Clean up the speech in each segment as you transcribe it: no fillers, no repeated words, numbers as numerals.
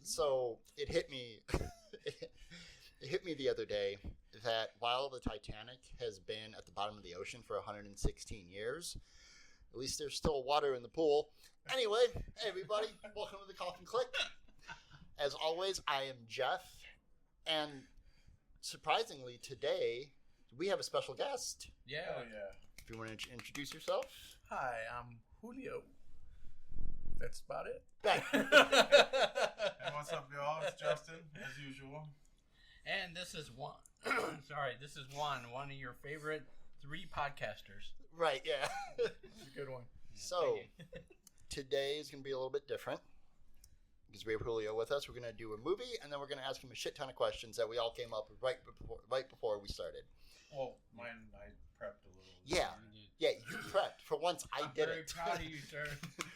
So it hit me. It hit me the other day that while the Titanic has been at the bottom of the ocean for 116 years, at least there's still water in the pool. Anyway, hey everybody, welcome to the Koffin Click. As always, I am Jeff, and surprisingly today we have a special guest. Yeah. Oh, yeah. If you want to introduce yourself. Hi, I'm Julio. That's about it. And what's up, y'all? It's Justin, as usual. And this is Juan. Sorry, this is Juan, one of your favorite 3 podcasters. Right, yeah. It's a good one. So, today is going to be a little bit different because we have Julio with us. We're going to do a movie, and then we're going to ask him a shit ton of questions that we all came up with right before we started. Well, mine, I prepped a little. Yeah, you prepped. For once, I I'm did very it. proud of you, sir.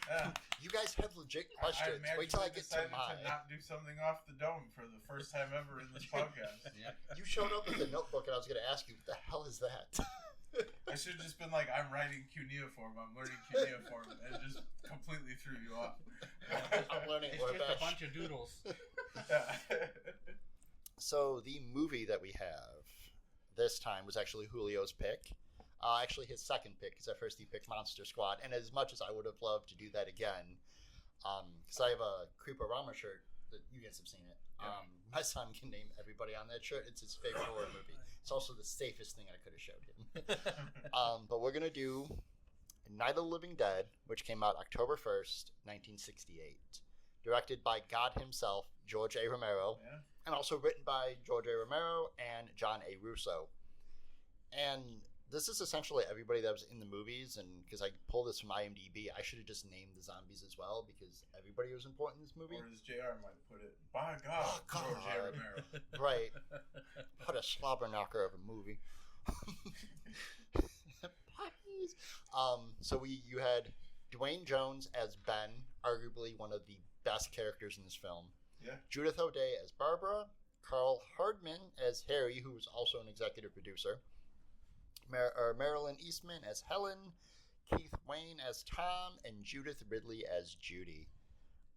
Yeah. You guys have legit I questions. Wait till I get to decided mine. to not do something off the dome for the first time ever in this podcast. Yeah. You showed up with a notebook, and I was going to ask you, what the hell is that? I should have just been like, I'm writing cuneiform, I'm learning cuneiform, and just completely threw you off. I'm learning It's just Warbash. a bunch of doodles. Yeah. So the movie that we have this time was actually Julio's pick. Actually his second pick, because at first he picked Monster Squad. And as much as I would have loved to do that again, because I have a Creeporama shirt that you guys have seen it. Yeah. My son can name everybody on that shirt. It's his favorite horror movie. It's also the safest thing I could have showed him. But we're going to do Night of the Living Dead, which came out October 1st, 1968. Directed by God himself, George A. Romero. Yeah. And also written by George A. Romero and John A. Russo. And this is essentially everybody that was in the movies, and because I pulled this from IMDb, I should have just named the zombies as well, because everybody was important in this movie. Or as JR might put it, by God, Oh, George A. Romero. Right. What a slobber knocker of a movie. Puppies. So you had Dwayne Jones as Ben, arguably one of the best characters in this film. Yeah. Judith O'Dea as Barbara, Carl Hardman as Harry, who was also an executive producer, Marilyn Eastman as Helen, Keith Wayne as Tom, and Judith Ridley as Judy.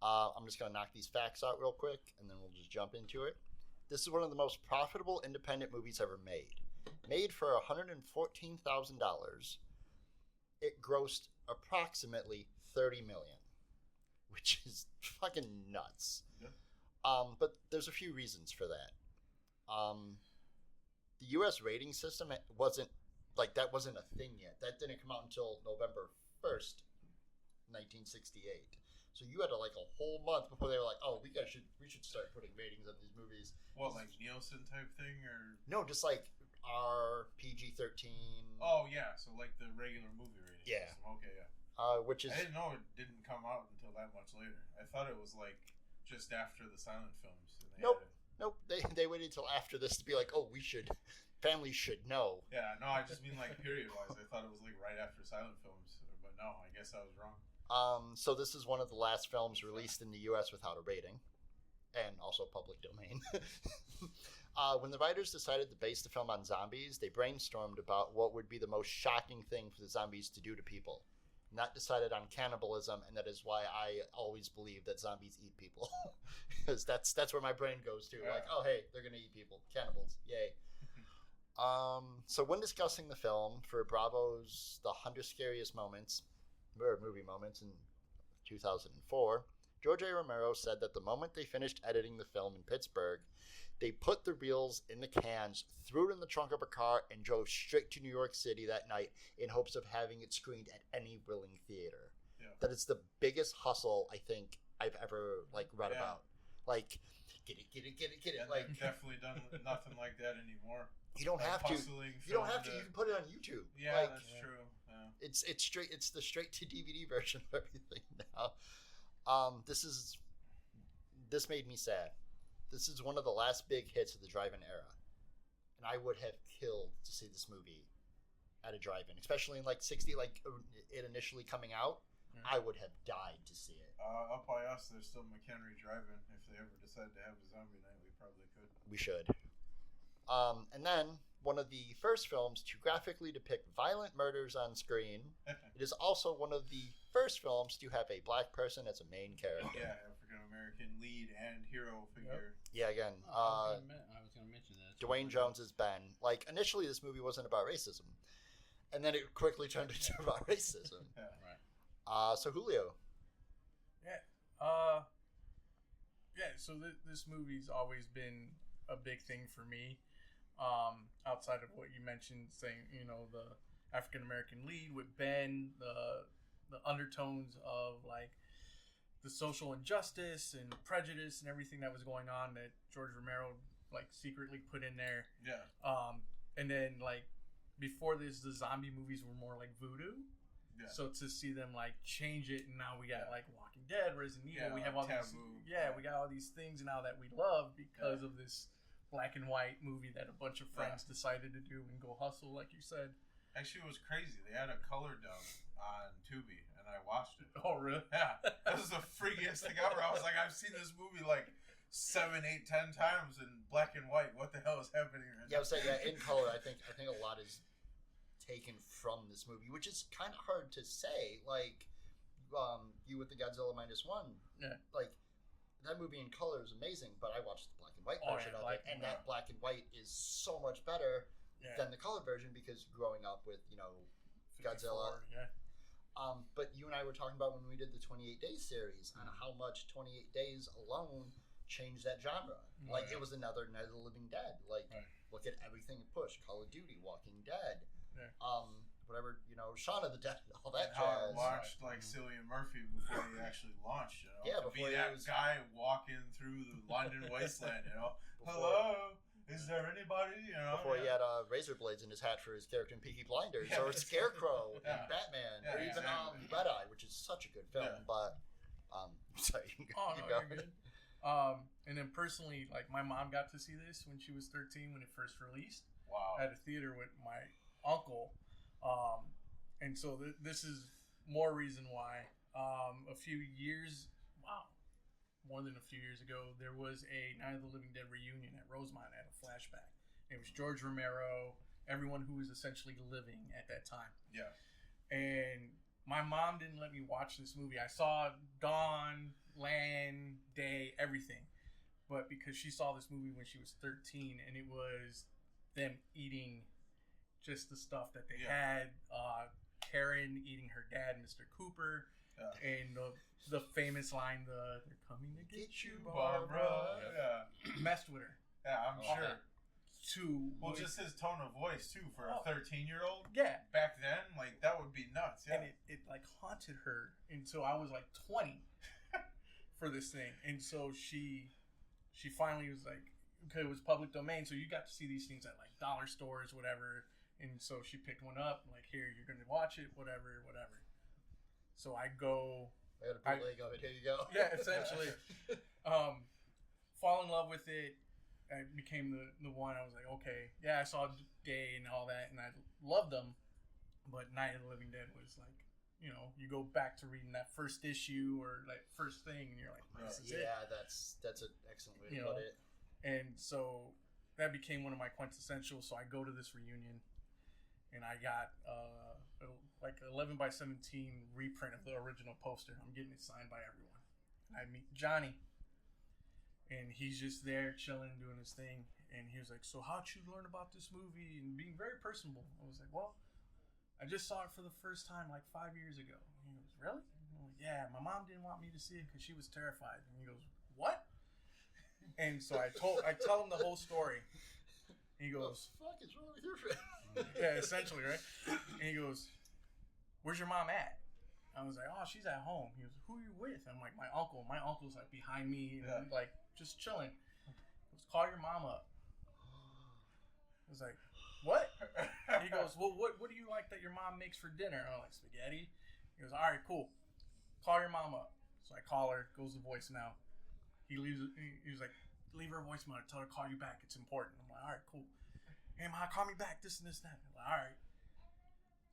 I'm just going to knock these facts out real quick, and then we'll just jump into it. This is one of the most profitable independent movies ever made. Made for $114,000, it grossed approximately $30 million, which is fucking nuts. Yeah. But there's a few reasons for that. The U.S. rating system wasn't a thing yet. That didn't come out until November 1st, 1968. So you had a whole month before they were like, "Oh, we should start putting ratings on these movies." What, like Nielsen type thing, or? No, just like our PG-13. Oh yeah, so like the regular movie rating Yeah. system. Okay, yeah. Which is I didn't know it didn't come out until that much later. I thought it was like just after the silent films. And they Nope. had it. Nope. They waited until after this to be like, "Oh, families should know." Yeah, no, I just mean like period wise. I thought it was like right after silent films, but no, I guess I was wrong. So this is one of the last films released in the U.S. without a rating, and also public domain. When the writers decided to base the film on zombies, they brainstormed about what would be the most shocking thing for the zombies to do to people. And that decided on cannibalism, and that is why I always believe that zombies eat people, because that's where my brain goes to. Yeah. Like, oh hey, they're gonna eat people, cannibals, yay. So when discussing the film for Bravo's The 100 Scariest Moments, or movie moments in 2004, George A. Romero said that the moment they finished editing the film in Pittsburgh, they put the reels in the cans, threw it in the trunk of a car, and drove straight to New York City that night in hopes of having it screened at any willing theater. Yeah. That is the biggest hustle I think I've ever read Yeah. about. Like, get it. Yeah, Like, they've definitely done nothing like that anymore. you don't Like have to. hustling You don't film have to. You can put it on YouTube. Yeah, Like, that's true. Yeah. It's straight. It's the straight to DVD version of everything now. This made me sad. This is one of the last big hits of the drive-in era, and I would have killed to see this movie at a drive-in, especially in '60, it initially coming out. Mm-hmm. I would have died to see it. Up by us, there's still McHenry Drive-In. If they ever decide to have a zombie night, we probably could. We should. And then one of the first films to graphically depict violent murders on screen. It is also one of the first films to have a black person as a main character. Yeah, African American African-American lead and hero figure. Yeah, again, I was going to mention that. Dwayne Jones is Ben. Like, initially this movie wasn't about racism. And then it quickly turned into about racism. Yeah. Right. So Julio. So this movie's always been a big thing for me. Outside of what you mentioned, saying, you know, the African American lead with Ben, the undertones of like the social injustice and prejudice and everything that was going on that George Romero like secretly put in there. Yeah. And then like before this, the zombie movies were more like voodoo. Yeah. So to see them like change it, and now we got like Walking Dead, Resident Evil, we have all Taboo. these, we got all these things now that we love because of this black and white movie that a bunch of friends decided to do and go hustle, like you said. Actually, it was crazy. They had a color dub on Tubi, and I watched it. Oh, really? Yeah, that was the freakiest thing ever. I was like, I've seen this movie like 7, 8, 10 times in black and white. What the hell is happening right Yeah, I now? was saying, in color, I think a lot is taken from this movie, which is kind of hard to say. Like, you with the Godzilla -1, like that movie in color is amazing, but I watched the black and white version of it, and that black and white is so much better than the color version because growing up with, you know, Godzilla. But you and I were talking about when we did the 28 Days series on how much 28 Days alone changed that genre. Like, it was another Night of the Living Dead. Like, look at everything it pushed. Call of Duty, Walking Dead, whatever, you know, Shaun of the Dead, all that How I jazz. watched like Cillian Murphy before he actually launched. You know, Yeah, to before be he that was- guy walking through the London wasteland. You know, Before- hello, is there anybody? You know, Before he had razor blades in his hat for his character in Peaky Blinders, Yeah. or Scarecrow Yeah. in Batman, Yeah, or even exactly. Red Eye, which is such a good film. Yeah. But sorry, you Oh, go. no, you're good. And then personally, like my mom got to see this when she was 13 when it first released wow. at a theater with my uncle. And so this is more reason why. A few years, more than a few years ago, there was a Night of the Living Dead reunion at Rosemont at a flashback. It was George Romero, everyone who was essentially living at that time. Yeah. And my mom didn't let me watch this movie. I saw dawn, land, day, everything. But because she saw this movie when she was 13, and it was them eating just the stuff that they had. Karen eating her dad, Mr. Cooper. And the famous line, they're coming to get you, Barbara. Yeah. Messed with her. Yeah, I'm sure. Well, To just his tone of voice too for a 13-year-old. yeah. Back then, like that would be nuts. Yeah. And it like haunted her until I was like 20 for this thing. And so she finally was like, okay, it was public domain, so you got to see these things at like dollar stores, whatever. And so she picked one up, like, here, you're going to watch it, whatever. So I go. I got a bootleg of it. Here you go. Yeah, essentially. Fall in love with it. I became the one. I was like, okay, yeah, I saw Day and all that, and I loved them. But Night of the Living Dead was like, you know, you go back to reading that first issue or like first thing, and you're like, this is it. Yeah, that's an excellent way to put it. And so that became one of my quintessentials. So I go to this reunion, and I got like 11 by 17 reprint of the original poster. I'm getting it signed by everyone. I meet Johnny, and he's just there chilling, doing his thing. And he was like, so how'd you learn about this movie? And being very personable. I was like, well, I just saw it for the first time like 5 years ago. And he goes, really? I'm like, yeah, my mom didn't want me to see it because she was terrified. And he goes, what? And so I tell him the whole story. And he goes, what the fuck is wrong with your friend? yeah, essentially, right? And he goes, where's your mom at? I was like, oh, she's at home. He goes, who are you with? I'm like, my uncle. My uncle's like behind me, and like just chilling. He goes, call your mom up. I was like, what? He goes, well, what do you like that your mom makes for dinner? I'm like, spaghetti. He goes, all right, cool. Call your mom up. So I call her. Goes to voicemail. He leaves. He was like, leave her a voicemail. Tell her to call you back. It's important. I'm like, all right, cool. Hey, Ma, call me back. This and this and that. I'm like, all right.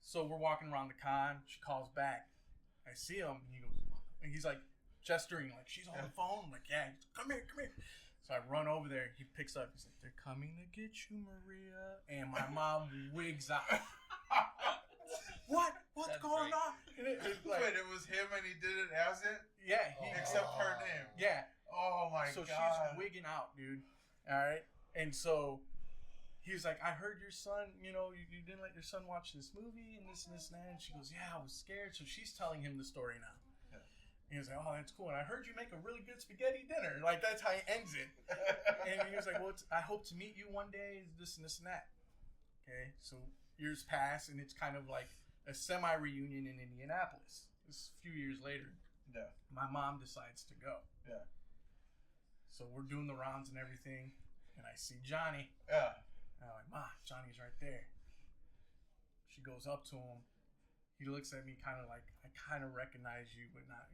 So we're walking around the con. She calls back. I see him. And he goes, and he's like gesturing, like she's on the phone. I'm like, yeah. He's like, come here. So I run over there. He picks up. He's like, they're coming to get you, Maria. And my mom wigs out. What's going on? And Wait, it was him and he did it as it? Yeah. Except her name. Yeah. Oh my So god. she's wigging out, dude. All right. And so he was like, I heard your son, you didn't let your son watch this movie and this and this and that. And she goes, yeah, I was scared. So she's telling him the story now. Yeah. And he was like, oh, that's cool. And I heard you make a really good spaghetti dinner. Like, that's how he ends it. And he was like, well, I hope to meet you one day, this and this and that. Okay. So years pass, and it's kind of like a semi-reunion in Indianapolis. This is a few years later. Yeah. My mom decides to go. Yeah. So we're doing the rounds and everything, and I see Johnny. Yeah. And I'm like, Ma, Johnny's right there. She goes up to him. He looks at me kind of like, I kind of recognize you, but not,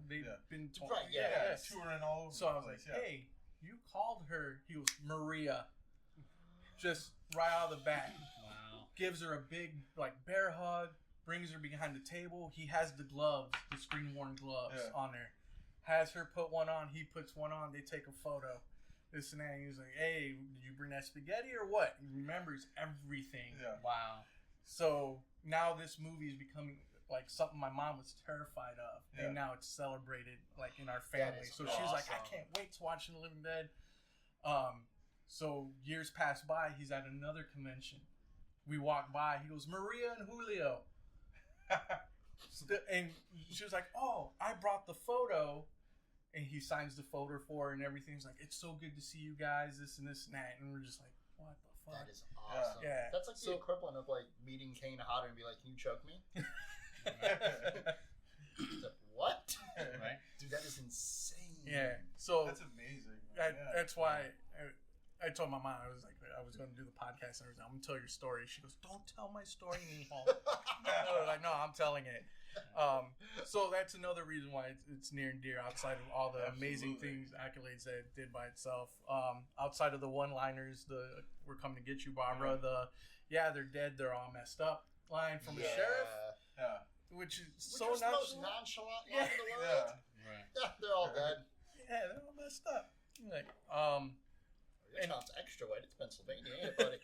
they've been talking. Right, Yeah. Touring all over So I was like, hey, you called her. He goes, Maria. Just right out of the bat. Wow. Gives her a big, bear hug. Brings her behind the table. He has the gloves, the screen-worn gloves on there. Has her put one on. He puts one on. They take a photo. This and that. And he's like, hey, did you bring that spaghetti or what? He remembers everything. Yeah. Wow. So now this movie is becoming something my mom was terrified of. Yeah. And now it's celebrated in our family. is So she's like, I awesome. can't wait to watch The Living Dead. So years pass by. He's at another convention. We walk by. He goes, Maria and Julio. And she was like, oh, I brought the photo. And he signs the photo for her and everything. He's like, it's so good to see you guys, this and this and that. And we're just like, what the fuck? That is awesome. Yeah. That's like the equivalent of meeting Kane Hodder and be like, can you choke me? What? Right. Dude, that is insane. Yeah. So That's amazing. that's why I told my mom, I was going to do the podcast and everything. I'm going to tell your story. She goes, don't tell my story, Mijo. I was like, no, I'm telling it. So that's another reason why it's near and dear outside of all the amazing things, accolades that it did by itself. Outside of the one-liners, we're coming to get you, Barbara, they're dead, they're all messed up line from the sheriff, Yeah. which is Which so was the most nonchalant. nonchalant line in the world. Yeah. Right. Yeah, they're all dead. Yeah, they're all messed up. Like, Your child's extra white. It's Pennsylvania, ain't it, buddy?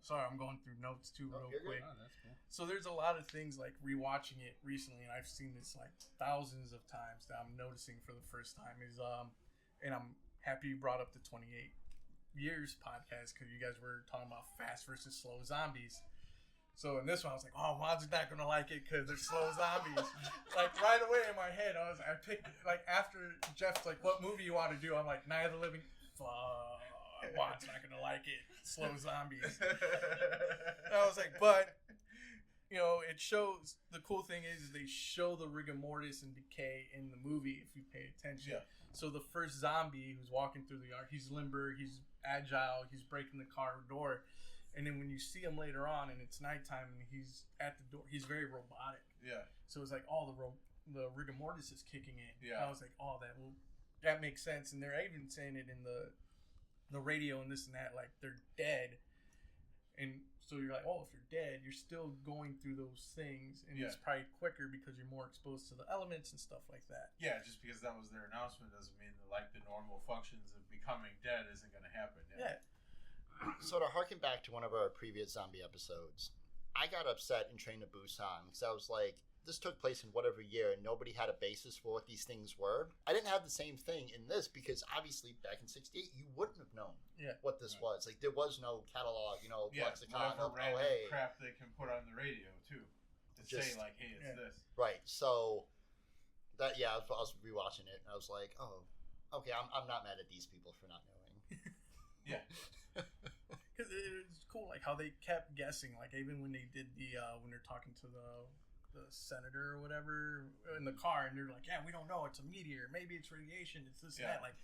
sorry, I'm going through notes too Oh, real you're quick. good. Oh, that's cool. So there's a lot of things like rewatching it recently, and I've seen this thousands of times that I'm noticing for the first time is and I'm happy you brought up the 28 years podcast because you guys were talking about fast versus slow zombies. So in this one, I was like, oh, Mom's not gonna like it because they're slow zombies. Right away in my head, I picked after Jeff's like, what movie you want to do? I'm like, Night of the Living. Fuck, Mom's not gonna like it. Slow zombies. I was like, but it shows. The cool thing is they show the rigor mortis and decay in the movie if you pay attention. Yeah. So the first zombie who's walking through the yard, he's limber, he's agile, he's breaking the car door, and then when you see him later on and it's nighttime and he's at the door, he's very robotic. Yeah. So it's like all the rigor mortis is kicking in. Yeah. I was like, oh, that makes sense, and they're even saying it in the radio and this and that, like they're dead. And so you're like, oh, if you're dead, you're still going through those things, and it's probably quicker because you're more exposed to the elements and stuff like that. Yeah, just because that was their announcement doesn't mean that the normal functions of becoming dead isn't going to happen. Yeah. So to harken back to one of our previous zombie episodes, I got upset in Train to Busan because I was like, this took place in whatever year and nobody had a basis for what these things were. I didn't have the same thing in this because obviously back in 68 you wouldn't have known what this was. Like there was no catalog, lexicon whatever of random hey. crap they can put on the radio too to say like, hey, it's this. Right. So that I was rewatching it and I was like, oh, okay, I'm not mad at these people for not knowing. Yeah. Because it's cool, like how they kept guessing, like even when they did when they're talking to the senator or whatever in the car, and they're like, yeah, we don't know, it's a meteor, maybe it's radiation, it's this and that, like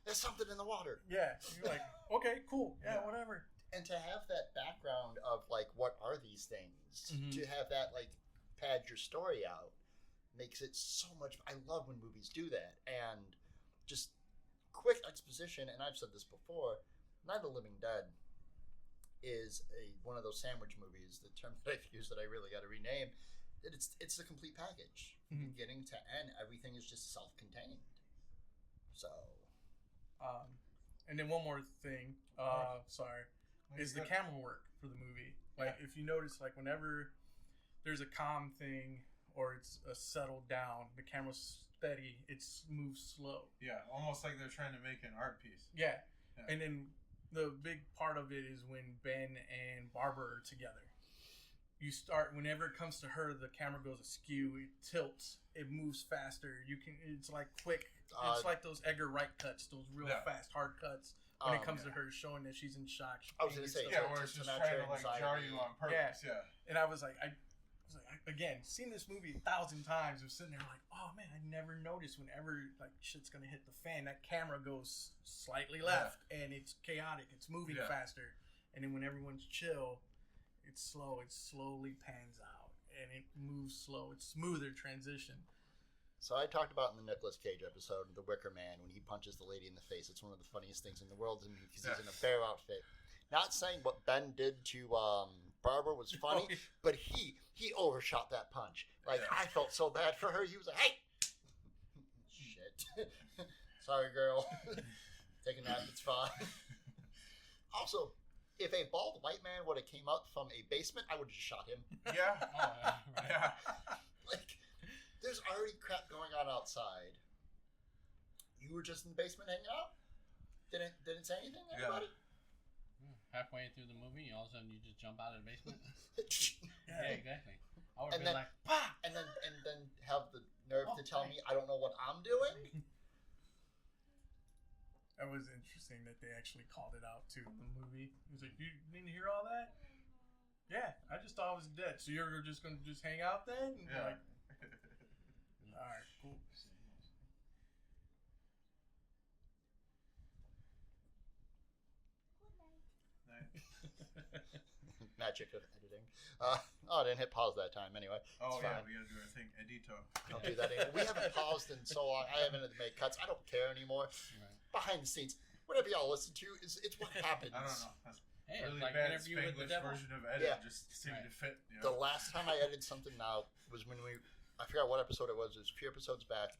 there's something in the water. Yeah, you're like, okay, cool, whatever. And to have that background of like, what are these things? To have that like pad your story out makes it so much. I love when movies do that, and just quick exposition. And I've said this before. Night of the Living Dead is one of those sandwich movies. The term that I've used that I really got to rename. It's the complete package, beginning to end. Everything is just self-contained. So, and then one more thing. Sorry, is the camera work for the movie. Like if you notice, like whenever there's a calm thing or it's a settled down, the camera's steady. It moves slow. Yeah, almost like they're trying to make an art piece. Yeah. Yeah. And then the big part of it is when Ben and Barbara are together. You start, whenever it comes to her, the camera goes askew. It tilts. It moves faster. It's like quick. It's like those Edgar Wright cuts, those real fast, hard cuts. When it comes to her showing that she's in shock. I was going to say, where it's just trying to like jar you on purpose. Yeah. And I was like, again, seen this movie 1,000 times. I was sitting there like, oh man, I never noticed whenever like shit's gonna hit the fan, that camera goes slightly left and it's chaotic. It's moving faster. And then when everyone's chill, it's slow. It slowly pans out and it moves slow. It's smoother transition. So I talked about in the Nicolas Cage episode, The Wicker Man, when he punches the lady in the face. It's one of the funniest things in the world to me because he's in a bear outfit. Not saying what Ben did to Barbara was funny, but he overshot that punch. Like, I felt so bad for her. He was like, hey! Shit. Sorry, girl. Take a nap, it's fine. Also, if a bald white man would have came out from a basement, I would have just shot him. Yeah. Yeah. Like, there's already crap going on outside. You were just in the basement hanging out? Didn't say anything to anybody? Halfway through the movie, all of a sudden you just jump out of the basement. Yeah, exactly. I would And be then, like, "Pah!" and then have the nerve to tell me I don't know what I'm doing? That was interesting that they actually called it out too in the movie. He was like, "You didn't hear all that?" Yeah, I just thought I was dead. So you're just gonna just hang out then? And Yeah. like, all right, cool. Magic of editing. I didn't hit pause that time anyway. Oh It's yeah, fine. we gotta do our thing. Edito. Don't do that anymore. We haven't paused in so long. I haven't made cuts. I don't care anymore. Right. Behind the scenes, whatever y'all listen to, it's what happens. I don't know. That's Hey, really it's like bad Interview with the Spanglish Devil. version of edit. Yeah. Just seemed Right. to fit. You The know? last time I edited something now was when I forgot what episode it was. It was a few episodes back.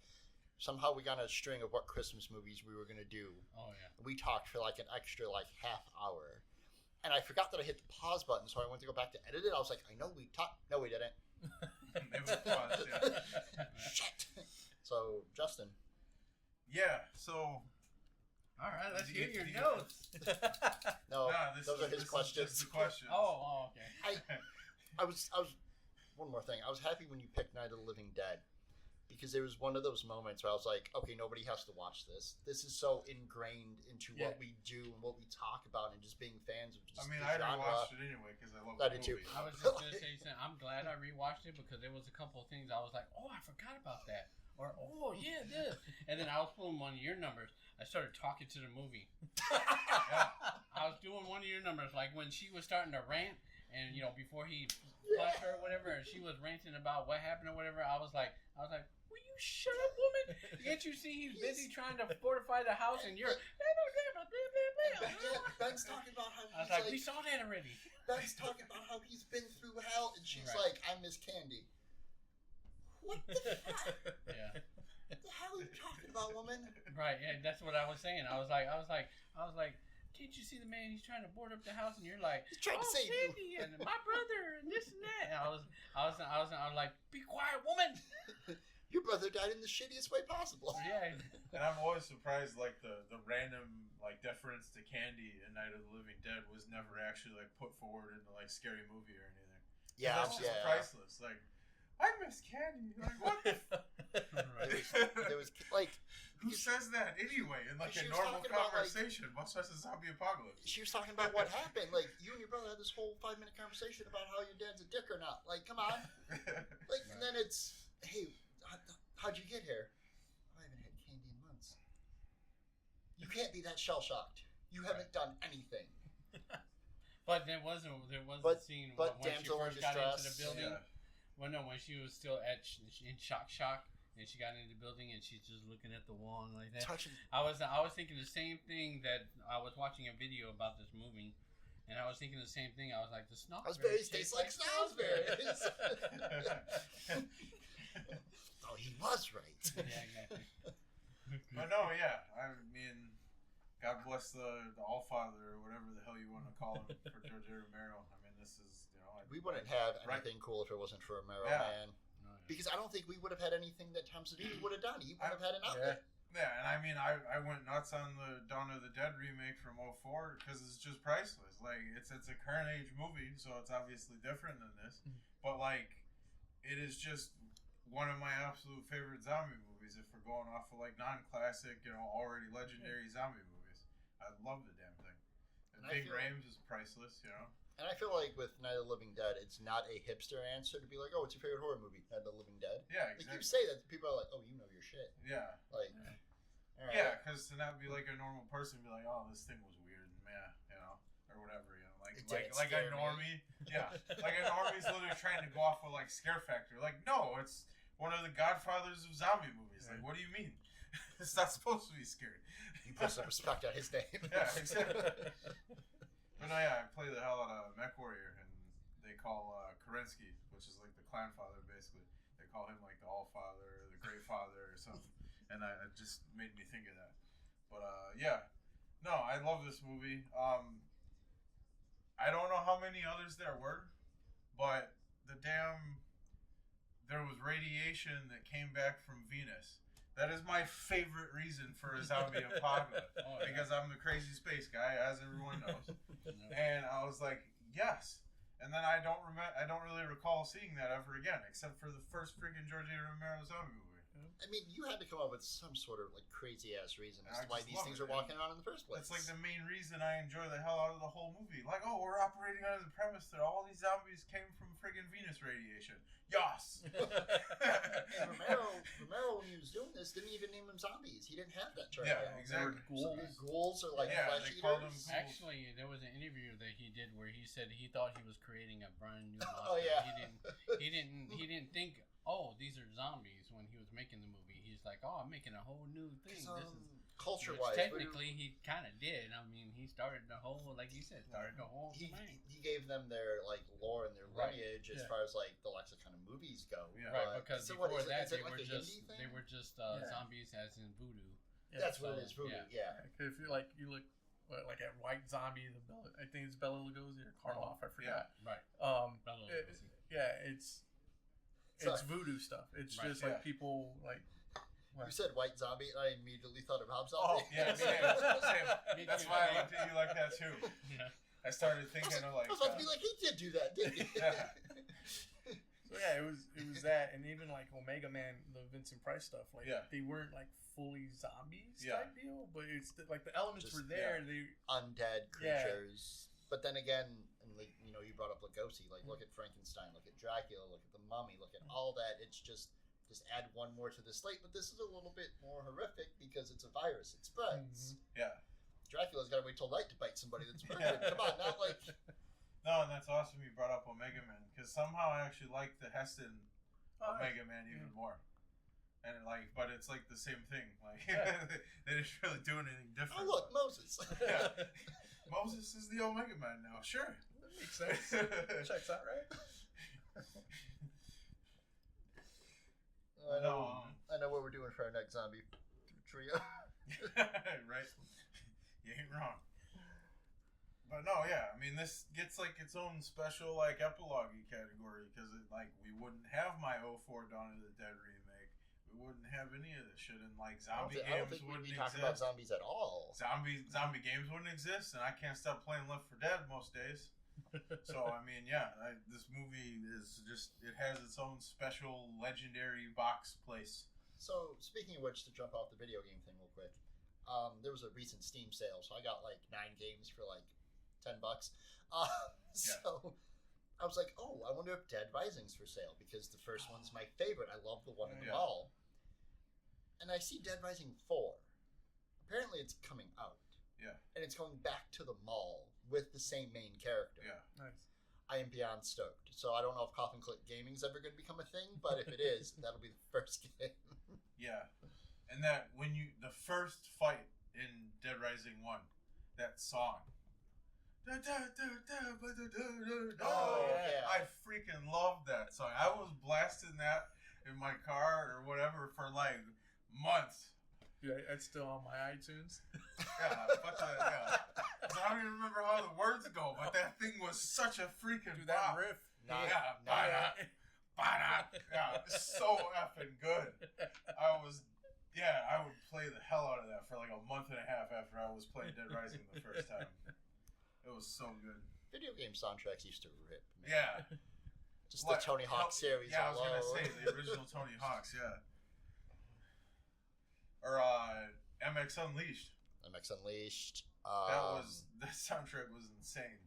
Somehow we got a string of what Christmas movies we were going to do. Oh, yeah. We talked for like an extra half hour. And I forgot that I hit the pause button, so I went to go back to edit it. I was like, I know we talked. No, we didn't. It was fun. Yeah. Shit. So, Justin. Yeah. So. All right, let's Did hear you- your did you- notes. No, Nah, those are his this questions. Is just the questions. Oh, okay. I was. One more thing. I was happy when you picked Night of the Living Dead, because there was one of those moments where I was like, okay, nobody has to watch this. This is so ingrained into what we do and what we talk about, and just being fans of just I mean, the I genre. rewatched it anyway because I love I the did too. movie. I was just going to say something. I'm glad I rewatched it because there was a couple of things I was like, oh, I forgot about that. Or, oh, yeah, this. And then I was pulling one of your numbers. I started talking to the movie. I was doing one of your numbers, like when she was starting to rant, and, you know, before he punched her or whatever, and she was ranting about what happened or whatever, I was like, will you shut up, woman? Can't you see he's busy trying to fortify the house, and you're... Ben's talking about how I was he's like, we saw that already. Ben's talking about how he's been through hell, and she's Right. like, I miss Candy. What the fuck? Yeah. What the hell are you talking about, woman? Right, yeah, that's what I was saying. I was like, can't you see the man? He's trying to board up the house, and you're like, He's trying to save Candy, and my brother, and this and that. And I was like, be quiet, woman. Your brother died in the shittiest way possible. Yeah. And I'm always surprised, like the random deference to Candy in Night of the Living Dead was never actually put forward in the Scary Movie or anything. Yeah, That's just yeah. priceless. Like, I miss Candy. Like, what the There was Who says that anyway in She a was normal talking about, conversation, much less a zombie apocalypse? she was talking about what happened. Like, you and your brother had this whole 5-minute conversation about how your dad's a dick or not. Like, come on. Like, and then it's, hey, how'd you get here? I haven't had candy in months. You can't be that shell shocked. You haven't done anything. But there was a scene but when she damsel in first got into the distress. building. Yeah. Well, no, when she was still in shock, and she got into the building, and she's just looking at the wall and like that. Touching. I was thinking the same thing that I was watching a video about this movie, and I was thinking the same thing. I was like, the Salisbury Salisbury tastes like Salisbury's. Oh, he was right. Yeah, exactly. But no, yeah. I mean, God bless the Allfather or whatever the hell you want to call him for George A Romero. I mean, this is, We wouldn't have anything cool if it wasn't for Romero, Yeah. man. Oh, yeah. Because I don't think we would have had anything that Tom Savini would have done. He would have had an outlet. Yeah, and I mean, I went nuts on the Dawn of the Dead remake from 2004 because it's just priceless. Like, it's a current age movie, so it's obviously different than this. But, like, it is just one of my absolute favorite zombie movies if we're going off of, like, non-classic, already legendary zombie movies. I love the damn thing. And Big Rames is priceless, And I feel like with Night of the Living Dead, it's not a hipster answer to be like, oh, what's your favorite horror movie? Night of the Living Dead. Yeah, Like, exactly. you say that, people are like, oh, you know your shit. Yeah. Like, all right. Yeah, because to not be like a normal person, be like, oh, this thing was weird, or whatever, like a normie. Yeah, like a normie's literally trying to go off of like scare factor. Like, no, it's one of the godfathers of zombie movies. Like, what do you mean? It's not supposed to be scary. You put some respect on his name. Yeah, exactly. But no, yeah, I play the hell out of Mech Warrior, and they call Kerensky, which is like the clan father, basically. They call him like the All Father or the Great Father or something, and it just made me think of that. But yeah, no, I love this movie. I don't know how many others there were, but there was radiation that came back from Venus. That is my favorite reason for a zombie apocalypse. Because I'm the crazy space guy, as everyone knows. And I was like, yes. And then I don't really recall seeing that ever again, except for the first freaking George A Romero zombie movie. I mean, you had to come up with some sort of like crazy ass reason as to I why just these love things it, are walking around in the first place. That's like the main reason I enjoy the hell out of the whole movie. Like, oh, we're operating under the premise that all these zombies came from friggin' Venus radiation. Yas! And Romero, when he was doing this, didn't even name them zombies. He didn't have that term. Yeah, exactly. Ghouls are like flesh they called them eaters. ghouls. Actually, there was an interview that he did where he said he thought he was creating a brand new monster. Oh, yeah. He didn't think, oh, these are zombies when he was making the movie. He's like, oh, I'm making a whole new thing. Culture-wise, technically, he kind of did. I mean, he started the whole, like you said, domain. He gave them their like lore and their lineage as far as like the lexicon of movies go. Yeah. Right, because before that, they they were just zombies as in voodoo. Yeah, that's what it is, voodoo. Yeah. If you look like at White Zombie, I think it's Bela Lugosi or Karloff. I forgot. Yeah. Right. Bela Lugosi. It's voodoo stuff. It's just like people like. You said White Zombie, and I immediately thought of Rob Oh, Zombie. yeah, same. That's why I looked at you like that too. Yeah. I started thinking of like. I was about to be like, he did do that, didn't he? Yeah. So yeah, it was that, and even like Omega Man, the Vincent Price stuff, like they weren't like fully zombies type deal, but it's like the elements were there. They undead creatures, but then again, and like you brought up Lugosi. Like look at Frankenstein, look at Dracula, look at the Mummy, look at all that. It's just add one more to the slate, but this is a little bit more horrific because it's a virus. It spreads. Yeah. Dracula's got to wait till night to bite somebody that's murdered. Come on, not like. No, and that's awesome you brought up Omega Man, because somehow I actually like the Heston Omega Man even more. And but it's like the same thing. Like they didn't really do anything different. Oh look, Moses. Yeah. Moses is the Omega Man now. Sure. That makes sense. Checks out, right? I know what we're doing for our next zombie trio. Right? You ain't wrong. But no, yeah, I mean, this gets like its own special like epilogue-y category because we wouldn't have my 2004 Dawn of the Dead remake. We wouldn't have any of this shit, and like zombie games I don't think wouldn't we'd be exist. talking about zombies at all. Zombie games wouldn't exist, and I can't stop playing Left 4 Dead most days. So I mean, yeah, this movie is it has its own special legendary box place. So speaking of which, to jump off the video game thing real quick, there was a recent Steam sale, so I got like 9 games for like $10. So I was like, oh, I wonder if Dead Rising's for sale because the first one's my favorite. I love the one in the mall, and I see Dead Rising 4. Apparently, it's coming out. Yeah, and it's going back to the mall with the same main character. Yeah, nice. I am beyond stoked. So I don't know if Koffin Click Gaming's ever going to become a thing, but if it is, that'll be the first game. Yeah, and that when the first fight in Dead Rising 1, that song. Oh yeah! I freaking loved that song. I was blasting that in my car or whatever for like months. Yeah, it's still on my iTunes. Yeah, but I don't even remember how the words go, but that thing was such a freaking Dude, that riff. Not Yeah, so effing good. I would play the hell out of that for like a month and a half after I was playing Dead Rising the first time. It was so good. Video game soundtracks used to rip. Man. Yeah. Just the Tony Hawk series. Yeah, I was alone. gonna say the original Tony Hawks. Yeah. Or MX Unleashed. MX Unleashed. The soundtrack was insane.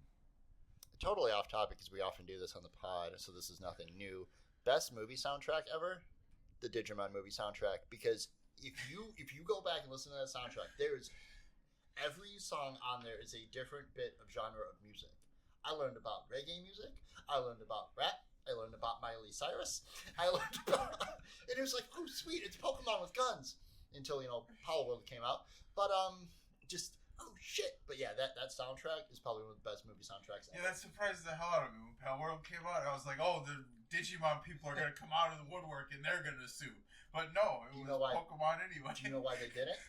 Totally off topic because we often do this on the pod, so this is nothing new. Best movie soundtrack ever, the Digimon movie soundtrack. Because if you go back and listen to that soundtrack, there's every song on there is a different bit of genre of music. I learned about reggae music. I learned about rap. I learned about Miley Cyrus. I learned about, and it was like, oh sweet, it's Pokemon with guns. Until Power World came out, but just oh shit. But yeah, that soundtrack is probably one of the best movie soundtracks ever. Yeah, that surprised the hell out of me when Power World came out. I was like, oh, the Digimon people are gonna come out of the woodwork and they're gonna sue. But no, it was Pokemon anyway. Do you know why they did it?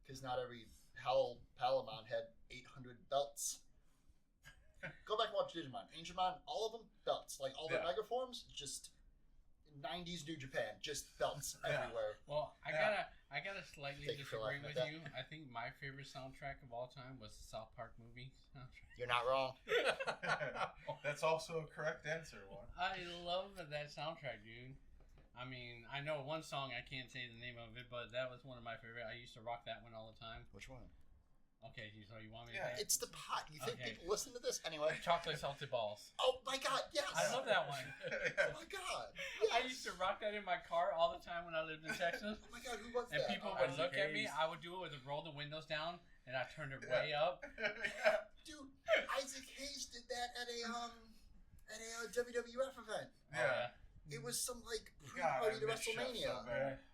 Because not every Palamon had 800 belts. Go back and watch Digimon. Angemon, all of them belts. Like all the Mega forms, just 90s New Japan, just belts everywhere. Well, I gotta slightly disagree with you. I think my favorite soundtrack of all time was the South Park movie soundtrack. You're not wrong. That's also a correct answer, Juan. I love that soundtrack, dude. I mean, I know one song, I can't say the name of it, but that was one of my favorite. I used to rock that one all the time. Which one? Okay, so you want me to it's the pot. You think people listen to this anyway? Chocolate Salted Balls. Oh my god, yes! I love that one. Oh my god, yes. I used to rock that in my car all the time when I lived in Texas. Oh my god, who was and that? And people would look at me. I would do it with roll the windows down, and I turned it way up. Dude, Isaac Hayes did that at a WWF event. Yeah. It was some pre-party to WrestleMania.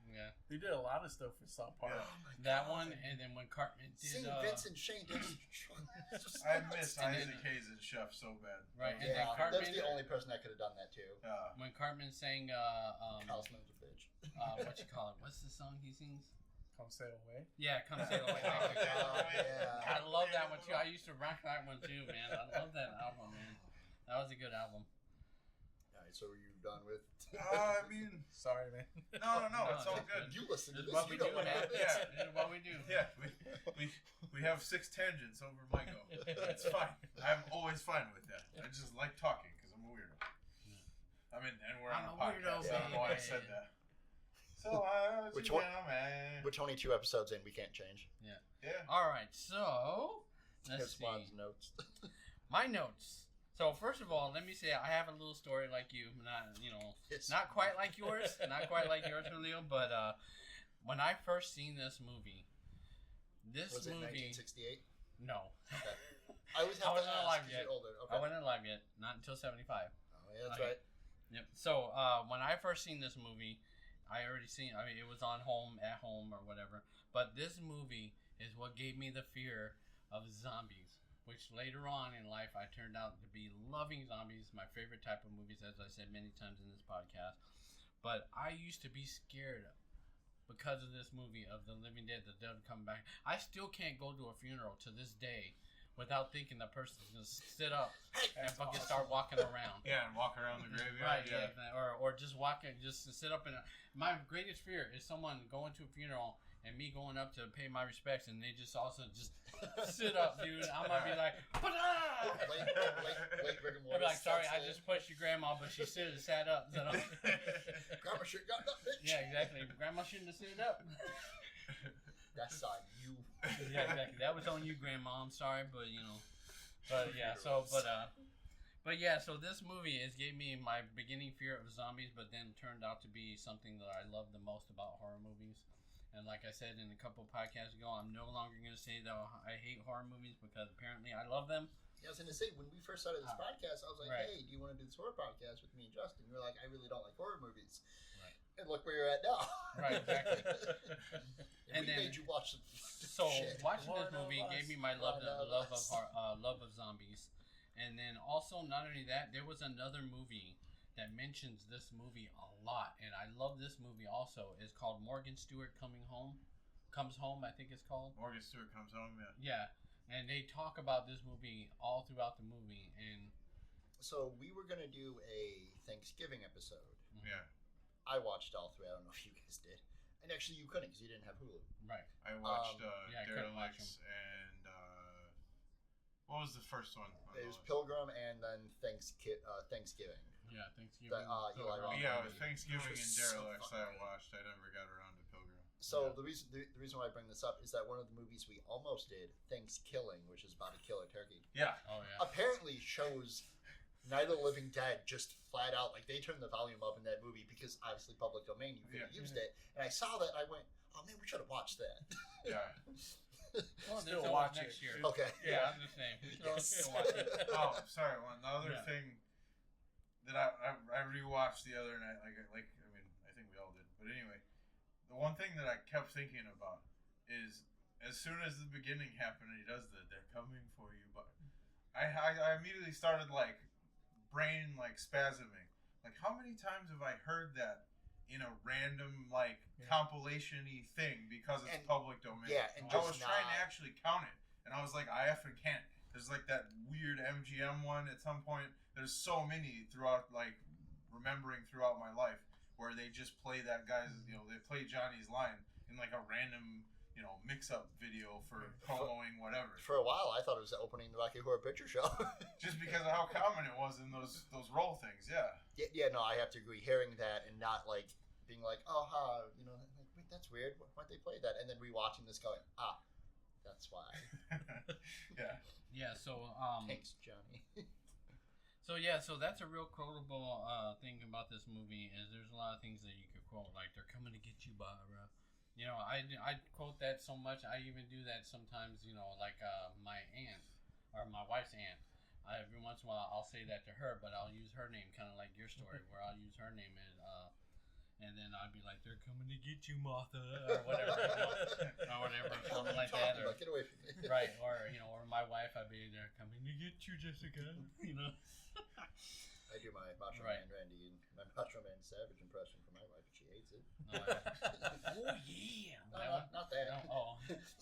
Yeah. They did a lot of stuff for South Park. Oh my that God. one, and then when Cartman did... Seeing Vince and Shane did... I miss Isaac Hayes and Chef so bad. Right, and then Cartman... That's the only person that could have done that too. When Cartman sang... Kyle Smells a Bitch. What you call it? What's the song he sings? Come Sail Away? Yeah, Come Sail Away. Yeah. I love that one too. I used to rock that one too, man. I love that album, man. That was a good album. Alright, so are you done with... I mean... Sorry, man. No, it's all good. You listen to this, what we do, man. Yeah. This is what we do. Yeah, we have 6 tangents over my go. It's fine. I'm always fine with that. I just like talking because I'm a weirdo. I mean, and we're on a podcast. I don't know why I said that. So, we're 22 episodes in. We can't change. Yeah. All right, so let's see. Notes. My notes. So first of all, let me say I have a little story like you, not quite like yours, Julio. But when I first seen this movie, was it 1968? No. Okay. I always have to wasn't ask alive 'cause yet. you're older. Okay. I wasn't alive yet, not until 75. Oh yeah, that's right. Yep. So when I first seen this movie, it was at home or whatever. But this movie is what gave me the fear of zombies. Which later on in life I turned out to be loving zombies, my favorite type of movies, as I said many times in this podcast. But I used to be scared because of this movie of the living dead, the dead coming back. I still can't go to a funeral to this day without thinking the person's going to sit up and fucking start walking around. Yeah, and walk around the graveyard. Right, yeah. Or just walking, just to sit up and... My greatest fear is someone going to a funeral and me going up to pay my respects and they just also just sit up, dude. I might be like, I'd be like, sorry, I just pushed your grandma, but she should have sat up. Grandma should have got up, bitch. Yeah, exactly. Grandma shouldn't have stood up. That's on you. Yeah, exactly. That was on you, Grandma. I'm sorry, but so this movie gave me my beginning fear of zombies, but then turned out to be something that I love the most about horror movies. And like I said in a couple podcasts ago, I'm no longer going to say that I hate horror movies because apparently I love them. Yeah, I was going to say, when we first started this podcast, I was like, right. Hey, do you want to do this horror podcast with me and Justin? You were like, I really don't like horror movies. Right. And look where you're at now. Right, exactly. and we made you watch some shit. Watching this movie gave me my love of zombies. And then also, not only that, there was another movie that mentions this movie a lot, and I love this movie also. It's called Morgan Stewart Comes Home, I think it's called. Morgan Stewart Comes Home, yeah. Yeah, and they talk about this movie all throughout the movie, and So we were gonna do a Thanksgiving episode. Yeah. I watched all three. I don't know if you guys did. And actually, you couldn't because you didn't have Hulu. Right. I watched I couldn't watch Derelicts and what was the first one? It was Pilgrim and then Thanksgiving. Yeah, Thanksgiving. Eli Roth Yeah, movie. Thanksgiving Which and was so Derelicts fucking I good. watched. I never got around to Pilgrim. So the reason why I bring this up is that one of the movies we almost did, Thanksgiving, which is about to kill a turkey, Yeah. Oh yeah. apparently shows Night of the Living Dead just flat out. Like, they turned the volume up in that movie because obviously public domain, you could have used it. And I saw that and I went, oh man, we should have watched that. Yeah. Well, Still there's always watch it. next year. Okay. Yeah, I'm just saying. We Yes. still watch it. Oh, sorry. One other Yeah. thing that I rewatched the other night. I mean, I think we all did. But anyway, the one thing that I kept thinking about is as soon as the beginning happened, and he does "They're coming for you," but I immediately started like brain like spasming. Like, how many times have I heard that in a random like compilation-y thing because it's And- public domain? Yeah, and I just was trying to not- actually count it, and I was like, I effing can't. There's like that weird MGM one at some point. There's so many throughout, like, remembering throughout my life, where they just play that guy's, they play Johnny's line in like a random, mix-up video for promoting whatever. For a while, I thought it was opening the Rocky Horror Picture Show. Just because of how common it was in those roll things, yeah. Yeah, no, I have to agree. Hearing that and not like being like, oh, like, wait, that's weird. Why'd they play that? And then rewatching this, going, that's why. Yeah. Yeah. So Thanks, Johnny. So that's a real quotable thing about this movie is there's a lot of things that you could quote, like "They're coming to get you, Barbara." I quote that so much. I even do that sometimes. Like my aunt or my wife's aunt. Every once in a while, I'll say that to her, but I'll use her name, kind of like your story, where I'll use her name and then I'll be like, "They're coming to get you, Martha," or whatever, something like that, or Get away from me. right, or my wife, I'd be, "They're coming to get you, Jessica," I do my Macho Right. Man Randy and my Macho Man Savage impression for my wife, and she hates it. Oh yeah. No, not that. No, oh.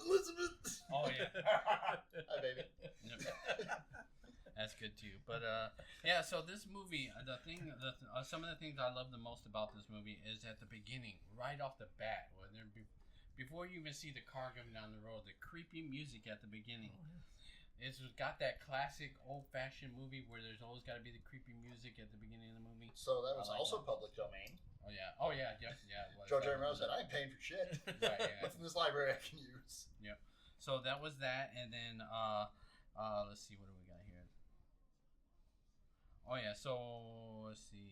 Elizabeth. Oh yeah. Hi, baby. Yep. That's good too. But so this movie, some of the things I love the most about this movie is at the beginning, right off the bat, before you even see the car coming down the road, the creepy music at the beginning. It's got that classic old-fashioned movie where there's always got to be the creepy music at the beginning of the movie. So that was I like also that. public domain. Oh yeah. It was. George A Romero said, I ain't paying for shit. Right, yeah. What's in this library I can use? So that was that, and then let's see, what do we got here? Oh yeah, so let's see.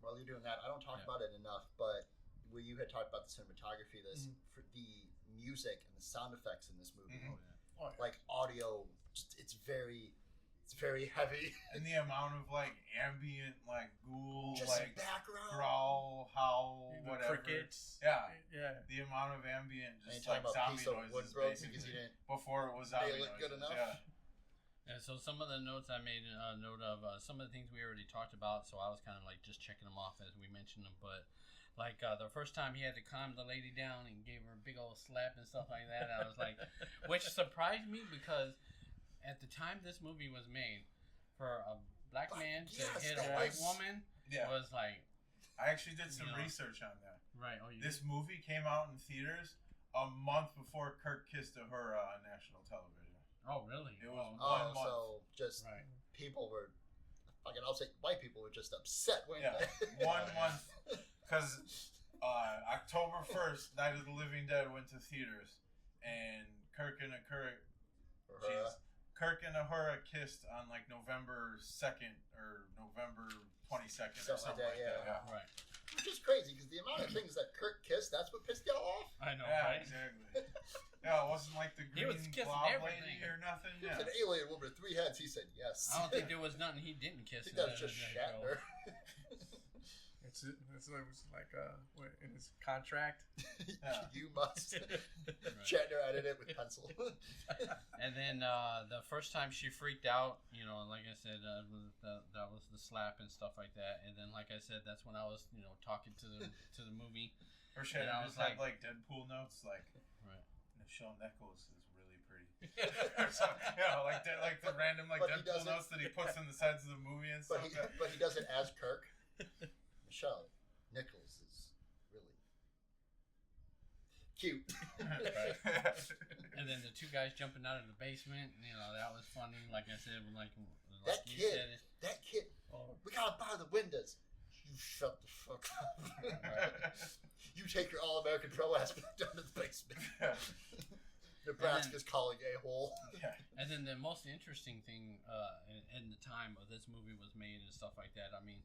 While you're doing that, I don't talk about it enough, but where you had talked about the cinematography, for the music and the sound effects in this movie, like audio, it's very heavy. And the amount of like ambient, like ghoul, Just like background. growl, howl, The whatever. crickets. Yeah. Yeah. The amount of ambient, just Anytime like a zombie piece of wood noises, broke because basically. you didn't Before it was zombie nail it noises. good enough. Yeah. And so some of the notes I made note of, some of the things we already talked about, so I was kind of like just checking them off as we mentioned them. But like the first time he had to calm the lady down and gave her a big old slap and stuff like that, I was like, which surprised me because at the time this movie was made, for a black man to hit a white woman was like... I actually did some research on that. Right. Oh, This movie came out in theaters a month before Kirk kissed Uhura on national television. Oh, really? It was 1 month. so just Right. people were, I'll say white people were just upset when Yeah, 1 month. Because October 1st, Night of the Living Dead went to theaters, and Kirk and Uhura kissed on like November 2nd or November 22nd or something like that. Yeah. Right. which is crazy because the amount of things that Kirk kissed, that's what pissed y'all off. I know, Yeah, right? exactly. Yeah, it wasn't like the He green was kissing blob everything. lady or nothing. He was Yeah. an alien woman with 3 heads. He said yes. I don't think there was nothing he didn't I kiss. think that was just that show. Shatner. It's like what, in his contract. Yeah. You must. Right. Shatner added it with pencil. And then the first time she freaked out, you know, like I said, that was the slap and stuff like that. And then, like I said, that's when I was, you know, talking to the movie. Or Shatner And I just was had like Deadpool notes, like Right. Michelle Nichols is really pretty. So, like the random But he Deadpool doesn't- notes that he puts in the sides of the movie and stuff. But he does it as Kirk. Michelle Nichols is really cute. Right. And then the two guys jumping out of the basement, that was funny. Like I said, That you kid. said it. That kid. We gotta bar the windows. You shut the fuck up. You take your all-American pro ass back down to the basement. Nebraska's calling a-hole. Yeah. And then the most interesting thing in the time of this movie was made and stuff like that. I mean,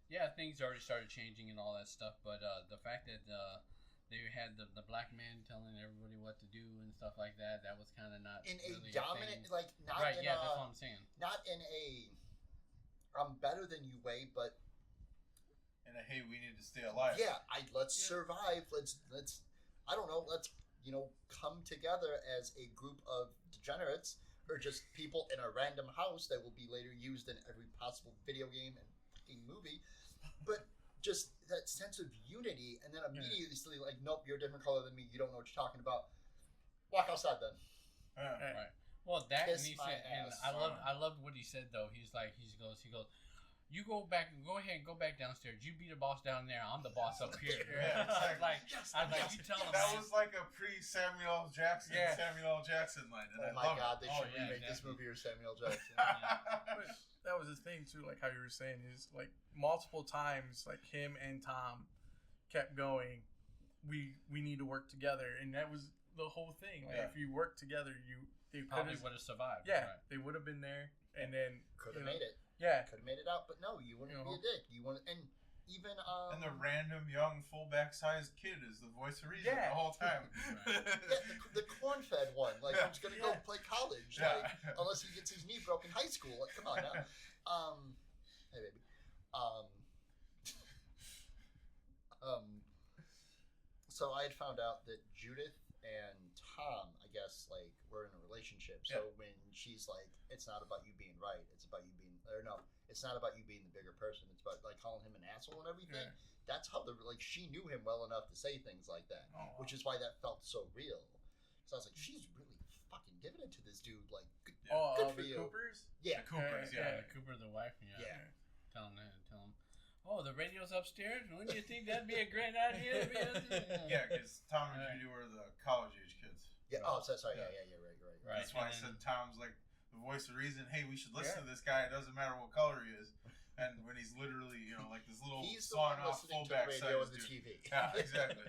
yeah, things already started changing and all that stuff, but the fact that they had the black man telling everybody what to do and stuff like that, that was kind of not In really a dominant, thing. like, not Right, in yeah, a... that's what I'm saying. Not in a... I'm better than you way, but... And hey, we need to stay alive. Yeah, let's survive. Let's I don't know, let's, come together as a group of degenerates or just people in a random house that will be later used in every possible video game and fucking movie. But just that sense of unity, and then immediately like, nope, you're a different color than me. You don't know what you're talking about. Walk outside then. Right. Well, that Kiss and he my said, and ass. I loved what he said though. He goes, you go ahead and go back downstairs. You be the boss down there. I'm the boss up here. Yeah, exactly. I was like, you tell him. That man. was like a pre-Samuel L. Jackson Samuel L. Jackson line. And Oh I my love god, they should yeah, remake this definitely. movie or Samuel Jackson. But that was the thing too, like how you were saying, is like multiple times, like him and Tom kept going, we need to work together, and that was the whole thing. Like if you work together, they Probably would have survived. Yeah, Right. they would have been there, and then Could have made it. Yeah, Could have made it out, but no, you wouldn't be a dick. You want and even and the random young fullback-sized kid is the voice of reason the whole time. the corn-fed one, like who's gonna go play college, Yeah. like, unless he gets his knee broke in high school. Like, come on now. Hey baby. So I had found out that Judith and Tom, I guess, like, were in a relationship. So when she's like, it's not about you being right, it's about you being, or no, it's not about you being the bigger person. It's about like calling him an asshole and everything. Yeah. That's how she knew him well enough to say things like that, which is why that felt so real. So I was like, she's really fucking giving it to this dude. Like, good for the you. Coopers. Yeah. The Coopers, The Cooper, the wife. Yeah. Tell him. Oh, the radio's upstairs. Wouldn't you think that'd be a great idea? Yeah, because Tom and Judy were the college-age kids. Yeah. Oh, so sorry. Yeah. You're right. Right. That's why I said Tom's like the voice of reason. Hey, we should listen to this guy. It doesn't matter what color he is. And when he's literally, like this little He's the one sawn-off listening to the fullback radio and size the dude. TV. Yeah, exactly.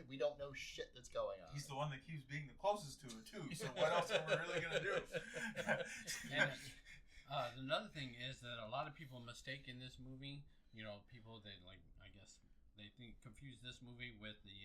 We don't know shit that's going on. He's the one that keeps being the closest to it too. So what else are we really gonna do? And another thing is that a lot of people mistake in this movie. People they confuse this movie with the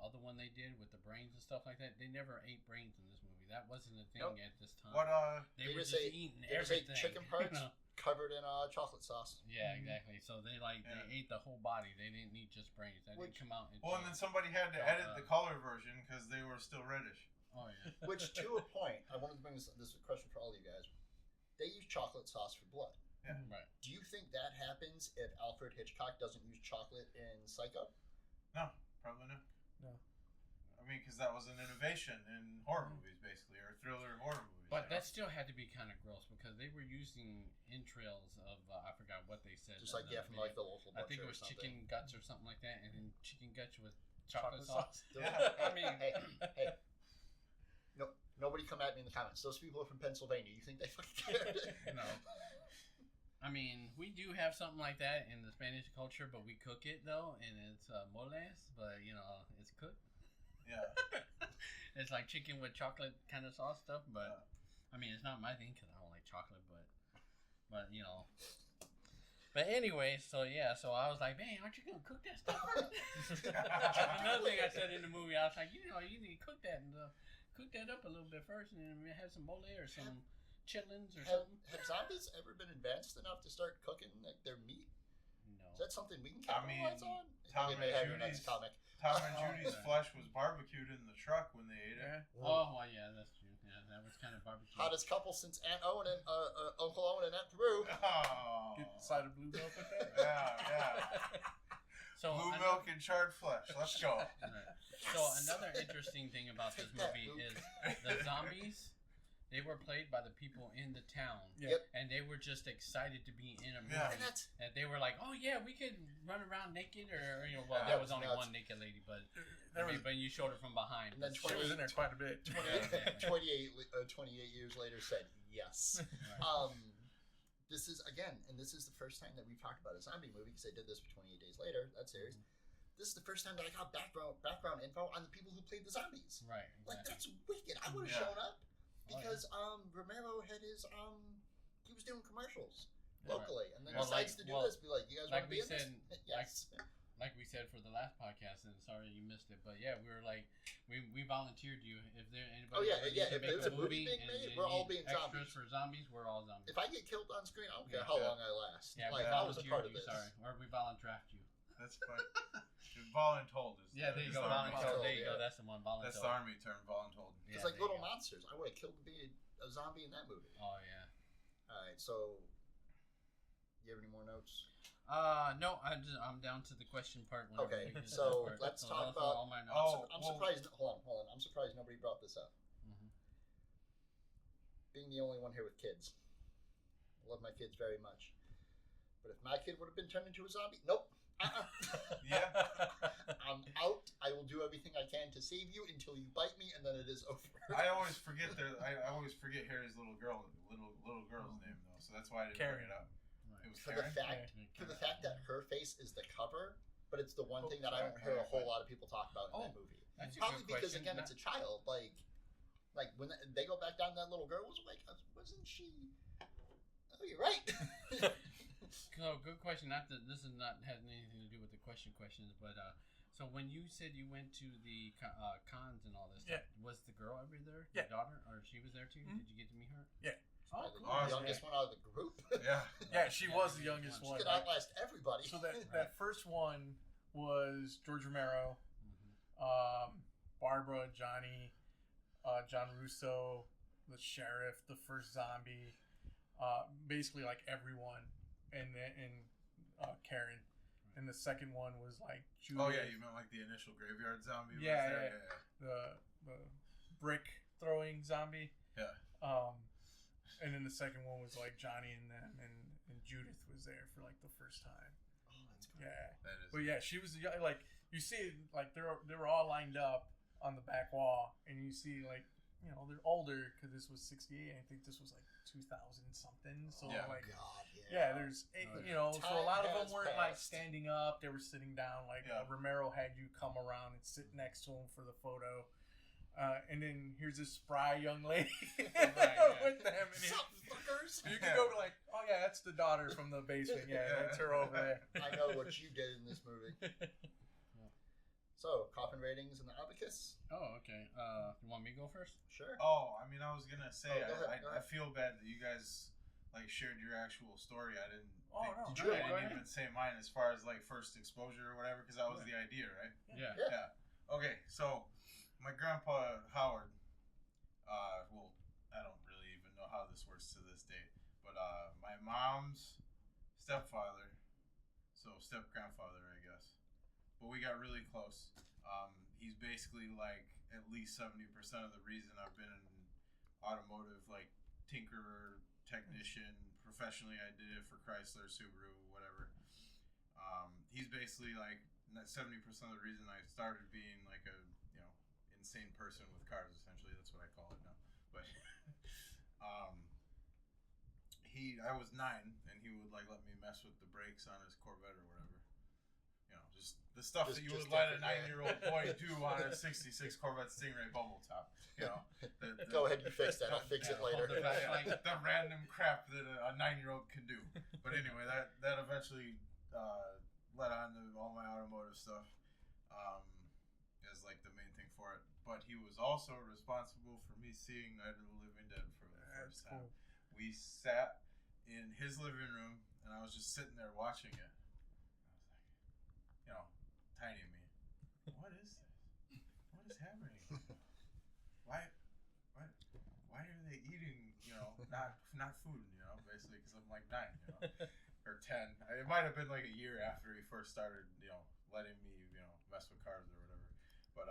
other one they did with the brains and stuff like that. They never ate brains in this movie. That wasn't a thing at this time. What They were just eating they just ate everything. chicken parts covered in chocolate sauce. Yeah, exactly. So they they ate the whole body. They didn't eat just brains. That didn't come out. Well, and then somebody had to edit the color version because they were still reddish. Oh yeah. Which, to a point, I wanted to bring this question for all of you guys. They use chocolate sauce for blood. Yeah. Right. Do you think that happens if Alfred Hitchcock doesn't use chocolate in Psycho? No, probably not. No. I mean, because that was an innovation in horror movies, basically, or thriller horror movies. But that still had to be kind of gross because they were using entrails of I forgot what they said. Just like from like the local butcher. I think it was or something. chicken guts or something like that, and then chicken guts with chocolate sauce. Yeah. I mean, hey. No, nobody come at me in the comments. Those people are from Pennsylvania. You think they fucking care? no. I mean, we do have something like that in the Spanish culture, but we cook it though, and it's moles, but it's cooked. Yeah. It's like chicken with chocolate kind of sauce stuff, but I mean, it's not my thing because I don't like chocolate, but But anyway, so I was like, man, aren't you gonna cook that stuff? Another thing I said in the movie, I was like, you need to cook that and cook that up a little bit first, and then have some mole or some chitlins or something. Have zombies ever been advanced enough to start cooking their meat? No. Is that something we can capitalize on? Tom They may have your next comic. Tom and Judy's flesh was barbecued in the truck when they ate it. Oh, well, yeah, that's true. Yeah, that was kind of barbecue. Hottest couple since Aunt Owen and Uncle Owen and Aunt Peru. Oh. Get the side of blue milk with that? Yeah. So Blue milk and charred flesh. Let's go. Right. Yes! So another interesting thing about this Take that, movie Luke. is the zombies. They were played by the people in the town, Yeah. and they were just excited to be in a movie. Yeah. And that's And they were like, "Oh yeah, we could run around naked," or well, Yeah, there was only nuts. one naked lady, but There was, but you showed her from behind. And then she was in there quite a bit. 28 years later said yes. Right. This is again, and this is the first time that we've talked about a zombie movie because they did this for 28 Days Later, that series. This is the first time that I got background info on the people who played the zombies. Right. Like Exactly. that's wicked. I would have Yeah. shown up Oh, yeah. because Romero had his he was doing commercials Yeah. locally, and then Well, decides like- to do well, this. Be like, you guys like want to we be in this? said, Yes. Like we said for the last podcast, and sorry you missed it, but yeah, we were like, we volunteered you. If there anybody Oh, yeah, ever needs yeah, to if make there's a movie being and made, you we're all need being extras zombies. for zombies, we're all zombies. If I get killed on screen, I don't care Yeah. how long I last. Yeah, Like we I was a volunteered part of you, this. sorry, or we volundraft you. That's fine. Voluntold is Yeah, there you is go, the army voluntold, voluntold. There you yeah. go, that's the one, That's voluntold. the army term, voluntold. It's Yeah, like there Little you go. Monsters. I would have killed to be a zombie in that movie. Oh yeah. All right, so you have any more notes? No, I'm down to the question part. whenever Okay, we get to so that part. let's So talk those are about- all my notes. Oh, I'm well- surprised. Hold on. I'm surprised nobody brought this up. Mhm. Being the only one here with kids, I love my kids very much. But if my kid would have been turned into a zombie, nope. Yeah. I'm out. I will do everything I can to save you until you bite me, and then it is over. I always forget I always forget Harry's little girl's name though, so that's why I didn't Karen. bring it up. Right. It was for the Karen. fact that her face is the cover, but it's the one thing that I don't hear a whole lot of people talk about in that movie. That's a Probably good because question. again, it's a child. Like when they go back down, that little girl was like, wasn't she? Oh, you're right. So good question. Not that this is not has anything to do with the questions, but so when you said you went to the cons and all this stuff, was the girl ever there? Yeah. Your daughter, or she was there too? Mhm. Did you get to meet her? Yeah. Oh, the cool. Awesome. youngest one out of the group. Yeah. Yeah, she Yeah, was she the was youngest one. one. Could outlast everybody. So that first one was George Romero, Mhm. Barbara, Johnny, John Russo, the sheriff, the first zombie, basically like everyone, and Karen. And the second one was like Julie. Oh yeah, you meant like the initial graveyard zombie? Yeah, was there? yeah. The brick throwing zombie. Yeah. And then the second one was like Johnny and them, and Judith was there for like the first time. Oh, that's cool. Yeah. That is. But yeah, she was like you see like they were all lined up on the back wall, and you see like they're older because this was '68. I think this was like 2000 something. So Yeah. like God, yeah, there's so a lot of them Time weren't has like passed. standing up; they were sitting down. Like Yeah. Romero had you come around and sit next to him for the photo. And then here's this spry young lady yeah. with them, and Sup, fuckers? you can go like, oh yeah, that's the daughter from the basement. Yeah, that's her over there. I know what you did in this movie. So, Koffin ratings and the abacus? Oh, okay. You want me to go first? Sure. Oh, I mean, I was gonna say, Oh, go ahead, go I ahead. feel bad that you guys like shared your actual story. I didn't. Oh, think, no. I Sure, didn't go ahead. even say mine as far as like first exposure or whatever, because that was the idea, right? Yeah. Yeah. Okay, so my grandpa Howard. Well, I don't really even know how this works to this day, but my mom's stepfather, so step grandfather, I guess. But we got really close. He's basically like at least 70% of the reason I've been in automotive, like tinkerer, technician. Professionally, I did it for Chrysler, Subaru, whatever. He's basically like 70% of the reason I started being like a insane person with cars. Essentially, that's what I call it now. But I was 9, and he would like let me mess with the brakes on his Corvette or whatever. Just the stuff that you would let a 9-year-old boy do on a '66 Corvette Stingray bubble top. Go ahead, you fix that. I'll fix it later. The random crap that a 9-year-old can do. But anyway, that eventually led on to all my automotive stuff as like the main thing for it. But he was also responsible for me seeing Night of the Living Dead for the That's first time. cool. We sat in his living room, and I was just sitting there watching it. I was like, tiny me. What is this? What is happening? Why are they eating? Not food. Basically, because I'm like 9. Or 10. It might have been like a year after he first started, letting me, mess with cars or whatever. But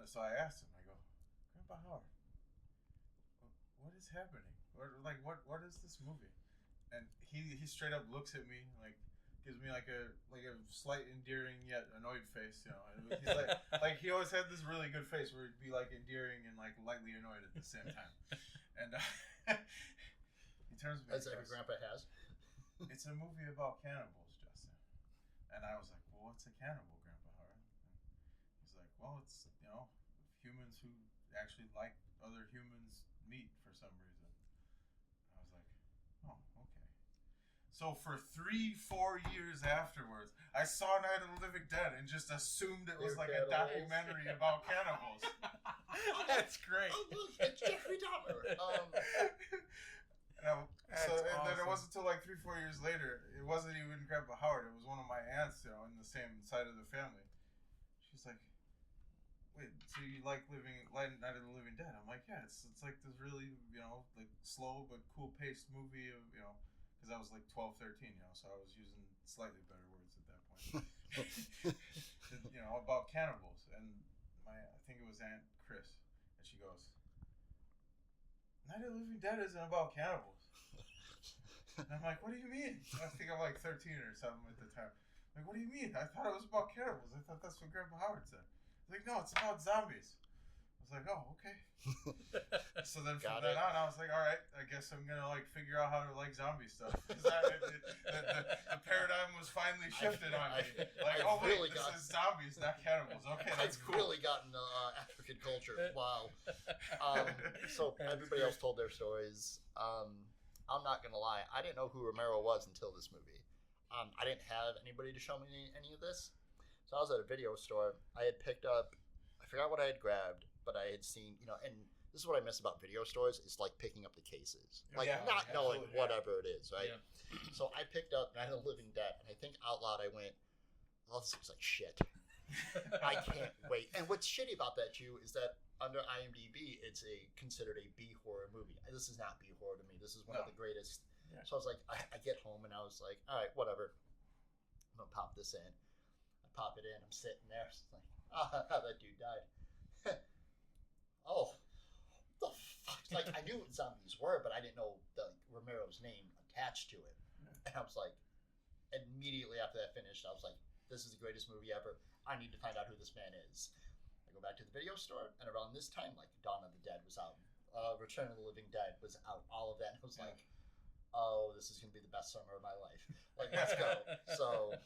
so I asked him. I go, Grandpa Howard, what is happening? What is this movie? And he straight up looks at me like, gives me like a slight endearing yet annoyed face, you know. And he's like he always had this really good face where he'd be like endearing and like lightly annoyed at the same time. And he turns to me. As every grandpa has. It's a movie about cannibals, Justin. And I was like, well, what's a cannibal, Grandpa Howard? And he's like, well, it's, you know, humans who actually like other humans' meat for some reason. I was like, oh, okay. So for 3-4 years afterwards, I saw Night of the Living Dead and just assumed it was like a documentary about cannibals. That's great. Oh, look, it's Jeffrey Dahmer. And then it wasn't until like 3-4 years later, it wasn't even Grandpa Howard, it was one of my aunts, you know, in the same side of the family. She's like, wait, so you like Night of the Living Dead? I'm like, yeah, it's like this really, you know, like slow but cool paced movie of, you know, because I was like 12, 13, you know, so I was using slightly better words at that point. You know, about cannibals. And I think it was Aunt Chris, and she goes, Night of the Living Dead isn't about cannibals. And I'm like, what do you mean? I think I'm like 13 or something at the time. I'm like, what do you mean? I thought it was about cannibals. I thought that's what Grandpa Howard said. He's like, no, it's about zombies. I was like, oh, okay. So then from then on, I was like, all right, I guess I'm going to like figure out how to like zombie stuff. Because the paradigm was finally shifted on me. Like, oh, wait, this is zombies, not cannibals. Okay, that's cool. Really gotten African culture. Wow. So everybody else told their stories. I'm not going to lie. I didn't know who Romero was until this movie. I didn't have anybody to show me any of this. So I was at a video store. I had picked up, I forgot what I had grabbed, but I had seen, you know, and this is what I miss about video stores. It's like picking up the cases. Like not knowing whatever it is, right? Yeah. So I picked up Night of the Living Dead, and I think out loud I went, oh, this looks like shit. I can't wait. And what's shitty about that, too, is that under IMDb, it's considered a B horror movie. This is not B horror to me. This is one of the greatest. Yeah. So I was like, I get home and I was like, all right, whatever. I'm gonna pop this in. I pop it in. I'm sitting there. It's like, that dude died. Oh, the fuck! Like I knew what zombies were, but I didn't know Romero's name attached to it. And I was like, immediately after that finished, I was like, this is the greatest movie ever. I need to find out who this man is. I go back to the video store, and around this time, like Dawn of the Dead was out, Return of the Living Dead was out, all of that. And I was like, oh, this is gonna be the best summer of my life. Like, let's go. So,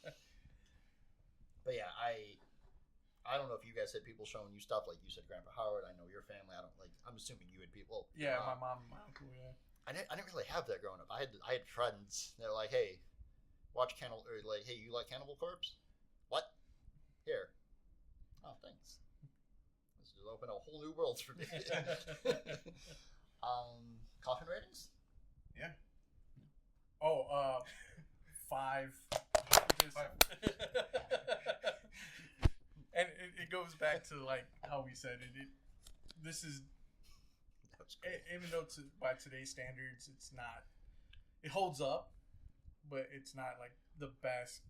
but yeah, I don't know if you guys had people showing you stuff, like you said, Grandpa Howard. I know your family. I'm assuming you had people. Yeah, my mom and my uncle. Yeah. I didn't really have that growing up. I had friends. They're like, hey, watch Cannibal, or like, hey, you like Cannibal Corpse? What? Here. Oh, thanks. This has opened a whole new world for me. Koffin ratings? Yeah. Oh, 5. And it goes back to like how we said it. This is, even though by today's standards, it's not. It holds up, but it's not like the best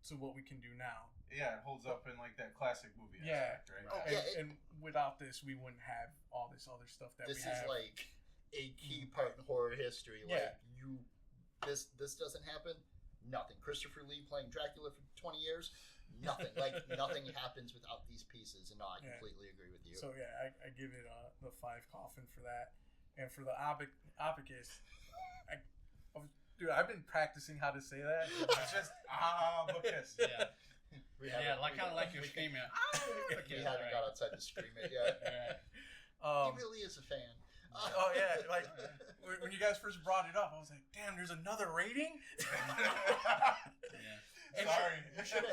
to what we can do now. Yeah, it holds up in like that classic movie aspect, right? Oh, yeah, and without this, we wouldn't have all this other stuff that we have. This is like a key part in horror history. Like this doesn't happen. Nothing. Christopher Lee playing Dracula for 20 years. Nothing. Like nothing happens without these pieces. And no, I completely agree with you. So yeah, I give it the 5 Koffin for that, and for the abacus. Dude, I've been practicing how to say that. It's just abacus. Yeah. Kind of like you're screaming. We haven't got outside to scream it yet. He really is a fan. Oh yeah, like when you guys first brought it up, I was like, "Damn, there's another rating." And sorry, we should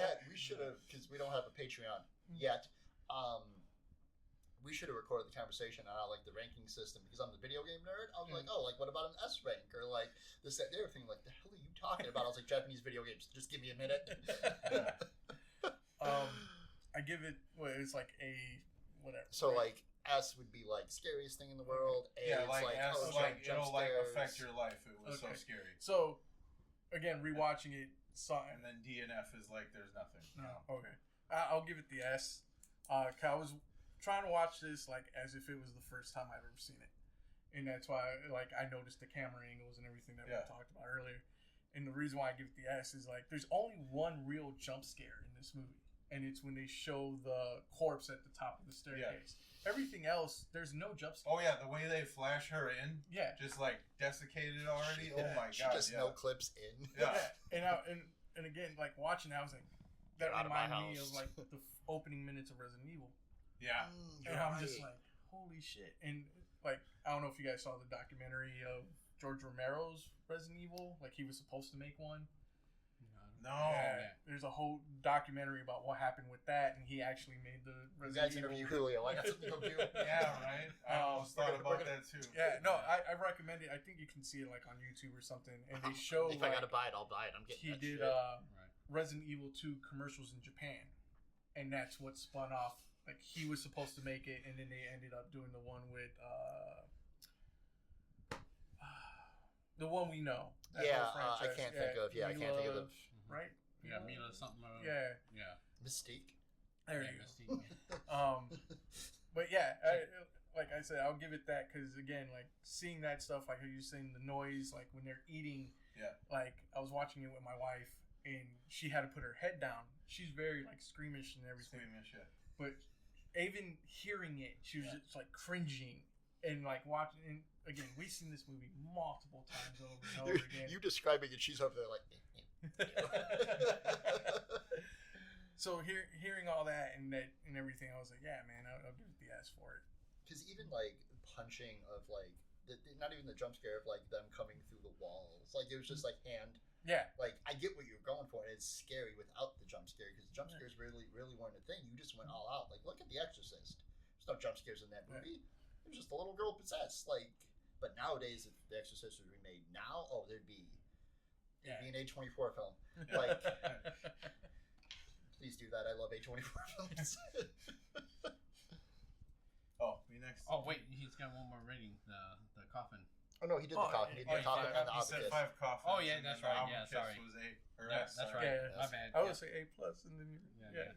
have, because we don't have a Patreon yet. We should have recorded the conversation on like the ranking system, because I'm the video game nerd. I was like, oh, like what about an S rank or like this, that, the other thing? Like, the hell are you talking about? I was like, Japanese video games. Just give me a minute. I give it. Well, it's like a whatever. So like S would be like scariest thing in the world. A yeah, like S, like it'll like affect your life. It was so scary. So again, rewatching it, and then D and F is like there's nothing. No, okay. I'll give it the S. I was trying to watch this like as if it was the first time I've ever seen it, and that's why like I noticed the camera angles and everything that we talked about earlier. And the reason why I give it the S is like there's only one real jump scare in this movie, and it's when they show the corpse at the top of the staircase. Everything else, there's no jump scare. Oh yeah, the way they flash her in, just like desiccated already. Oh my she god, just no clips in. Yeah, and again, like watching that, I was like, that reminded me of like the opening minutes of Resident Evil. Yeah, and I'm just like, holy shit! And like, I don't know if you guys saw the documentary of George Romero's Resident Evil. Like he was supposed to make one. No. Yeah, there's a whole documentary about what happened with that, and he actually made the Resident Evil. You guys interview Julio. I got something to do. Yeah, right. I almost thought about that too. Yeah, no, I recommend it. I think you can see it like on YouTube or something. And they show if I gotta buy it, I'll buy it. I'm getting. He did Resident Evil 2 commercials in Japan, and that's what spun off. Like he was supposed to make it, and then they ended up doing the one with the one we know. I can't think of. Yeah, I can't think of the. Right? Yeah, Mila something. Yeah. Mystique. There you go. Mystique. But yeah, like I said, I'll give it that because again, like seeing that stuff, like how you saying the noise, like when they're eating. Yeah. Like I was watching it with my wife, and she had to put her head down. She's very like squeamish and everything. Squeamish, yeah. But even hearing it, she was just like cringing and like watching. And again, we've seen this movie multiple times over and over again. You describing it, she's over there like. So hearing all that and everything, I was like, yeah, man, I'll give it the S for it. Because even like punching of like not even the jump scare of like them coming through the walls, like it was just like hand. Yeah. Like I get what you're going for, and it's scary without the jump scare because jump scares really weren't a thing. You just went all out. Like look at The Exorcist. There's no jump scares in that movie. It was just a little girl possessed. Like, but nowadays, if The Exorcist was remade now, there'd be an A24 film. Like, please do that. I love A24 films. Me next. Oh wait, he's got one more rating. The Koffin. Oh no, he did the Koffin. He did the Koffin and the He said Abacus. 5 Koffins. Oh yeah, that's right. Yeah, sorry. Was 8 or Yeah, S, that's sorry. right. My bad. I would say A+, and then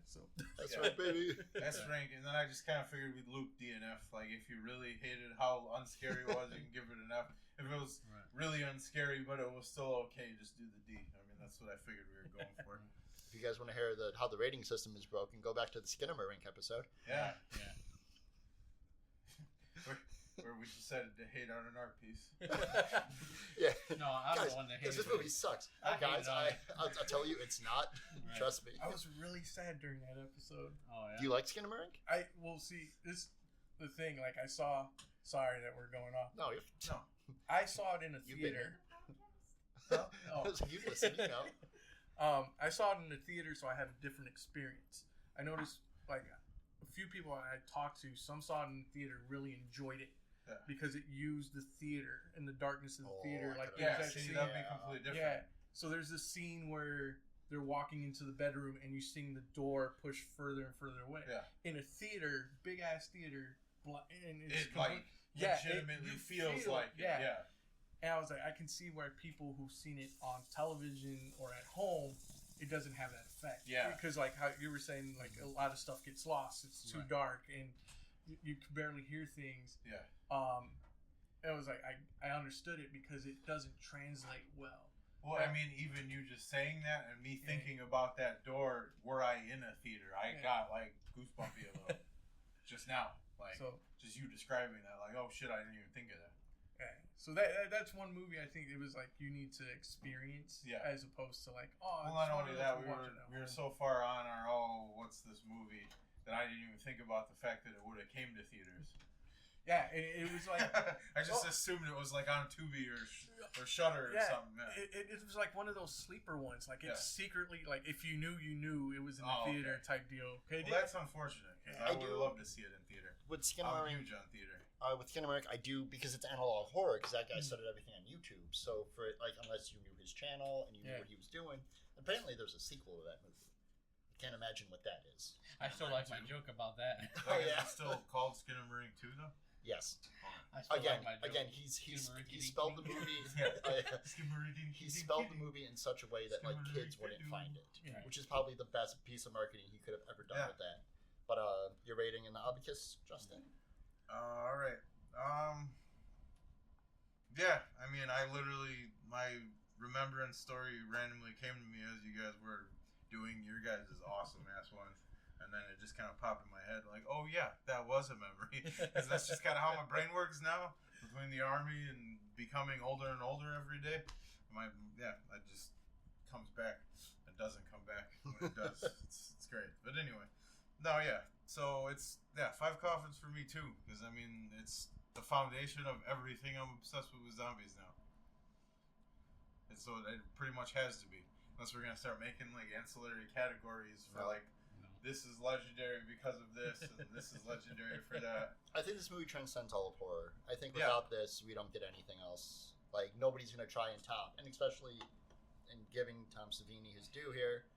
so That's right, baby. That's rank, and then I just kind of figured we'd loop D and F. Like, if you really hated how unscary it was, you can give it an F. If it was really unscary, but it was still okay, just do the D. I mean, that's what I figured we were going for. If you guys want to hear how the rating system is broken, go back to the Skinamarink episode. Yeah. Where we decided to hate on an art piece. Yeah. No, I'm guys, the one that hated this movie sucks. Guys, I'll tell you, it's not. Right. Trust me. I was really sad during that episode. Oh yeah. Do you like Skinamarink? I will see this. The thing, like I saw. Sorry that we're going off. No, I saw it in a theater. Huh? Oh. You listen, you know. I saw it in the theater, so I had a different experience. I noticed, like, a few people I talked to, some saw it in the theater, really enjoyed it because it used the theater and the darkness of the theater. Like, that'd be completely different. Yeah. So there's this scene where they're walking into the bedroom and you seeing the door push further and further away. Yeah. In a theater, big ass theater, and it's legitimately feels like it. Yeah. And I was like, I can see where people who've seen it on television or at home, it doesn't have that effect. Yeah. Because like how you were saying, like a lot of stuff gets lost. It's too dark and you can barely hear things. Yeah. It was like I understood it because it doesn't translate well. Well, I mean, even you just saying that and me thinking about that door, were I in a theater, I got like goosebumpy a little just now. Like, just you describing that, like, oh shit, I didn't even think of that. Yeah. So that's one movie I think it was like you need to experience as opposed to like, well, not only that, we were so far on our what's this movie that I didn't even think about the fact that it would have came to theaters. Yeah, it was like I just assumed it was like on Tubi or Shudder or something. Yeah. It was like one of those sleeper ones. Like it's secretly like if you knew it was in the theater type deal. Well, that's unfortunate because I would love to see it in theater. With Skinamarink, I'm huge on theater. With Skinamarink, I do because it's analog horror. Because that guy started everything on YouTube. So for it, like unless you knew his channel and you knew what he was doing, apparently there's a sequel to that movie. I can't imagine what that is. I still like my joke about that. Is it still called Skinamarink 2 though? Yes. Again, he's spelled the movie. He spelled the movie in such a way that like kids wouldn't find it, which is probably the best piece of marketing he could have ever done with that. But your rating in the abacus, Justin? All right. Yeah, I mean, my remembrance story randomly came to me as you guys were doing your guys' awesome ass one. And then it just kind of popped in my head, like, oh yeah, that was a memory. Because that's just kind of how my brain works now, between the army and becoming older and older every day. It just comes back. It doesn't come back. When it does, it's great. But anyway, no, yeah. So it's 5 coffins for me too, because I mean, it's the foundation of everything I'm obsessed with zombies now. And so it pretty much has to be, unless we're gonna start making like ancillary categories for like. This is legendary because of this, and this is legendary for that. I think this movie transcends all of horror. I think without this, we don't get anything else. Like, nobody's going to try and top, and especially in giving Tom Savini his due here,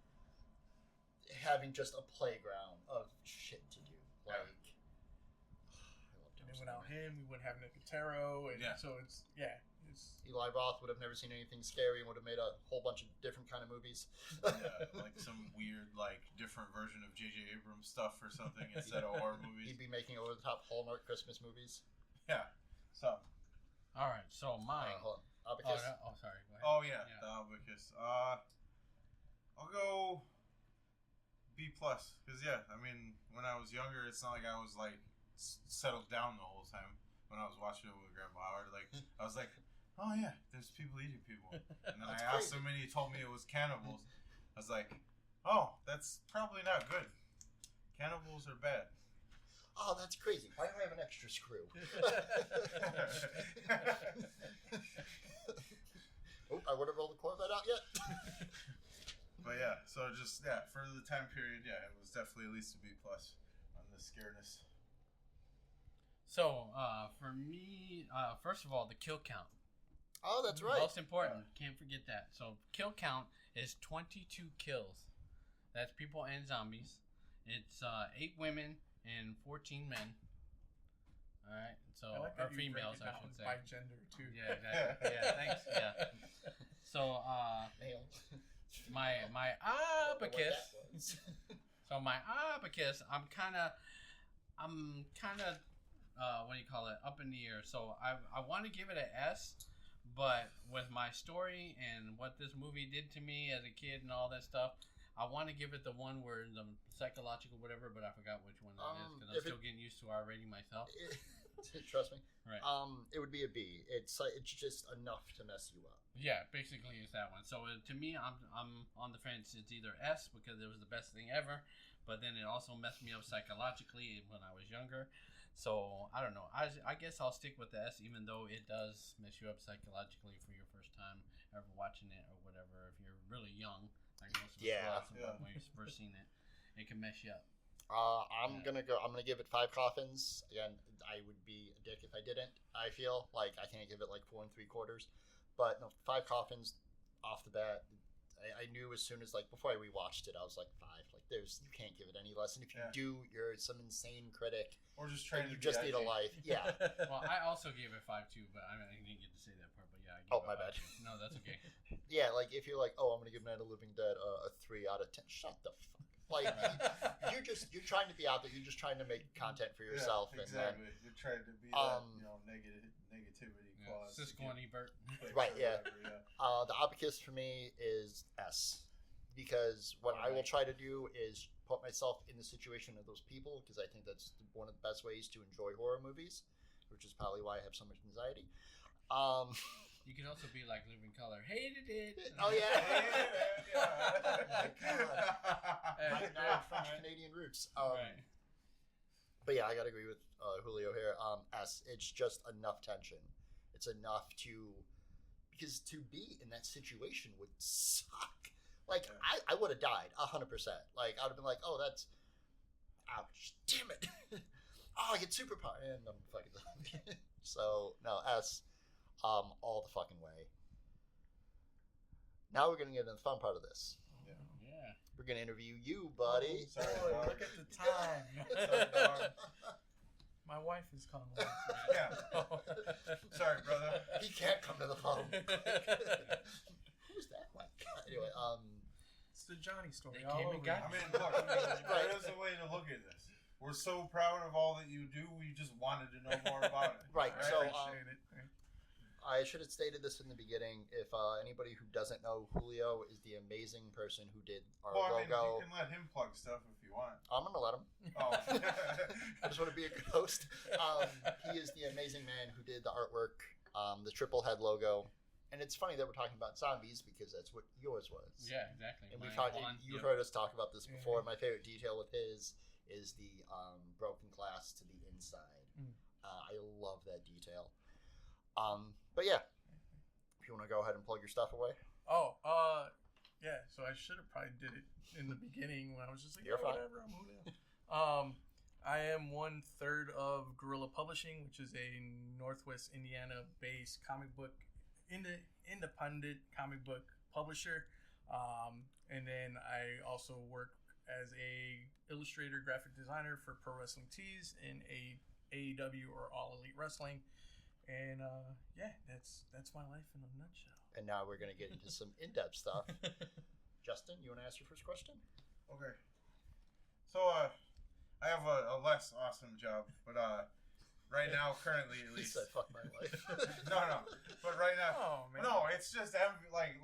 having just a playground of shit to do. Like, I love Tom Savini. Without him, we wouldn't have Nicotero, and so it's. Eli Roth would have never seen anything scary and would have made a whole bunch of different kind of movies. Like some weird, like, different version of J.J. Abrams stuff or something instead of horror movies. He'd be making over-the-top Hallmark Christmas movies. Yeah. So. All right, so mine. Hold on. Abacus. Sorry. Go ahead. Oh, yeah, the abacus. I'll go B+. Because, I mean, when I was younger, it's not like I was, like, settled down the whole time when I was watching it with Grandma Howard. Like, I was like... Oh yeah, there's people eating people. And then I asked him and he told me it was cannibals. I was like, oh, that's probably not good. Cannibals are bad. Oh, that's crazy. Why do I have an extra screw? I wouldn't roll the Corvette out yet. But yeah, so just, for the time period, it was definitely at least a B+ on the scaredness. So, for me, first of all, the kill count. Oh, that's right. Most important. Can't forget that. So, kill count is 22 kills. That's people and zombies. It's 8 women and 14 men. All right. So, or females, I should say. By gender, too. Yeah, exactly. Yeah, thanks. Yeah. So, my abacus. So, my abacus, I'm kind of what do you call it? Up in the air. So, I want to give it an S. But with my story and what this movie did to me as a kid and all that stuff, I want to give it the one where the psychological whatever, but I forgot which one that is because I'm still getting used to our rating myself. Trust me. Right. It would be a B. It's just enough to mess you up. Yeah, basically it's that one. So to me, I'm on the fence. It's either S because it was the best thing ever, but then it also messed me up psychologically when I was younger. So, I don't know. I guess I'll stick with the S, even though it does mess you up psychologically for your first time ever watching it or whatever. If you're really young, like most of us when you've first seen it, it can mess you up. I'm gonna give it 5 coffins. Again, I would be a dick if I didn't. I feel like I can't give it like 4 3/4, but no, 5 coffins off the bat. I knew as soon as before I rewatched it, I was like 5. Like you can't give it any less, and if you do, you're some insane critic. Or just trying you just need a life. Yeah. Well, I also gave it 5 too, but I didn't get to say that part. But yeah, I gave it my bad. No, that's okay. Yeah, like if you're like, I'm gonna give Night of the Living Dead a 3 out of 10. Shut the fuck. Like you're trying to be out there. You're just trying to make content for yourself. Yeah, exactly. You're trying to be that negativity clause. Siskel and Ebert. Right. Yeah. The abacus for me is S, because what I will try to do is put myself in the situation of those people, because I think that's one of the best ways to enjoy horror movies, which is probably why I have so much anxiety. You can also be like Living Color. Hated it. Oh yeah. Oh my God. My French Canadian roots. Right. But yeah, I gotta agree with Julio here. S. It's just enough tension. It's enough because to be in that situation would suck. Like I would have died 100%. Like I would have been like, oh, that's ouch, damn it. I get superpower, and I'm fucking zombie. So no, S. All the fucking way. Now we're gonna get into the fun part of this. Yeah. We're gonna interview you, buddy. Sorry, look at the time. My wife is calling. Yeah. Sorry, brother. He can't come to the phone. Who's that one? Anyway, it's the Johnny story. They came and got I mean, look, there is a way to look at this. we're so proud of all that you do. We just wanted to know more about it. Right. So Appreciate it. I should have stated this in the beginning. If anybody who doesn't know, Julio is the amazing person who did our Well, I mean, logo. you can let him plug stuff if you want. I'm gonna let him. Oh. I just want to be a good host. He is the amazing man who did the artwork, the triple head logo, and it's funny that we're talking about zombies because that's what yours was. Yeah, exactly. And we've Mine talked. won. You've Yep. heard us talk about this before. My favorite detail with his is the broken glass to the inside. I love that detail. But yeah, if you want to go ahead and plug your stuff away. Oh, yeah. So I should have probably did it in the beginning when I was just like, You're fine. whatever, I'm Julio. I am 1/3 of Guerrilla Publishing, which is a Northwest Indiana-based comic book, independent comic book publisher. And then I also work as a illustrator, graphic designer for Pro Wrestling Tees and AEW or All Elite Wrestling. And yeah, that's my life in a nutshell. And now we're going to get into some in-depth stuff. Justin, you want to ask your first question? Okay. So, I have a less awesome job, but right now, currently at He least. said, "Fuck my life." No. But right now, Oh man. no, it's just envy, like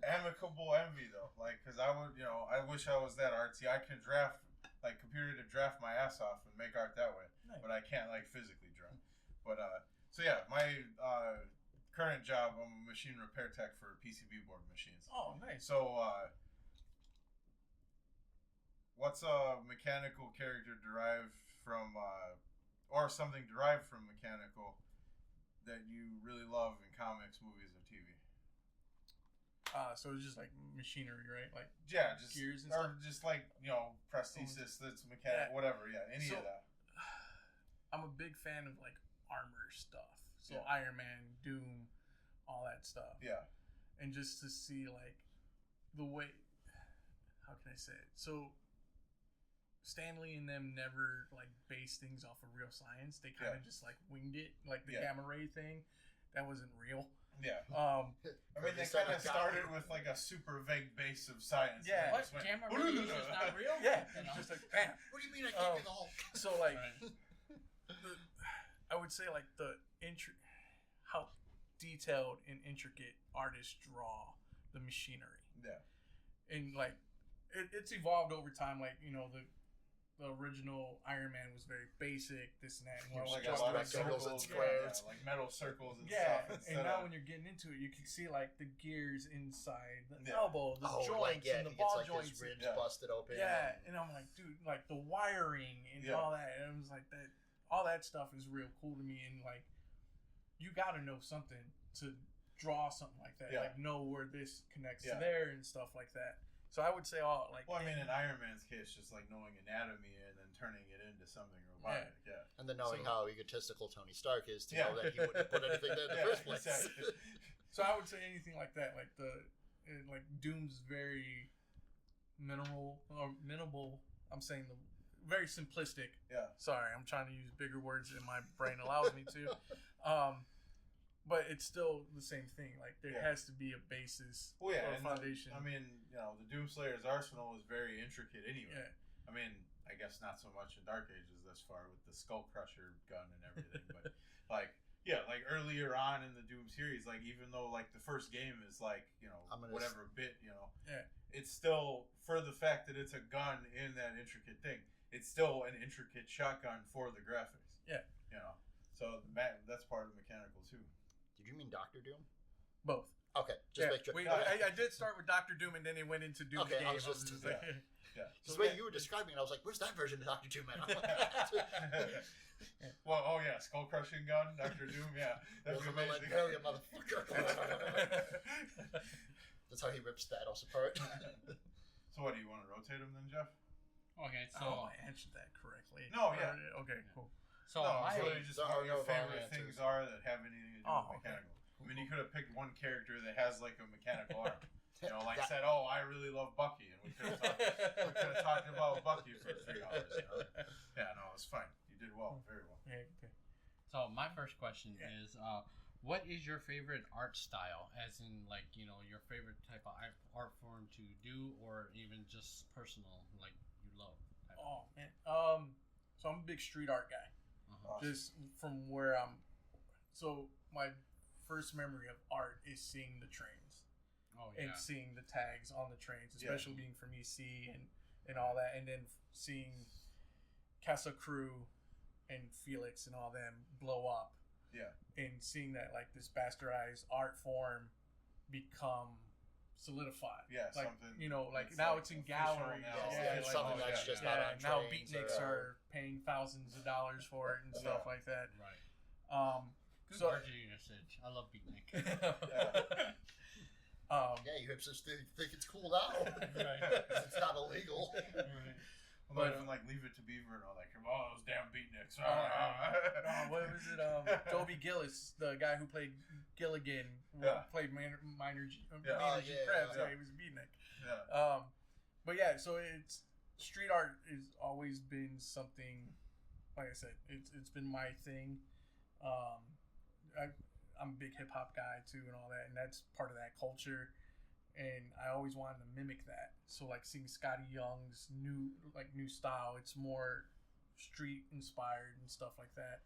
amicable envy though. Like, cause I would, I wish I was that artsy. I can draft, like, computer to draft my ass off and make art that way, Nice. but I can't like physically draw. But so yeah, my current job, I'm a machine repair tech for PCB board machines. Oh, nice. So, what's a mechanical character derived from, or something derived from mechanical that you really love in comics, movies, or TV? So it's just like machinery, right? Like Yeah, just gears and or stuff. just like prosthesis that's mechanical, Yeah. whatever. Yeah, any So- of that. I'm a big fan of like armor stuff. So Yeah. Iron Man, Doom, all that stuff. Yeah, And just to see like the way, how can I say it? So Stanley and them never like based things off of real science. They kind of just like winged it, like the gamma ray thing. That wasn't real. yeah. I Um, mean, they kind of started with like a super vague base of science. Yeah. and What? just went, Gamma radiation is not real? yeah, You know? it's just like bam. What do you mean I can't be the Hulk? So like, Right. I would say like how detailed and intricate artists draw the machinery, Yeah, and like it's evolved over time. Like the original Iron Man was very basic, this and that. And Like just a lot of like rectangles and yeah, squares. like metal circles and yeah, stuff. and now when you're getting into it, you can see like the gears inside the Yeah. elbow, the joints, and the he gets ball like joints. his ribs Yeah. busted open. Yeah, and I'm like, dude, like the wiring and Yeah. all that. And I was like, all that stuff is real cool to me. And like, you got to know something to draw something like that. Yeah. Like, know where this connects Yeah. to there and stuff like that. So I would say, all like, well, I mean, in Iron Man's case, just like knowing anatomy and then turning it into something robotic. Yeah. And then knowing So- how egotistical Tony Stark is to Yeah. know that he wouldn't put anything there in the Yeah, first place. exactly. so I would say anything like that. Like like Doom's very minimal. I'm saying very simplistic. Yeah. Sorry, I'm trying to use bigger words than my brain allows me to. But it's still the same thing. Like, there Yeah. has to be a basis Well, yeah, or a and foundation. I mean, the Doomslayer's arsenal is very intricate anyway. yeah. I mean, I guess not so much in Dark Ages thus far with the Skull Crusher gun and everything, but like, yeah, like earlier on in the Doom series, like even though like the first game is like I'm gonna whatever bit, Yeah. it's still for the fact that it's a gun in that intricate thing. It's still an intricate shotgun for the graphics. Yeah. So that's part of mechanical too. Did you mean Doctor Doom? Both. Okay, just Yeah. make sure. I did start with Dr. Doom and then it went into Doom's Okay, game. I was just- like, Yeah. Just the way you were describing it, I was like, "Where's that version of Doctor Doom at?" Well, oh yeah, skull crushing gun, Dr. Doom, yeah, that's Welcome to amazing. Latveria, motherfucker. That's how he rips Thanos apart. So what, do you want to rotate them then, Jeff? Okay, I so hope I answered that correctly. No, yeah. Okay, cool. so No, my so just there what are your no wrong favorite answers. things are that have anything to do Oh, with okay. mechanical. I mean, you could have picked one character that has like a mechanical arm. Like That- said, oh, I really love Bucky, and we could have talked about Bucky for 3 hours. Yeah, no, it's fine. You did well, very well. Yeah, okay. So my first question Yeah. is, what is your favorite art style? As in, like, your favorite type of art form to do, or even just personal, like you love type Oh man. So I'm a big street art guy. Awesome. Just from where so my first memory of art is seeing the trains. Oh yeah. And seeing the tags on the trains, especially being from EC and all that, and then seeing Casa Crew and Felix and all them blow up. Yeah. And seeing that like this bastardized art form become solidified. Yeah, like, something. you know, like it's now like it's in official galleries. now. Yeah, it's like, something that's just not on now trains beatniks or, are paying thousands of dollars for it and stuff like that. Right. Good So- marketing usage. I love Beatnik. Yeah, you hipsters think it's cool now. Right. It's not illegal. Right. Well, not even like Leave It to Beaver and all that. Come on, those damn beatniks. What was it? Dobie Gillis, the guy who played Gilligan, played Minor G Krebs. yeah. He was a beatnik. Yeah. But yeah, so it's street art has always been something. Like I said, it's been my thing. I'm a big hip hop guy too, and all that, and that's part of that culture. And I always wanted to mimic that. So like seeing Scotty Young's new style, it's more street inspired and stuff like that.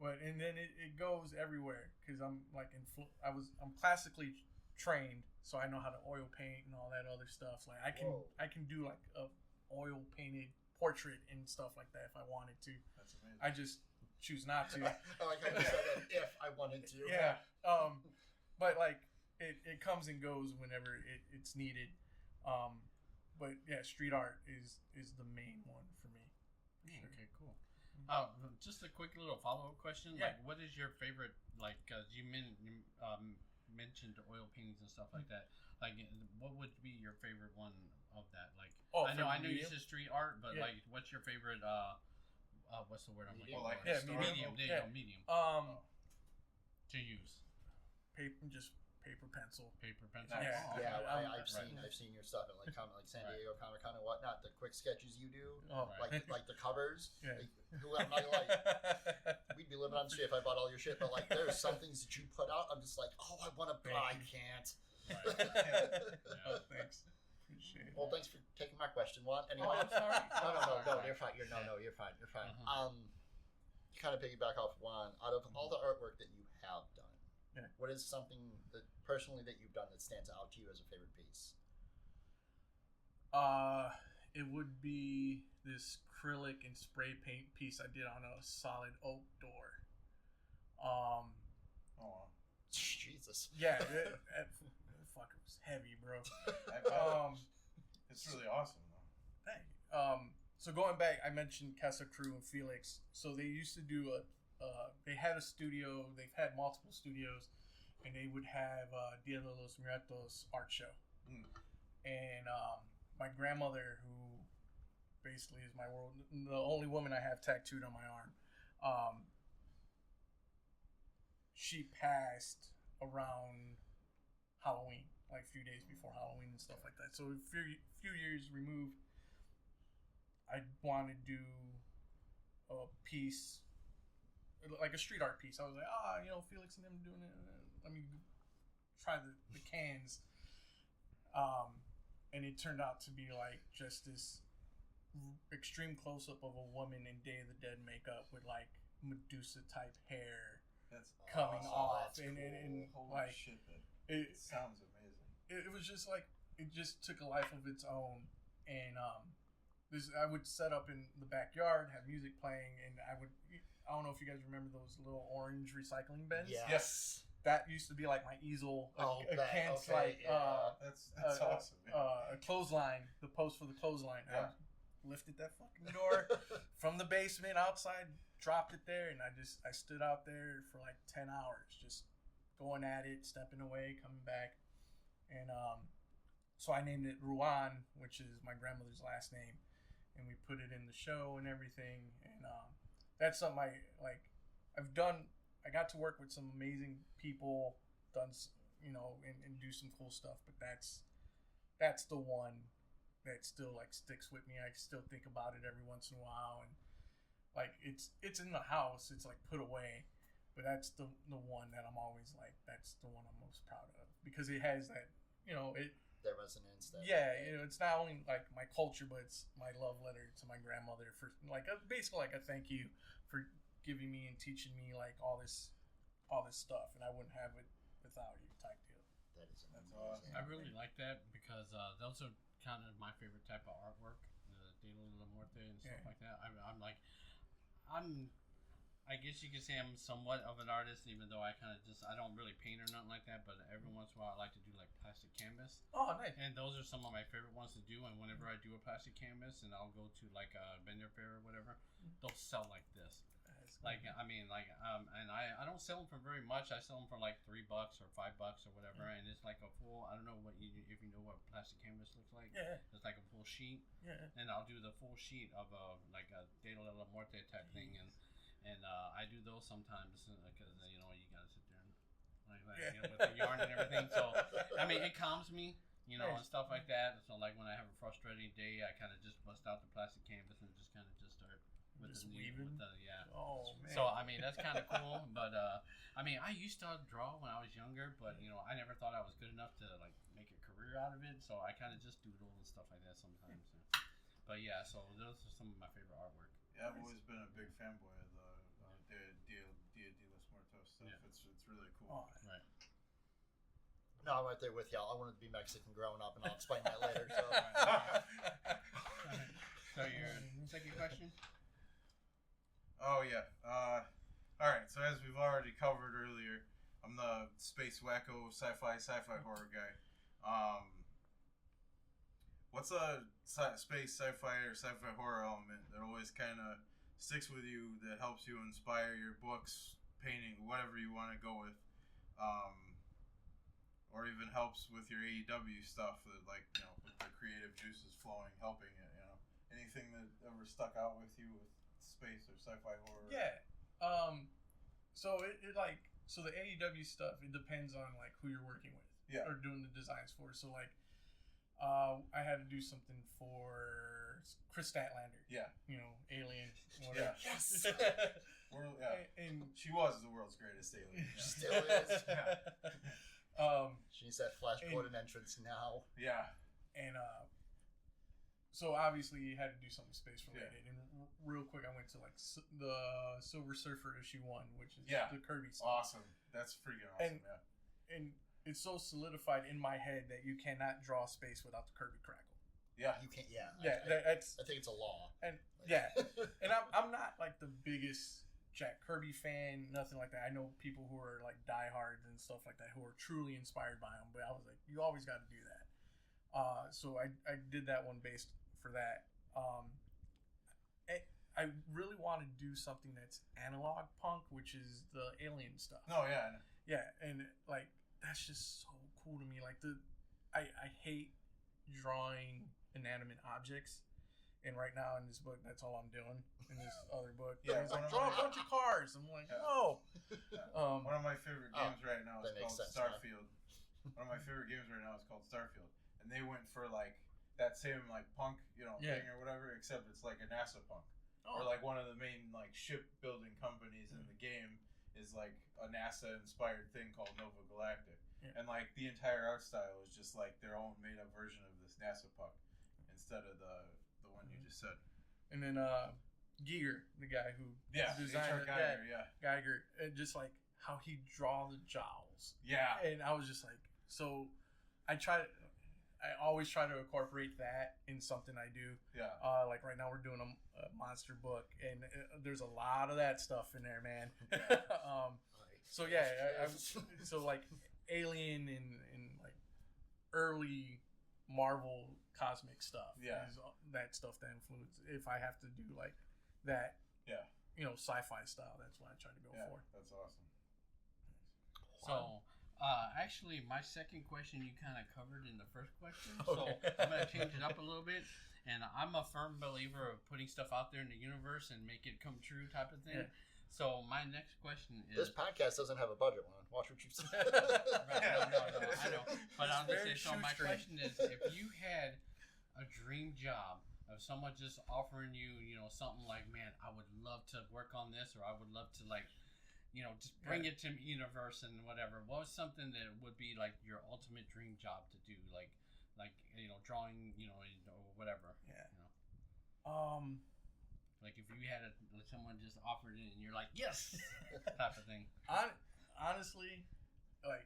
But and then it goes everywhere because I'm like I'm classically trained, so I know how to oil paint and all that other stuff. Like I can do like a oil painted portrait and stuff like that if I wanted to. That's amazing. I just choose not to. I like how you said that, if I wanted to. Yeah. But like it comes and goes whenever it's needed. But yeah, street art is the main one for me. Yeah, okay, cool. Just a quick little follow-up question. Yeah. Like, what is your favorite? Like, you mentioned oil paintings and stuff like that. Like, what would be your favorite one of that? Like, I know you medium? said street art, but Yeah. like, what's your favorite? What's the word I'm looking Well, for? like medium. historical? There you go, medium to use. Paper pencil. Paper pencil. Yeah. Oh, Yeah, okay. I've seen your stuff at like San Right. Diego Comic Con and whatnot. The quick sketches you do, Oh, Right. like the covers. Yeah. Like, I'm not gonna lie, we'd be living on the street if I bought all your shit. But like, there's some things that you put out, I'm just like, oh, I want to, but I can't. Oh, thanks. Appreciate it. Well, thanks for taking my question, Juan. Oh, Anyway, I'm sorry. no, you're fine. You're fine. You're fine. To kind of piggyback off Juan, out of all the artwork that you have done, what is something that personally that you've done that stands out to you as a favorite piece? It would be this acrylic and spray paint piece I did on a solid oak door. Oh, wow. Jesus. Yeah, that fucker was heavy, bro. I bet. It's really awesome, though. Thank you. So going back, I mentioned Casa Crew and Felix. So they used to do they had a studio. They've had multiple studios, and they would have Dia de los Muertos art show. And my grandmother, who basically is my world, the only woman I have tattooed on my arm, she passed around Halloween, like a few days before Halloween and stuff like that. So a few years removed, I want to do a piece, like a street art piece. I was like, Felix and them doing it. Let me try the cans. And it turned out to be like just this extreme close-up of a woman in Day of the Dead makeup with like Medusa type hair That's coming off. that's And Holy like, shit, that it sounds amazing. it was just like, it just took a life of its own. And I would set up in the backyard, have music playing, and I don't know if you guys remember those little orange recycling bins. Yes. That used to be like my easel. Against like That's awesome. Man. a clothesline, the post for the clothesline. Yeah. I lifted that fucking door from the basement outside, dropped it there, and I stood out there for like 10 hours, just going at it, stepping away, coming back. And so I named it Juan, which is my grandmother's last name, and we put it in the show and everything. And that's something I've done. I got to work with some amazing people, and do some cool stuff. But that's the one that still like sticks with me. I still think about it every once in a while, and like it's in the house. It's like put away, but that's the one that I'm always like, that's the one I'm most proud of because it has that, that resonance. It's not only like my culture, but it's my love letter to my grandmother for like basically like a thank you for giving me and teaching me like all this stuff, and I wouldn't have it without you type deal. That's awesome. I really like that because those are kind of my favorite type of artwork, the De La Muerte and stuff like that. I guess you could say I'm somewhat of an artist, even though I don't really paint or nothing like that. But every once in a while, I like to do like plastic canvas. Oh, nice! And those are some of my favorite ones to do. And whenever I do a plastic canvas, and I'll go to like a vendor fair or whatever, they'll sell like this. Like and I don't sell them for very much. I sell them for like $3 or $5 or whatever, and it's like a full. I don't know if you know what plastic canvas looks like. Yeah. It's like a full sheet. Yeah. And I'll do the full sheet of like a De La Muerte type thing, and I do those sometimes because you gotta sit there and with the yarn and everything. So I mean, it calms me, and stuff like that. So like when I have a frustrating day, I kind of just bust out the plastic canvas and just kind of just start with just the weaving. Oh man. So I mean that's kind of cool. But I mean I used to draw when I was younger, but I never thought I was good enough to like make a career out of it. So I kind of just doodle and stuff like that sometimes. But yeah, so those are some of my favorite artwork. Yeah, I've always been a big fanboy of the Dia de los Muertos stuff. Yeah. It's really cool. Oh, Right. No, I'm right there with y'all. I wanted to be Mexican growing up, and I'll explain that later. So. So your second question? Oh yeah. All right. So as we've already covered earlier, I'm the space wacko sci-fi horror guy. What's a space sci-fi or sci-fi horror element that always kind of sticks with you, that helps you inspire your books, painting, whatever you want to go with, or even helps with your AEW stuff, that with the creative juices flowing, helping it, anything that ever stuck out with you with space or sci-fi horror? Yeah. So so the AEW stuff, it depends on like who you're working with. Yeah. Or doing the designs for. So like I had to do something for Chris Statlander. Yeah. Alien. Whatever. Yeah. Yes. And she was the world's greatest alien. Yeah. She still is. Yeah. She needs that Flash Gordon entrance now. Yeah. And so obviously you had to do something space related. Yeah. And real quick, I went to like the Silver Surfer issue 1, which is the Kirby stuff. Awesome. That's freaking awesome. And it's so solidified in my head that you cannot draw space without the Kirby crackle. Yeah. You can't. Yeah. Yeah. I think it's a law. And yeah. And I'm not like the biggest Jack Kirby fan, nothing like that. I know people who are like diehards and stuff like that who are truly inspired by him, but I was like, you always got to do that. So I did that one based for that. I really want to do something that's analog punk, which is the alien stuff. Oh yeah. Yeah, and like that's just so cool to me. Like I hate drawing inanimate objects. And right now in this book, that's all I'm doing. In this other book, yeah, he's like, draw a bunch of cars. I'm like, no. One of my favorite games right now is called Starfield. One of my favorite games right now is called Starfield, and they went for like that same like punk, thing or whatever, except it's like a NASA punk, or like one of the main like shipbuilding companies in the game is like a NASA inspired thing called Nova Galactic, and like the entire art style is just like their own made up version of this NASA punk instead of the one you just said. And then Giger, the guy who designed Geiger, and just like how he draw the jowls. Yeah. And I was just like, so I always try to incorporate that in something I do. Yeah. Like right now we're doing a monster book, and there's a lot of that stuff in there, man. So yeah, so like Alien and like early Marvel cosmic stuff. Yeah. Is that stuff that influence. If I have to do like that. Yeah. Sci-fi style. That's what I try to go for. That's awesome. So, actually, my second question you kind of covered in the first question. Okay. So I'm going to change it up a little bit. And I'm a firm believer of putting stuff out there in the universe and make it come true type of thing. Yeah. So my next question is... This podcast doesn't have a budget, Juan. Watch what you say. Right, no, I know. But I'm just saying, so my question is, if you had a dream job of someone just offering you, something like, man, I would love to work on this, or I would love to, like, just bring it to universe and whatever. What was something that would be, like, your ultimate dream job to do? Like, like drawing, or whatever. Yeah. Like if you had someone just offered it and you're like, yes, type of thing. Honestly, like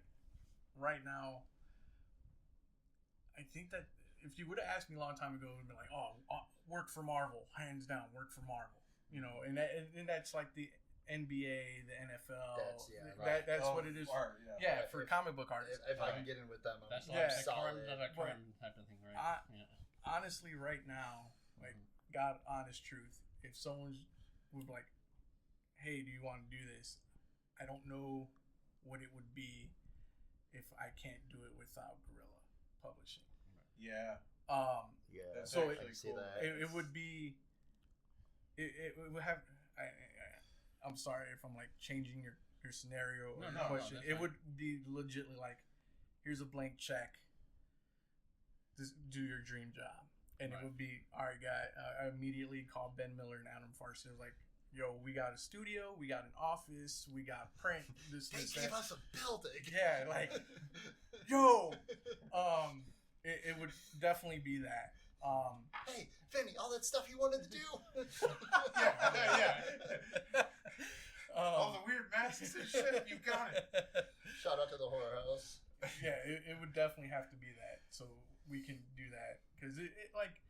right now, I think that if you would have asked me a long time ago, it would be like, oh, work for Marvel, hands down, work for Marvel. And that's like the NBA, the NFL. That's what it is. Art, for comic book artists. If I can get in with them, that's I'm like solid. creme type of thing, right? Honestly, right now, like God, honest truth, if someone would be like, hey, do you want to do this? I don't know what it would be if I can't do it without Guerrilla Publishing. Yeah. That's so I can see that. It would be. It would have. I'm sorry if I'm like changing your scenario or question. It would be legitly like, here's a blank check. Just do your dream job, and it would be all right, guy. I immediately called Ben Miller and Adam Farsi. I was like, yo, we got a studio, we got an office, we got print. They gave us a building. Yeah, like, yo. It would definitely be that. Hey, Vinny, all that stuff you wanted to do. yeah. All the weird masks and shit, you got it. Shout out to the horror house. Yeah, it would definitely have to be that, so we can do that because it like.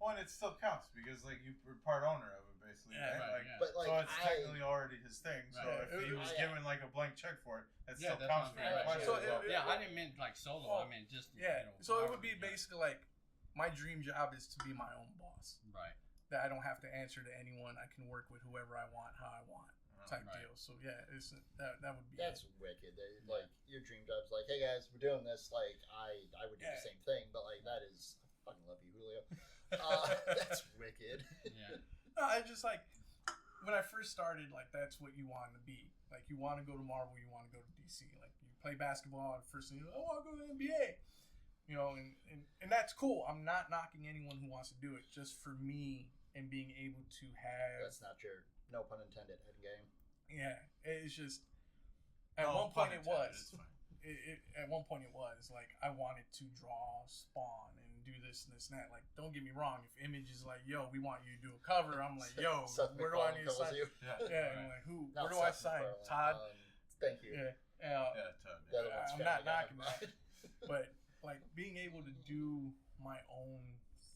One, it still counts because like you were part owner of it basically. Yeah, right? But like, so it's technically already his thing. So if he was given like a blank check for it, that still counts for your question. So I didn't mean like solo. I mean just So it would be basically like my dream job is to be my own boss. Right. That I don't have to answer to anyone. I can work with whoever I want, how I want, type deal. So yeah, that would be. That's wicked. Like your dream job's like, hey guys, we're doing this. Like I would do the same thing, but like that is, I fucking love you, Julio. That's wicked. Yeah. No, I just like when I first started, like that's what you want to be. Like you want to go to Marvel, you want to go to DC. Like you play basketball, and first thing I want to go to the NBA. And that's cool. I'm not knocking anyone who wants to do it. Just for me and being able to have. That's not your, no pun intended, end game. Yeah, it's just. At one point it was. At one point it was like I wanted to draw Spawn and do this and this and that. Like, don't get me wrong. If Image is like, yo, we want you to do a cover, I'm like, yo, where do I need to sign? Yeah, I'm like, where do I sign? Todd. Thank you. Yeah, Todd. I'm not knocking that, but like being able to do my own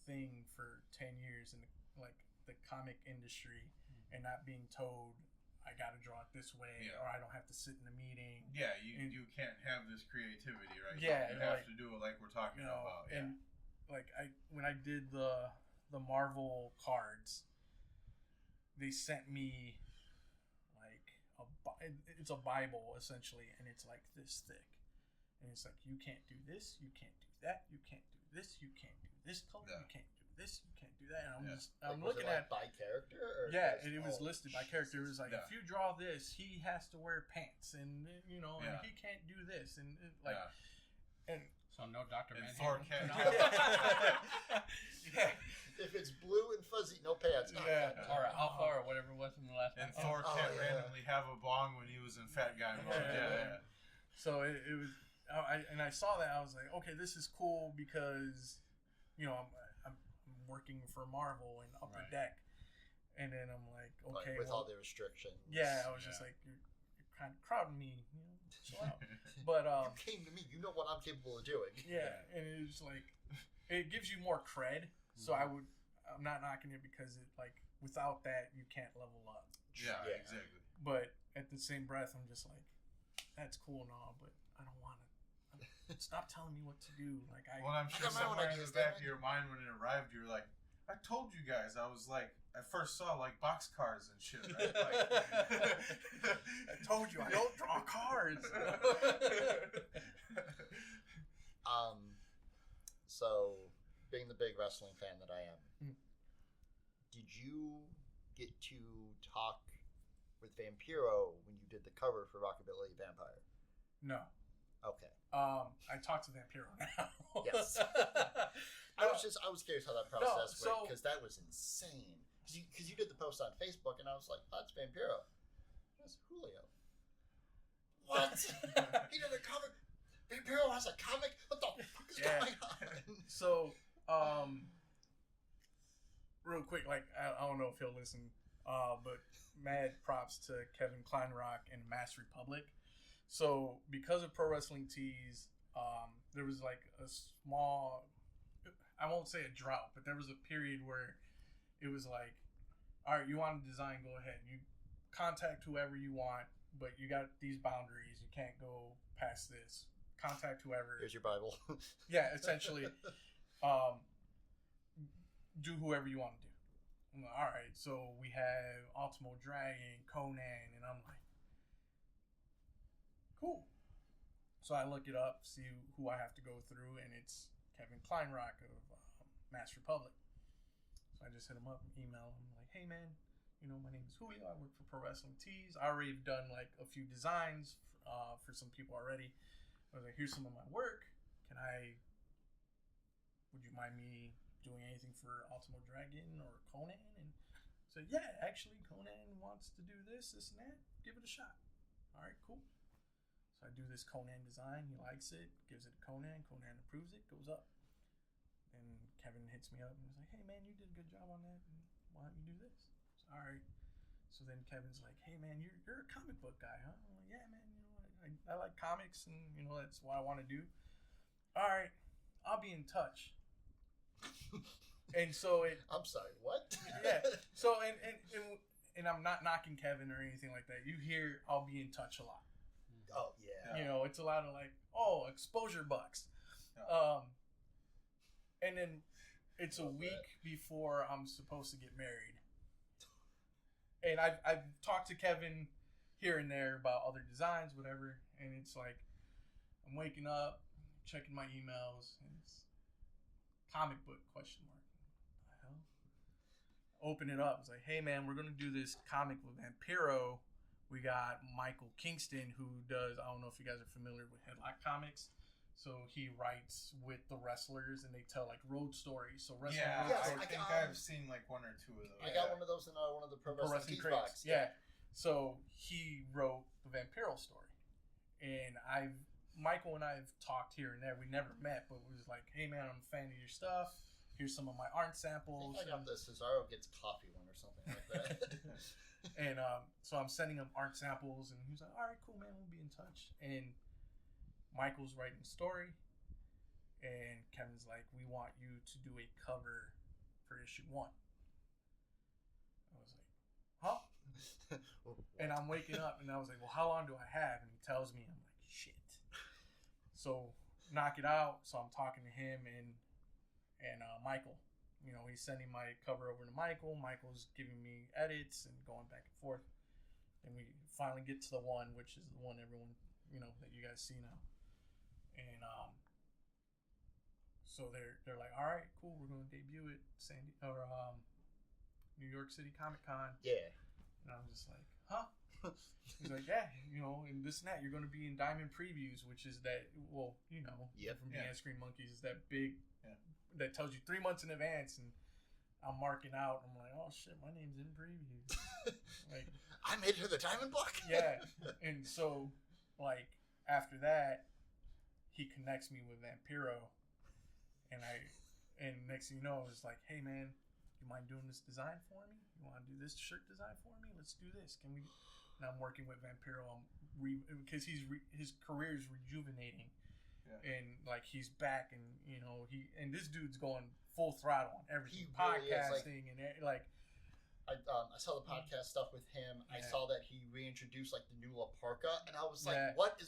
thing for 10 years in the comic industry and not being told I got to draw it this way, or I don't have to sit in a meeting. Yeah, you can't have this creativity, right? Yeah, you have to do it like we're talking about. And like when I did the Marvel cards, they sent me like it's a Bible essentially, and it's like this thick, and it's like you can't do this, you can't do that, you can't do this, you can't do this color, you can't do this, you can't do that, and I'm looking at by character. Or and it was listed by character. It was like if you draw this, he has to wear pants, and and he can't do this, and and so no Dr. And Manhattan. Thor can't. If it's blue and fuzzy, no pants. Or Alpha or whatever it was in the last one. And Thor can't randomly have a bong when he was in Fat Guy mode. So it was, I saw that, I was like, okay, this is cool because, I'm working for Marvel and Upper Deck, and then I'm like, okay, with all the restrictions. Yeah, I was just like, you're kind of crowding me, chill out. But you came to me, you know what I'm capable of doing. Yeah, and it was like, it gives you more cred. So I'm not knocking it because it like without that you can't level up. Yeah, exactly. But at the same breath, I'm just like, that's cool and all, but I don't want to. Stop telling me what to do. Like Well, I'm sure somewhere in the back of your mind when it arrived, you were like, I told you guys. I was like, I first saw like boxcars and shit. Right? Like, I told you I don't draw cards. So, being the big wrestling fan that I am, did you get to talk with Vampiro when you did the cover for Rockabilly Vampire? No. Okay. I talked to Vampiro now. Yes. I was curious how that process went because that was insane. Because you did the post on Facebook and I was like, oh, that's Vampiro. That's Julio. What? He did a cover. Vampiro has a comic? What the fuck is going on? So, real quick, like, I don't know if he'll listen, but mad props to Kevin Kleinrock and Mass Republic. So, because of Pro Wrestling Tees, there was like a small, I won't say a drought, but there was a period where it was like, all right, you want to design, go ahead. You contact whoever you want, but you got these boundaries. You can't go past this. Contact whoever. Here's your Bible. Yeah, essentially, do whoever you want to do. I'm like, all right, so we have Ultimo Dragon, Conan, and I'm like, cool. So I look it up, see who I have to go through, and it's Kevin Kleinrock of Mass Republic. So I just hit him up, email him, like, hey man, you know, my name is Julio. I work for Pro Wrestling Tees. I already have done like a few designs for some people already. I was like, here's some of my work. Would you mind me doing anything for Ultimo Dragon or Conan? And so yeah, actually Conan wants to do this and that. Give it a shot. All right, cool. So I do this Conan design. He likes it, gives it to Conan. Conan approves it, goes up. And Kevin hits me up and he's like, hey man, you did a good job on that. And why don't you do this? So, all right. So then Kevin's like, hey man, you're a comic book guy, huh? I'm like, yeah man, you know, I like comics and you know that's what I want to do. All right, I'll be in touch. And so I'm sorry, what? Yeah. So and I'm not knocking Kevin or anything like that. You hear I'll be in touch a lot. Oh yeah. You know, it's a lot of like, oh, exposure bucks. Yeah. And then it's a week before I'm supposed to get married. And I've talked to Kevin here and there about other designs, whatever, and it's like I'm waking up, checking my emails, and it's comic book ? What the hell? Open it up. It's like, hey man, we're gonna do this comic with Vampiro. We got Michael Kingston who does. I don't know if you guys are familiar with Headlock Comics. So he writes with the wrestlers, and they tell like road stories. So wrestling. Yeah, Yes, I think I've seen like one or two of those. I got one of those in one of the Pro Wrestling Tees crates. box. Yeah. So he wrote the Vampiro story, and Michael and I have talked here and there. We never met, but it was like, hey man, I'm a fan of your stuff. Here's some of my art samples. I got the Cesaro Gets Coffee one or something like that. And so I'm sending him art samples, and he's like, all right, cool man, we'll be in touch. And Michael's writing the story, and Kevin's like, we want you to do a cover for issue 1. I was like, huh? And I'm waking up, and I was like, well, how long do I have? And he tells me, I'm like, shit. So knock it out. So I'm talking to him and Michael. You know, he's sending my cover over to Michael. Michael's giving me edits and going back and forth. And we finally get to the one, which is the one everyone, you know, that you guys see now. And so they're like, all right, cool, we're going to debut it New York City Comic Con. Yeah. And I'm just like, huh? He's like, yeah, you know, and this and that. You're going to be in Diamond Previews, which is that, well, you know, from being at Screen Monkeys, is that big, that tells you 3 months in advance. And I'm marking out. I'm like, oh shit, my name's in previews. Like, I made it to the Diamond Block. Yeah. And so, like, after that, he connects me with Vampiro. And next thing you know, it's like, hey man, you mind doing this design for me? You want to do this shirt design for me? Let's do this. Can we? And I'm working with Vampiro. Because his career is rejuvenating, and like he's back, and you know and this dude's going full throttle on everything, really podcasting and like. I saw the podcast stuff with him. I saw that he reintroduced like the new La Parka, and I was like, what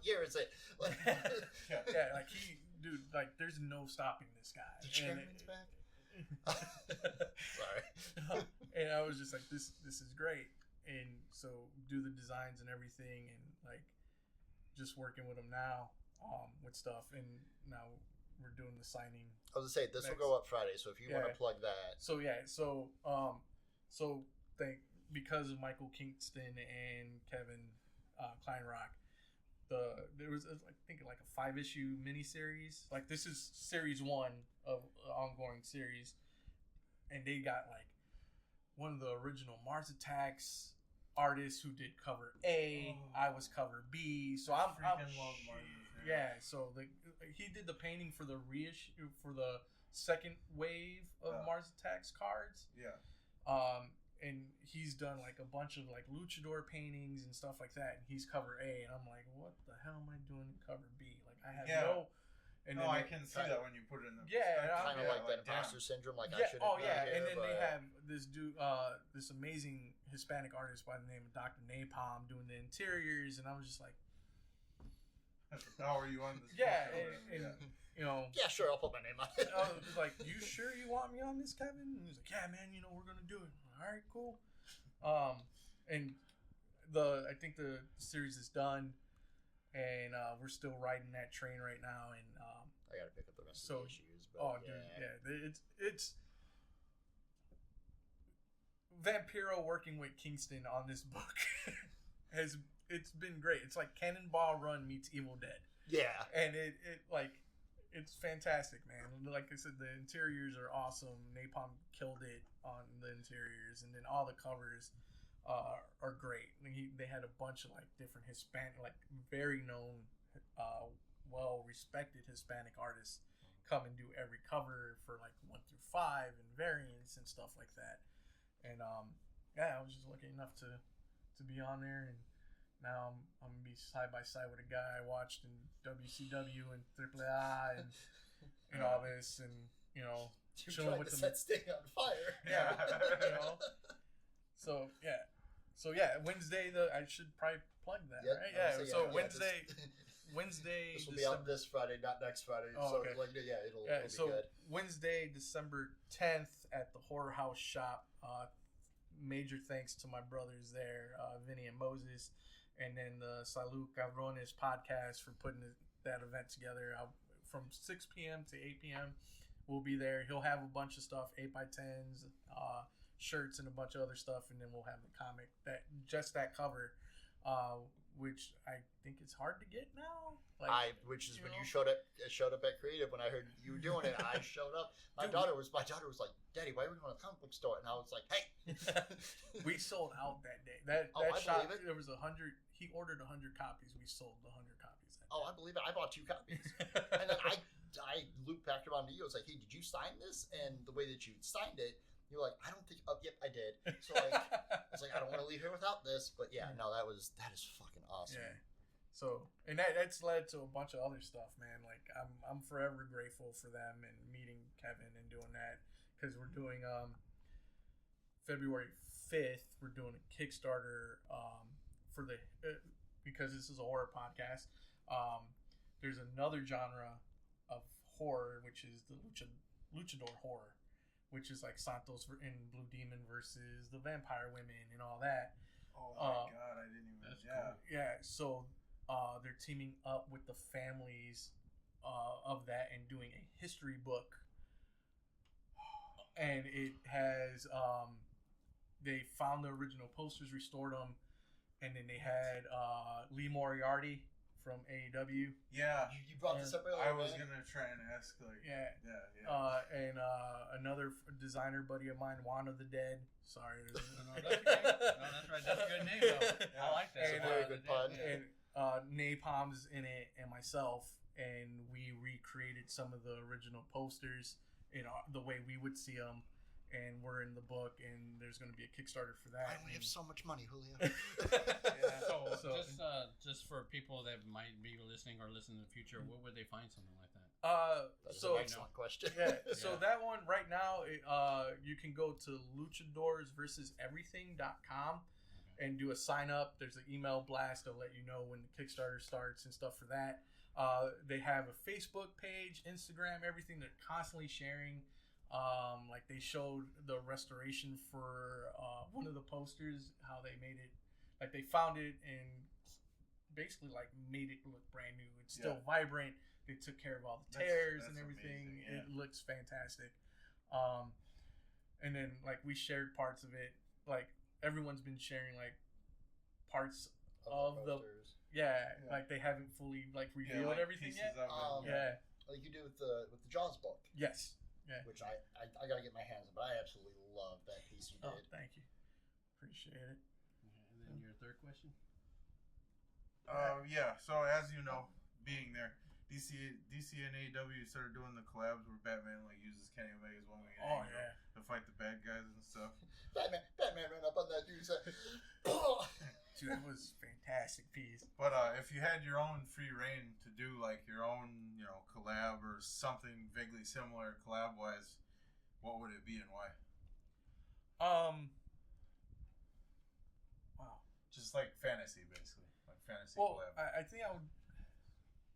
year is it? Like, like dude, like there's no stopping this guy. The chairman's back. Sorry. And I was just like, this is great. And so do the designs and everything, and like just working with him now with stuff. And now we're doing the signing. I was gonna say this will go up Friday, so if you want to plug that. So because of Michael Kingston and Kevin Kleinrock, there was I think like a 5-issue miniseries. Like this is series 1 of an ongoing series, and they got like one of the original Mars Attacks artists who did cover A. I was cover B. So I'm freaking love Mars Attacks. Yeah, so he did the painting for the reissue for the second wave of Mars Attacks cards. Yeah. And he's done like a bunch of like luchador paintings and stuff like that. And he's cover A, and I'm like, what the hell am I doing in cover B? Like I have no. And no, I can see that when you put it in the kind of like that imposter syndrome. Like I shouldn't. Oh yeah, here, and then but... they have this dude, this amazing Hispanic artist by the name of Dr. Napalm doing the interiors, and I was just like, how are you on this? Yeah, and you know. Yeah, sure, I'll put my name on it. I was like, you sure you want me on this, Kevin? And he's like, yeah, man, you know we're gonna do it. All right, cool. And I think the series is done. And we're still riding that train right now, and I gotta pick up the rest of the issues. But it's Vampiro working with Kingston on this book it's been great. It's like Cannonball Run meets Evil Dead. Yeah, and it's fantastic, man. Like I said, the interiors are awesome. Napalm killed it on the interiors, and then all the covers are great. They had a bunch of like different Hispanic, like very known, well-respected Hispanic artists come and do every cover for like 1 through 5 and variants and stuff like that. And I was just lucky enough to be on there, and now I'm gonna be side by side with a guy I watched in WCW and AAA and all this, and you know, chilling with the set Sting on fire. Yeah, you know. So yeah, Wednesday. I should probably plug that, right? Yeah. So Wednesday. This will be out this Friday, not next Friday. Oh, okay. It'll be good. Wednesday, December 10th at the Horror House Shop. Major thanks to my brothers there, Vinny and Moses, and then the Salud Cabrones podcast for putting that event together. From 6 p.m. to 8 p.m. we'll be there. He'll have a bunch of stuff, 8x10s, shirts, and a bunch of other stuff, and then we'll have the comic, that cover, which I think it's hard to get now. Which is when you showed up at Creative. When I heard you were doing it, I showed up. My daughter was like, "Daddy, why are we going to the comic book store?" And I was like, "Hey." We sold out that day. That shop, there was 100. He ordered 100 copies. We sold 100 copies. I believe it. I bought 2 copies, and then I looped back around to you. I was like, "Hey, did you sign this?" And the way that you signed it, you were like, "I don't think." Oh, yep, I did. So I was like, "I don't want to leave here without this." But yeah, no, that is fucking awesome. Yeah. So, and that's led to a bunch of other stuff, man. Like I'm forever grateful for them and meeting Kevin and doing that, because we're doing February 5th. We're doing a Kickstarter for the because this is a horror podcast. There's another genre of horror, which is the luchador horror, which is like Santos and Blue Demon versus the Vampire Women and all that. Oh my god, I didn't even. That's yeah, cool. Yeah. So they're teaming up with the families of that and doing a history book, and it has they found the original posters, restored them, and then they had Lee Moriarty from AEW. Yeah, you brought this up earlier. I was gonna try and ask, like, and another designer buddy of mine, Juan of the Dead. Sorry, no, that's okay. No, that's right. That's a good name, though. I like that. It's a very good pun. And Napalm's in it, and myself, and we recreated some of the original posters in the way we would see them, and we're in the book, and there's going to be a Kickstarter for that. We have so much money, Julio. So just for people that might be listening or listen in the future, where would they find something like that? That's an excellent question. Yeah. So that one right now, you can go to luchadorsversuseverything.com and do a sign up. There's an email blast to let you know when the Kickstarter starts and stuff for that. They have a Facebook page, Instagram, everything. They're constantly sharing. Like they showed the restoration for one of the posters, how they made it, like they found it and basically like made it look brand new. It's still vibrant. They took care of all the tears and everything. Amazing, It looks fantastic. And then like we shared parts of it. Like everyone's been sharing like parts of the like they haven't fully like revealed everything yet. Like you do with the Jaws book. Yes. Yeah. Which I gotta get my hands on, but I absolutely love that piece you did. Oh, thank you. Appreciate it. And then your third question? So as you know, being there. DC and AEW started doing the collabs where Batman like uses Kenny Omega's one wing to fight the bad guys and stuff. Batman ran up on that dude and said, Dude, that was a fantastic piece. But if you had your own free reign to do like your own, collab or something vaguely similar collab wise, what would it be and why? Wow. Just like fantasy, basically, like fantasy Well, collab. I think I would.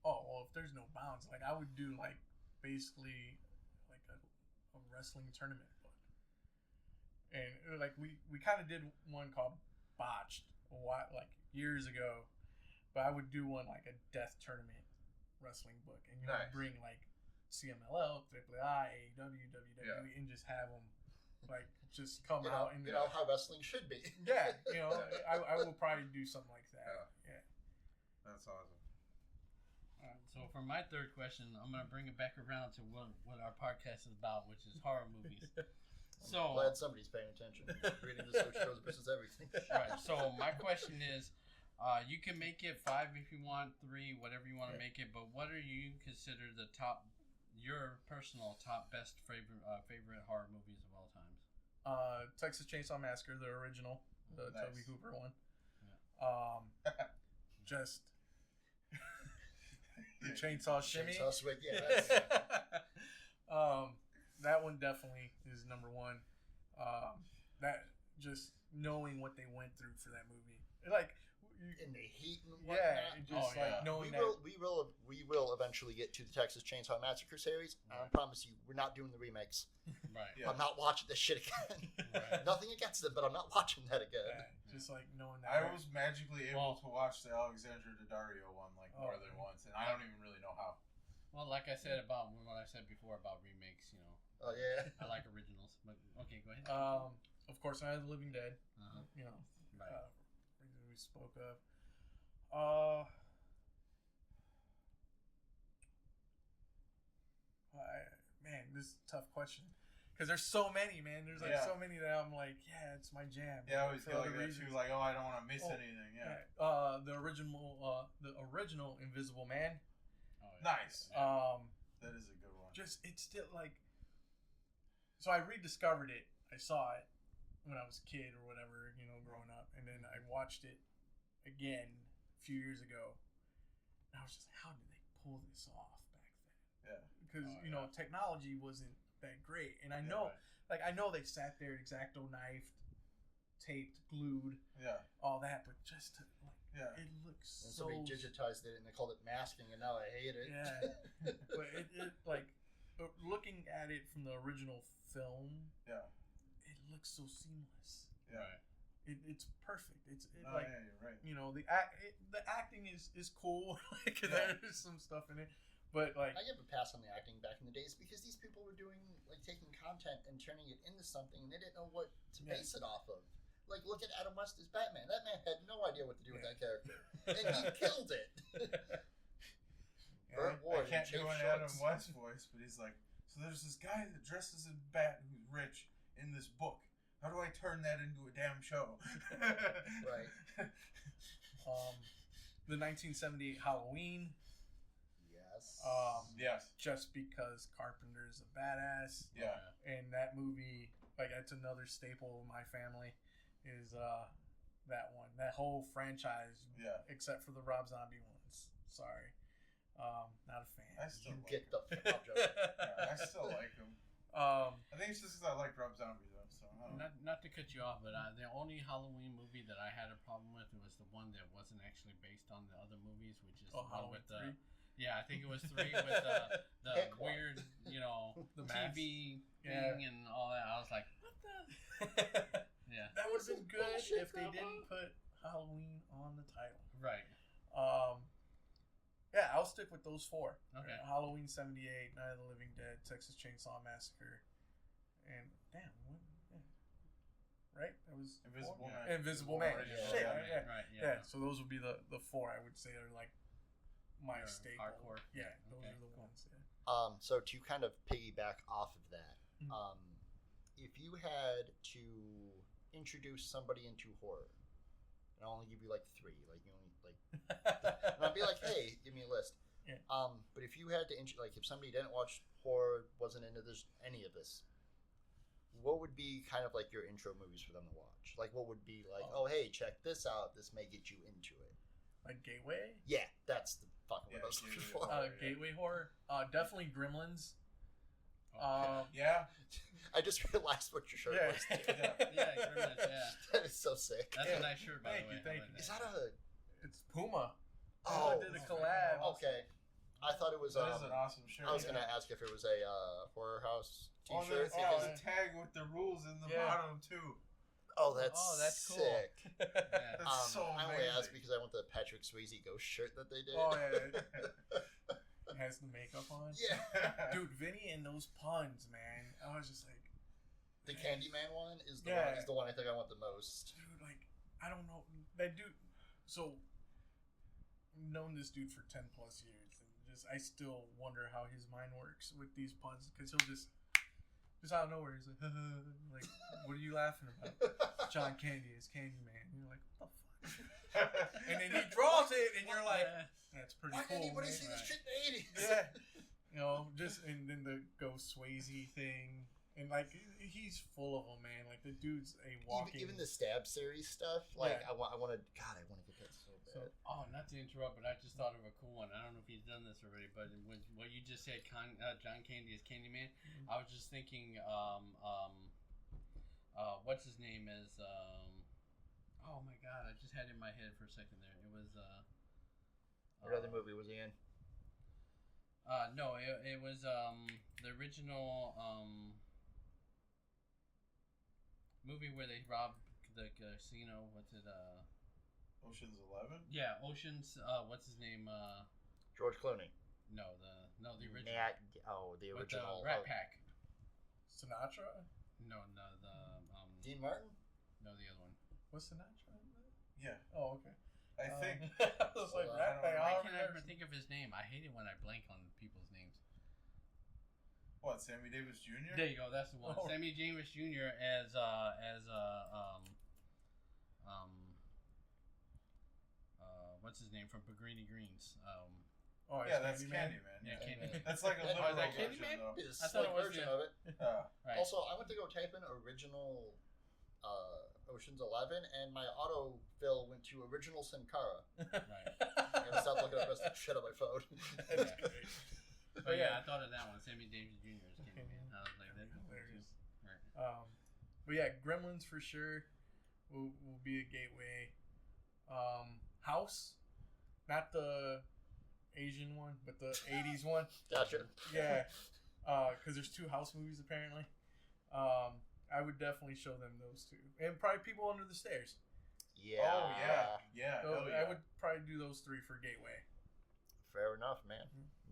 Oh well, if there's no bounds, like I would do like basically like a wrestling tournament book, and like we kind of did one called Botched a while, like years ago, but I would do one like a death tournament wrestling book, and you would bring like CMLL, AAA, AEW, WWE, and just have them like just come out and how wrestling should be. Yeah, I will probably do something like that. Yeah. That's awesome. All right, so for my third question, I'm going to bring it back around to what our podcast is about, which is horror movies. I'm glad somebody's paying attention. Reading the social shows versus everything. Right. So my question is, you can make it 5 if you want, 3, whatever you want to make it. But what are you consider your personal top best favorite horror movies of all times? Texas Chainsaw Massacre, the original, the Tobe Hooper one. Yeah. Just the chainsaw shimmy. Chainsaw swing, yeah. That one definitely is number one. That just knowing what they went through for that movie, like in the heat and whatnot. Knowing we will eventually get to the Texas Chainsaw Massacre series. I promise you, we're not doing the remakes. Right. Yeah. I'm not watching this shit again. Right. Nothing against them, but I'm not watching that again. Just like knowing that. I was magically able to watch the Alexandra Daddario one more than once, and I don't even really know how. Well, like I said about what I said before about remakes, Oh yeah. I like originals, but okay, go ahead. Of course, Night of the Living Dead. Right. We spoke of. Man, this is a tough question because there's so many, man. There's so many that I'm like, it's my jam. Yeah, I always feel like that too. Like, I don't want to miss anything. Yeah. The original Invisible Man. Oh, yeah. Nice. That is a good one. It's still like. So I rediscovered it. I saw it when I was a kid or whatever, growing up, and then I watched it again a few years ago. And I was just like, how did they pull this off back then? Yeah. Because technology wasn't that great, and I know, I know they sat there, X-Acto knifed, taped, glued, all that, but just to, it looks and so. Somebody digitized it and they called it masking, and now I hate it. Yeah, but it looking at it from the original film, it looks so seamless. Yeah. Right. It's perfect. It's you're right. The acting is cool. There's some stuff in it, but I give a pass on the acting back in the days because these people were doing taking content and turning it into something, and they didn't know what to base it off of. Like, look at Adam West as Batman. That man had no idea what to do with that character, and he killed it. I can't do an Adam West voice, but he's like, so there's this guy that dresses as Bat who's rich in this book. How do I turn that into a damn show? Right. The 1978 Halloween. Yes. Yes. Just because Carpenter's a badass. Yeah. And that movie, that's another staple of my family, is that one. That whole franchise. Yeah. Except for the Rob Zombie ones. Sorry. Not a fan. I still like get him. the fuck out. I still like him. I think it's just because I like Rob Zombie though. So not to cut you off, but the only Halloween movie that I had a problem with was the one that wasn't actually based on the other movies, which is the one Halloween with 3? I think it was 3 with the weird, the TV thing and all that. I was like, what the? Yeah. That would have been good if they didn't put Halloween on the title. Right. I'll stick with those 4. Okay. Halloween 78, Night of the Living Dead, Texas Chainsaw Massacre, and right? That was Invisible Man. Invisible Man. Shit. Right. Yeah. So those would be the 4 I would say are like my staple. Hardcore. Yeah, those Okay. are the ones. Yeah. So to kind of piggyback off of that, if you had to introduce somebody into horror, and I'll only give you 3, and I'll be like, hey, give me a list. Yeah. But if you had to, like, if somebody didn't watch horror, wasn't into any of this, what would be kind of like your intro movies for them to watch? Like, what would be like, oh, hey, check this out. This may get you into it. Like Gateway? Yeah, that's the fucking what I was looking for. Gateway horror? Definitely Gremlins. Yeah. I just realized what your shirt was. Too. Yeah, Gremlins, yeah. That is so sick. That's a nice shirt, by the way. Thank you. Is that a... It's Puma. Oh. Puma did a collab. Okay. I thought it was... That is an awesome shirt. I was going to ask if it was a Horror House Oh, t-shirt. there's a tag with the rules in the bottom, too. Oh, that's cool. sick. Yeah. That's so I amazing. only asked because I want the Patrick Swayze ghost shirt that they did. Oh, yeah. It has the makeup on. Yeah. Dude, Vinny and those puns, man. I was just like... The Candyman one is the one I think I want the most. Dude, like, I don't know. That dude... So, I've known this dude for 10 plus years. And I still wonder how his mind works with these puns. Because he'll just out of nowhere, he's like, like, what are you laughing about? John Candy is Candyman. And you're like, what the fuck? And then he draws it, and you're like, that's pretty Why cool. can't anybody man. see this shit in the 80s? Yeah. You know, and then the Ghost Swayze thing. And, like, he's full of them, man. Like, the dude's a walking... Even the Stab series stuff. Like, Yeah. I want to... God, I want to get that so bad. Not to interrupt, but I just thought of a cool one. I don't know if he's done this already, but when what you just said, John Candy is Candyman, I was just thinking, what's his name is, oh my god, I just had it in my head for a second there. It was, What other movie was he in? No, it was, the original, movie where they robbed the casino. What's it? Ocean's 11? Yeah, Ocean's. What's his name? George Clooney. No, the original. The With original. the Rat Pack. Sinatra? No, the Dean Martin? no, the other one. What's Sinatra in that? Yeah. Oh, okay. I think... I was like, Hold on. Rat Pack. I don't can't remember. ever think of his name. I hate it when I blank on people's names. What, Sammy Davis Jr.? There you go. That's the one. Oh. Sammy Davis Jr. as what's his name from Pellegrini Greens? Oh, Yeah, it's that's Candyman. Candyman. Yeah, yeah. Candyman. That's like a Oh, literal is that version, Candyman? though. It's I a thought slick it was, version yeah. of it. Right. Also, I went to go type in original Ocean's 11, and my autofill went to original Sin Cara. Right. I gotta stop looking up the rest of the shit on my phone. That's great. But yeah, I thought of that one. Sammy Davis Jr. is Candyman. I was like, that's cool too. Hilarious. Right. But yeah, Gremlins for sure will be a gateway. House, not the Asian one, but the 80s one. Gotcha. Yeah, because there's 2 House movies apparently. I would definitely show them those 2, and probably People Under the Stairs. Yeah. Oh, yeah. Yeah. So hell yeah. I would probably do those 3 for gateway. Fair enough, man.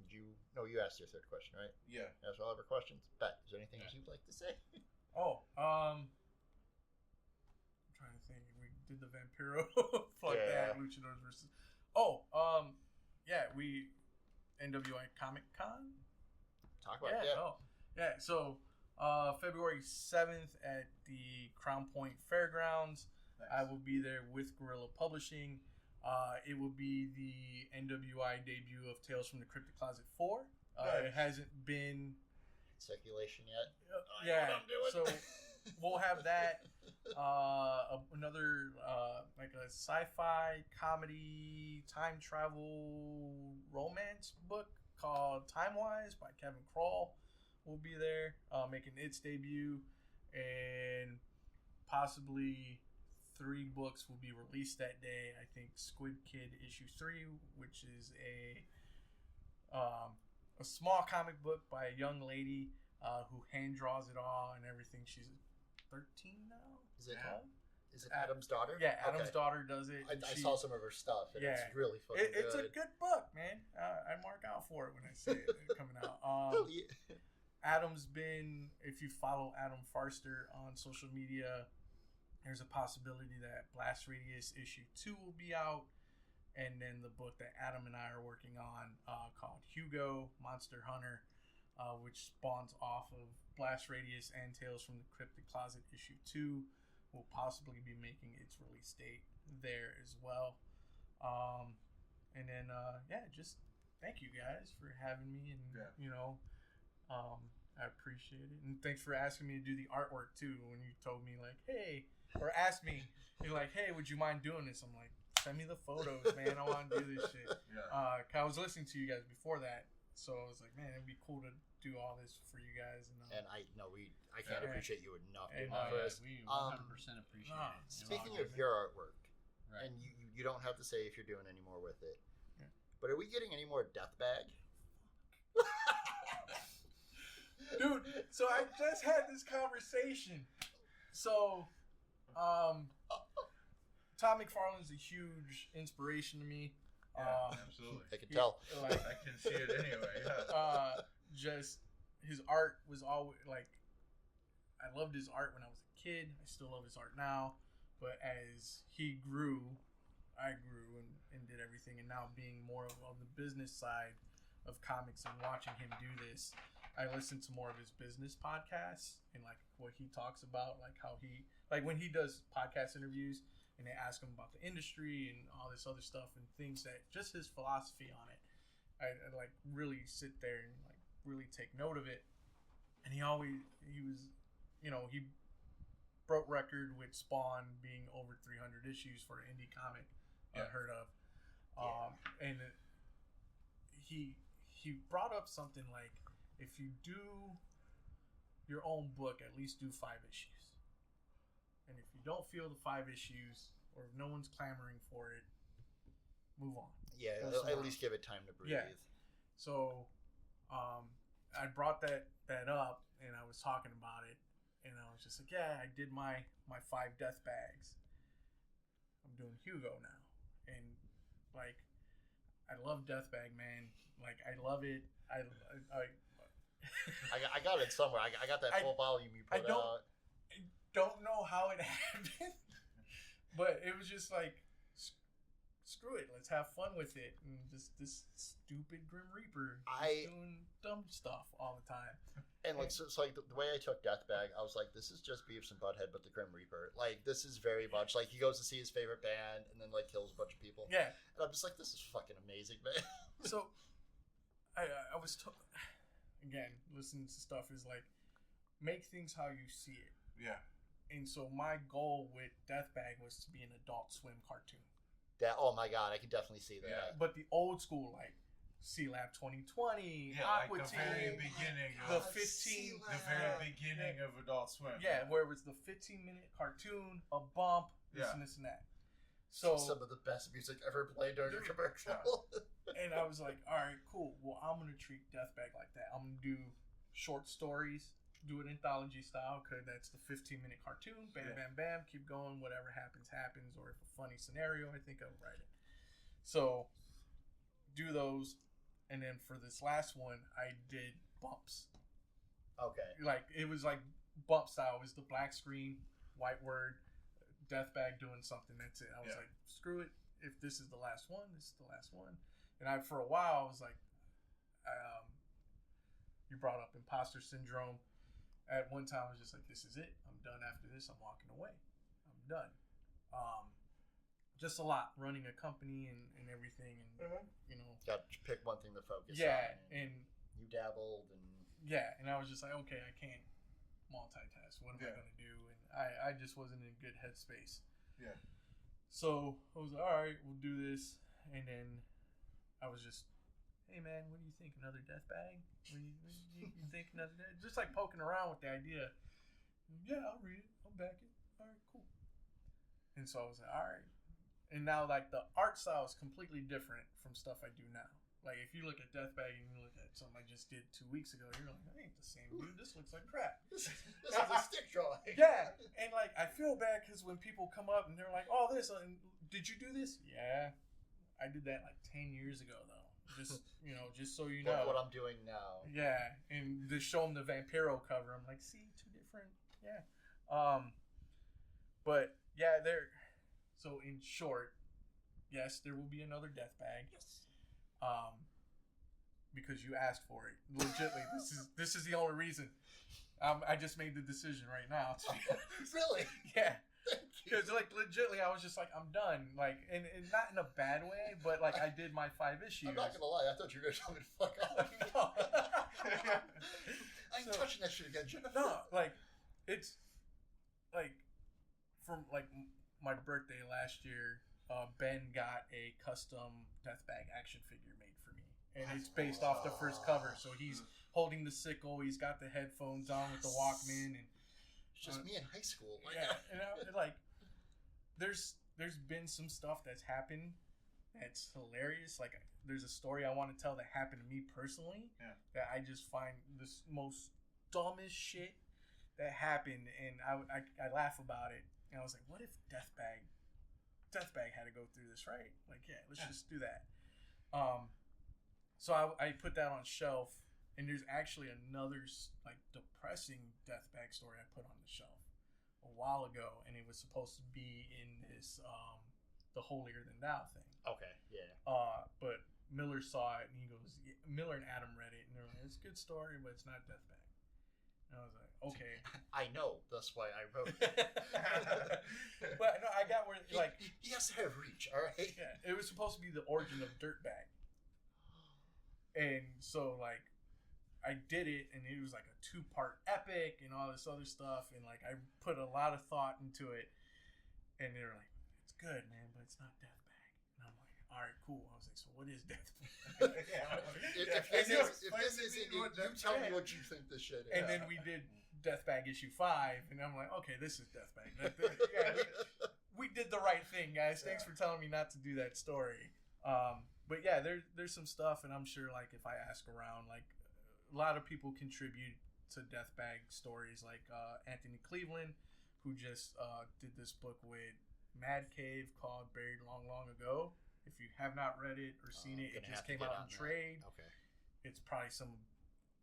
You asked your third question, right? Yeah. That's all other questions. Bet. Is there anything else you'd like to say? I'm trying to think. We did the Vampiro. Fuck Yeah. that. Luchadors versus. We NWI Comic Con. Talk about it. Yeah. So February 7th at the Crown Point Fairgrounds. Nice. I will be there with Guerrilla Publishing. It will be the NWI debut of Tales from the Cryptic Closet 4. It hasn't been Circulation yet? yeah, know what I'm doing. so we'll have that. Another like a sci-fi comedy time travel romance book called Timewise by Kevin Kroll will be there, making its debut, and possibly 3 books will be released that day. I think Squid Kid issue 3, which is a small comic book by a young lady who hand draws it all and everything. She's 13 now. Is it? Yeah. Is it Adam's daughter? Yeah, Adam's Okay. daughter does it. I saw some of her stuff, and Yeah. it's really fucking It's a good. good book, man. I mark out for it when I see it coming out. Hell yeah. Adam's been, if you follow Adam Farster on social media, there's a possibility that Blast Radius issue 2 will be out, and then the book that Adam and I are working on called Hugo, Monster Hunter, which spawns off of Blast Radius and Tales from the Cryptic Closet issue 2, will possibly be making its release date there as well. And then, just thank you guys for having me, and I appreciate it, and thanks for asking me to do the artwork too. When you told me like, hey, or asked me, you're like, hey, would you mind doing this? I'm like, send me the photos, man. I want to do this shit. I was listening to you guys before that, so I was like, man, it'd be cool to do all this for you guys. And I can't appreciate you enough. We 100% appreciate it. Speaking of your artwork, right. and you don't have to say if you're doing any more with it, but are we getting any more Death Bag? Dude, so I just had this conversation. So, Tom McFarlane's a huge inspiration to me. Absolutely. I can tell. Like, I can see it anyway. Just his art was always like, I loved his art when I was a kid. I still love his art now. But as he grew, I grew and did everything. And now being more of the business side of comics and watching him do this, I listen to more of his business podcasts and like what he talks about, like how he, like when he does podcast interviews and they ask him about the industry and all this other stuff and things that just his philosophy on it. I like really sit there and like really take note of it. And he was, he broke record with Spawn being over 300 issues for an indie comic unheard of. And he brought up something like, if you do your own book, at least do 5 issues. And if you don't feel the 5 issues, or if no one's clamoring for it, move on. Yeah, at least give it time to breathe. Yeah. So, I brought that up, and I was talking about it, and I was just like, yeah, I did my 5 death bags. I'm doing Hugo now, and like, I love Death Bag, man. Like, I love it. I got it somewhere. I got that full volume you put out. I don't know how it happened, but it was just like, screw it, let's have fun with it. And just this stupid Grim Reaper doing dumb stuff all the time. And like, so like the way I took Death Bag, I was like, this is just Beavis and Butthead, but the Grim Reaper. Like, this is very much like he goes to see his favorite band and then like kills a bunch of people. Yeah. And I'm just like, this is fucking amazing, man. So I was again, listening to stuff is like, make things how you see it. Yeah. And so my goal with Death Bag was to be an Adult Swim cartoon. Oh my god, I can definitely see that. Yeah. But the old school, like C-Lab 2020, Aqua like the very beginning the of 15, the very beginning of Adult Swim. Yeah, where it was the 15-minute cartoon, a bump, this and this and that. So some of the best music ever played during a commercial. And I was like, all right, cool. Well, I'm gonna treat Death Bag like that. I'm gonna do short stories, do it anthology style, because that's the 15-minute cartoon. Bam, bam, bam. Keep going. Whatever happens, happens. Or if a funny scenario, I think I'll write it. So do those, and then for this last one, I did bumps. Okay. Like, it was like bump style. It was the black screen, white word, Death Bag doing something. That's it. I was like, screw it. If this is the last one, this is the last one. And for a while, I was like, you brought up imposter syndrome. At one time, I was just like, this is it. I'm done after this. I'm walking away. I'm done. Just a lot. Running a company and everything. And, got to pick one thing to focus on. Yeah. And you dabbled. And I was just like, okay, I can't multitask. What am I going to do? And I just wasn't in a good headspace. Yeah. So I was like, all right, we'll do this. And then I was just, hey man, what do you think? Another Death Bag? What do you think another Death? Just like poking around with the idea. Yeah, I'll read it. I'll back it. All right, cool. And so I was like, all right. And now like the art style is completely different from stuff I do now. Like if you look at Death Bag and you look at something I just did 2 weeks ago, you're like, that ain't the same dude. This looks like crap. This is a stick drawing. Yeah. And like I feel bad because when people come up and they're like, oh, this, did you do this? Yeah. I did that like 10 years ago though. Just, just so you know. What I'm doing now. Yeah. And to show them the Vampiro cover, I'm like, see, 2 different. Yeah. But yeah, so in short, yes, there will be another Death Bag. Yes. Because you asked for it. Legitly, this is the only reason. I just made the decision right now. Really? Yeah. Because like legitimately, I was just like, I'm done. Like, and not in a bad way, but like I did my 5 issues. I'm not gonna lie, I thought you were gonna tell me to fuck off. No. I ain't touching that shit again, Jennifer. No, like it's like from like my birthday last year, Ben got a custom Death Bag action figure made for me, and it's based off the first cover. So he's holding the sickle, he's got the headphones on with the Walkman, and It's just me in high school. Like, yeah, and like there's been some stuff that's happened that's hilarious. Like there's a story I want to tell that happened to me personally. Yeah. That I just find this most dumbest shit that happened, and I laugh about it. And I was like, what if Death Bag had to go through this, right? Like, yeah, let's just do that. So I put that on shelf, and there's actually another like depressing Death Bag story I put on the shelf a while ago, and it was supposed to be in this the holier than thou thing. okay, yeah. But Miller saw it, and he goes, Miller and Adam read it, and they're like, it's a good story, but it's not Death Bag. And I was like, okay. I know. That's why I wrote it. But no, I got where like he has to have reach, all right? yeah, it was supposed to be the origin of Dirtbag, and so like I did it, and it was like a 2-part epic and all this other stuff, and like I put a lot of thought into it, and they were like, it's good, man, but it's not Death Bag. And I'm like, all right, cool. I was like, so what is Death Bag? If this is it, you tell me what you think this shit is. And then we did Death Bag issue 5, and I'm like, okay, this is Death Bag. We did the right thing, guys. Thanks for telling me not to do that story. But yeah, there's some stuff, and I'm sure like if I ask around, like a lot of people contribute to Death Bag stories, like Anthony Cleveland, who just did this book with Mad Cave called Buried Long, Long Ago. If you have not read it or seen it, it just came out in trade. Okay. It's probably some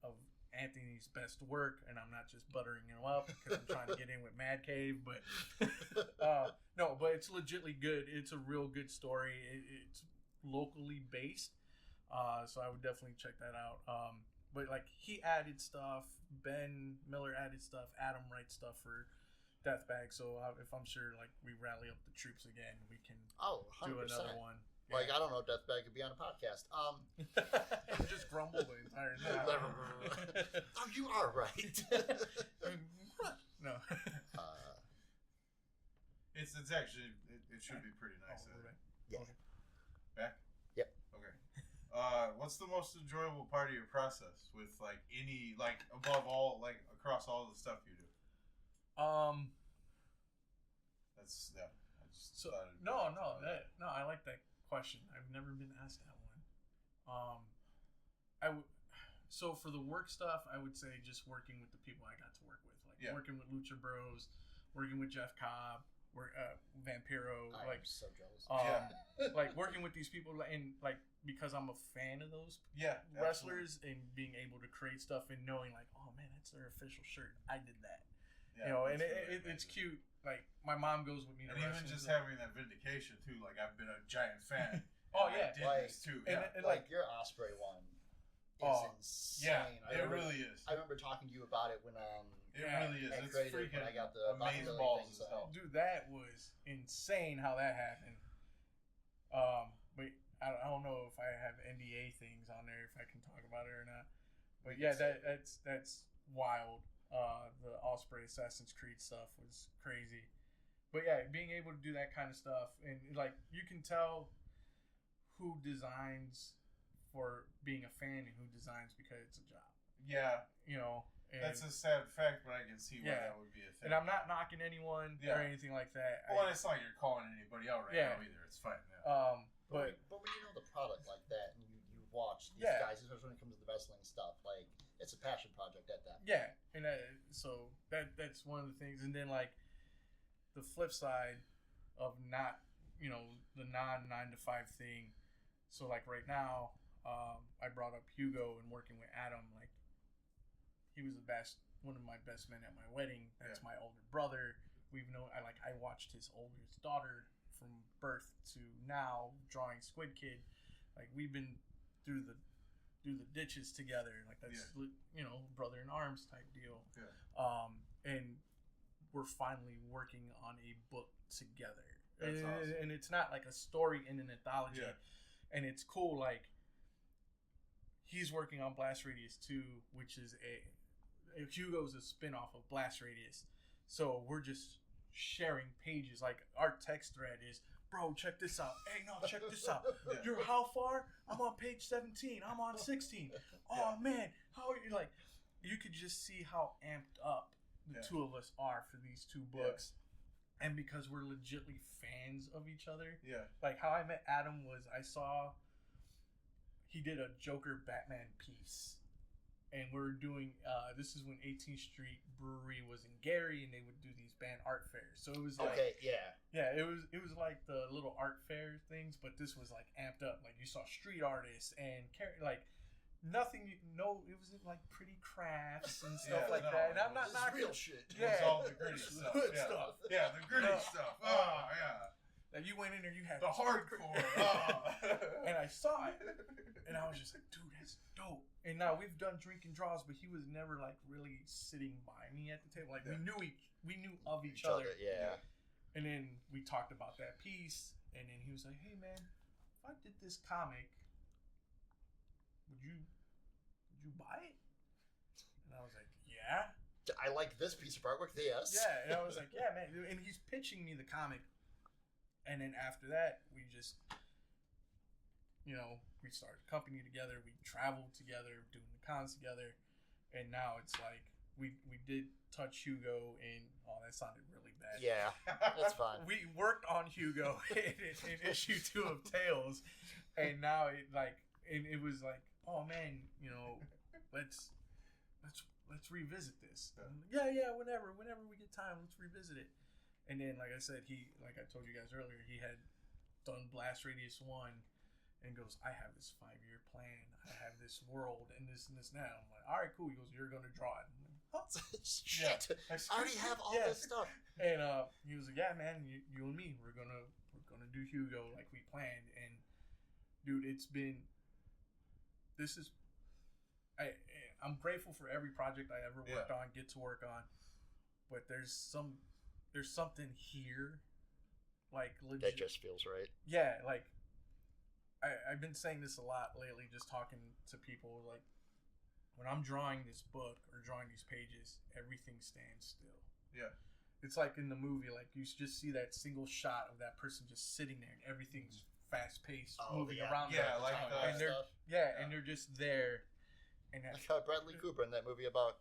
of Anthony's best work, and I'm not just buttering him up because I'm trying to get in with Mad Cave, but no, but it's legitimately good. It's a real good story. It's locally based, so I would definitely check that out. But like he added stuff, Ben Miller added stuff, Adam writes stuff for Death Bag. So if I'm sure like we rally up the troops again, we can 100%. do another one. Like, I don't know, Death Bag could be on a podcast. Just grumble the entire time. Oh, you are right. No. It's actually it should be pretty nice. Yeah. Okay. Back? Yep. Okay. What's the most enjoyable part of your process with like any like above all like across all the stuff you do? That's yeah. I just So thought it'd be no, fun. I like that question. I've never been asked that one. So for the work stuff, I would say just working with the people I got to work with, like working with Lucha Bros, working with Jeff Cobb, Vampiro, I'm like so jealous. like working with these people, and like because I'm a fan of those wrestlers and being able to create stuff and knowing like, oh man, that's their official shirt. I did that. Yeah, you know, and really it's cute. Like my mom goes with me to and even wrestling, just having that vindication too. Like I've been a giant fan. Oh, and yeah. I did Like- this too. and, Yeah, and like like your Osprey one is Oh, insane. it really is. I remember talking to you about it when It really is. at It's Creative, freaking when I got the amazing Bodybuilding balls things as out. hell. dude, that was insane how that happened. But I don't know if I have NDA things on there, if I can talk about it or not. But yeah, that's wild. The Osprey Assassin's Creed stuff was crazy. But yeah, being able to do that kind of stuff, and like you can tell who designs for being a fan and who designs because it's a job. Yeah, You know, and, that's a sad fact, but I can see why Yeah. that would be a thing. and I'm not knocking anyone Yeah. or anything like that. Well, it's not like you're calling anybody out right Yeah. now either. It's fine. Yeah. But But when you know the product like that and you watch these Yeah. guys, especially when it comes to the wrestling stuff, like it's a passion project at that. yeah, and so that's one of the things. And then like the flip side of not, the non 9 to 5 thing. So like right now, I brought up Hugo and working with Adam. Like he was one of my best men at my wedding. That's my older brother. I watched his oldest daughter from birth to now drawing Squid Kid. Like we've been through the ditches together. Like that's brother in arms type deal. Yeah. And we're finally working on a book together. That's awesome. And it's not like a story in an anthology. Yeah. And it's cool, like, he's working on Blast Radius 2, which is Hugo's a spin-off of Blast Radius. So we're just sharing pages. Like, our text thread is, bro, check this out. Hey, no, check this out. Yeah. You're how far? I'm on page 17. I'm on 16. Oh, man. How are you? Like, you could just see how amped up the two of us are for these two books. And because we're legitly fans of each other. Yeah. Like, how I met Adam was I saw he did a Joker Batman piece. And we were doing, this is when 18th Street Brewery was in Gary, and they would do these band art fairs. So it was like, yeah, it was like the little art fair things, but this was like amped up. Like, you saw street artists and like nothing. No, it wasn't like pretty crafts and stuff like that. And I'm not knocking real shit. It was all the gritty stuff. Good Yeah. stuff. Yeah, the gritty stuff. Oh, yeah. Like, you went in there, you had The hardcore. Oh. and I saw it, and I was just like, dude, that's dope. And now we've done drink and draws, but he was never like really sitting by me at the table. Like, we knew of each other. Yeah. And then we talked about that piece, and then he was like, hey man, if I did this comic, would you buy it? And I was like, yeah. I like this piece of artwork. Yes. Yeah, and I was like, yeah, man. And he's pitching me the comic. And then after that, we just, we started a company together. We traveled together, doing the cons together. And now it's like, we did touch Hugo in, that sounded really bad. Yeah, that's fine. We worked on Hugo in issue 2 of Tales. And now it was like, oh man, let's revisit this. Yeah, whenever we get time, let's revisit it. And then, like I said, like I told you guys earlier, he had done Blast Radius 1 and goes, I have this 5-year plan. I have this world and this now. I'm like, all right, cool. He goes, you're going to draw it. I'm like, oh, shit. I already have all this stuff. And he was like, yeah, man, you and me, we're gonna do Hugo like we planned. And dude, I'm grateful for every project I ever worked on, get to work on. But there's something here, like, legit. That just feels right. Yeah, like, I've been saying this a lot lately, just talking to people. Like, when I'm drawing this book or drawing these pages, everything stands still. Yeah. It's like in the movie, like, you just see that single shot of that person just sitting there, and everything's fast-paced, moving around. Yeah, them. like and and they're just there. And like Bradley Cooper in that movie about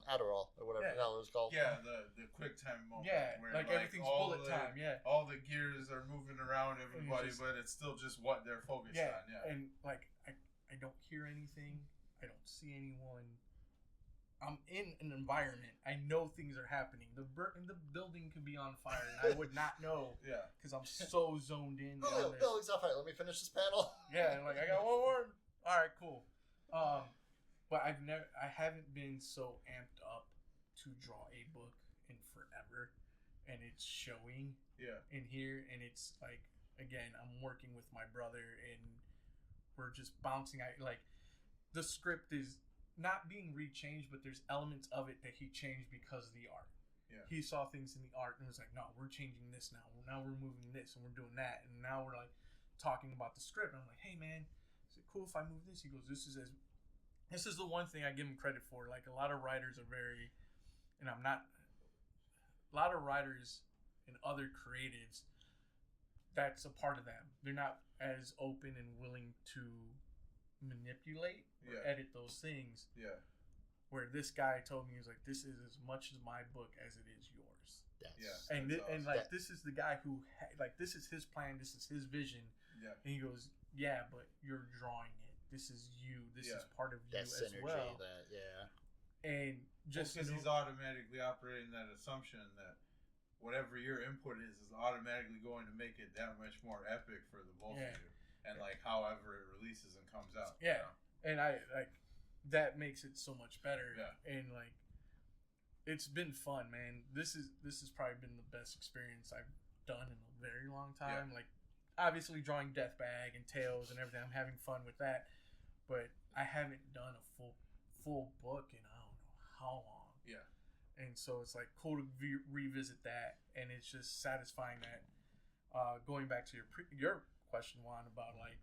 Adderall or whatever the hell it was called. Yeah, the quick time moment. Yeah, where like everything's bullet time. Yeah, all the gears are moving around everybody, but it's still just what they're focused on. Yeah, and like I don't hear anything. I don't see anyone. I'm in an environment. I know things are happening. The building could be on fire, and I would not know. Yeah, because I'm so zoned in. Building's on fire. Let me finish this panel. Yeah, and like, I got one more. All right, cool. But I haven't been so amped up to draw a book in forever, and it's showing in here. And it's like, again, I'm working with my brother, and we're just bouncing. Like, the script is not being rechanged, but there's elements of it that he changed because of the art. Yeah, he saw things in the art and was like, no, we're changing this now. Now we're moving this, and we're doing that, and now we're like talking about the script. And I'm like, hey man, is it cool if I move this? He goes, this is the one thing I give him credit for. Like, a lot of writers are very, and a lot of writers and other creatives, that's a part of them. They're not as open and willing to manipulate or edit those things. Yeah. Where this guy told me, he was like, this is as much as my book as it is yours. Awesome. This is the guy who, this is his plan, this is his vision. Yeah. And he goes, yeah, but you're drawing it. This is you. This is part of you that as synergy, well. And just because he's automatically operating that assumption that whatever your input is automatically going to make it that much more epic for the both of you. And like, however it releases and comes out. Yeah. And I like that makes it so much better. Yeah. And like, it's been fun, man. This has probably been the best experience I've done in a very long time. Yeah. Like, obviously drawing Death Bag and Tales and everything, I'm having fun with that. But I haven't done a full book in I don't know how long. Yeah. And so it's like cool to revisit that, and it's just satisfying that. Going back to your question, Juan, about like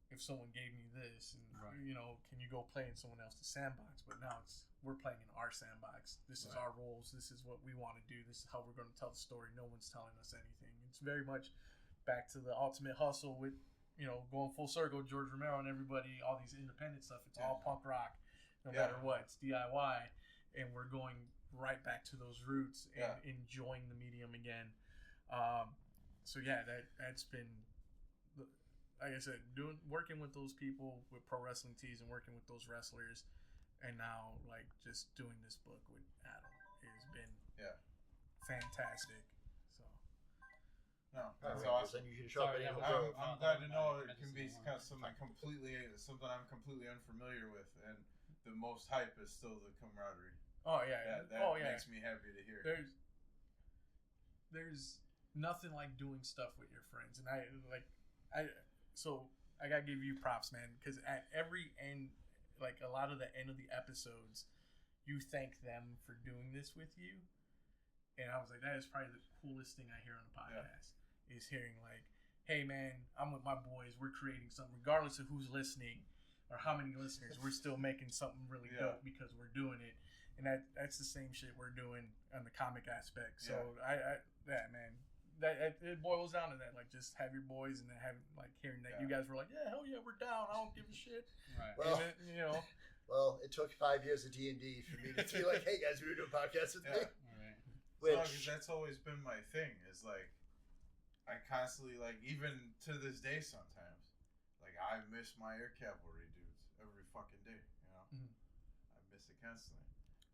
if someone gave me this, and you know, can you go play in someone else's sandbox? But now we're playing in our sandbox. This is our roles. This is what we want to do. This is how we're going to tell the story. No one's telling us anything. It's very much back to the Ultimate Hustle with, you know, going full circle. George Romero and everybody, all these independent stuff. It's all punk rock, no matter what. It's DIY. And we're going right back to those roots and enjoying the medium again. So yeah, that's been, like I said, working with those people with Pro Wrestling Tees and working with those wrestlers, and now like just doing this book with Adam has been fantastic. So no, that's awesome. I'm glad to know it can be kind of something I'm completely unfamiliar with, and the most hype is still the camaraderie. Oh yeah, that makes me happy to hear. There's nothing like doing stuff with your friends, and so I gotta give you props, man, because at every end, like a lot of the end of the episodes, you thank them for doing this with you, and I was like, that is probably the coolest thing I hear on the podcast is hearing like, hey man, I'm with my boys, we're creating something, regardless of who's listening or how many listeners, we're still making something really dope because we're doing it. And that's the same shit we're doing on the comic aspect. So it boils down to that. Like, just have your boys, and then have like hearing that you guys were like, hell yeah, we're down. I don't give a shit. Right. Well, and then, you know. Well, it took 5 years of D&D for me to be like, hey guys, we were doing a podcast with me. Right. Which that's always been my thing. Is like, I constantly like, even to this day, sometimes like I miss my air cavalry dudes every fucking day. You know, I miss it constantly.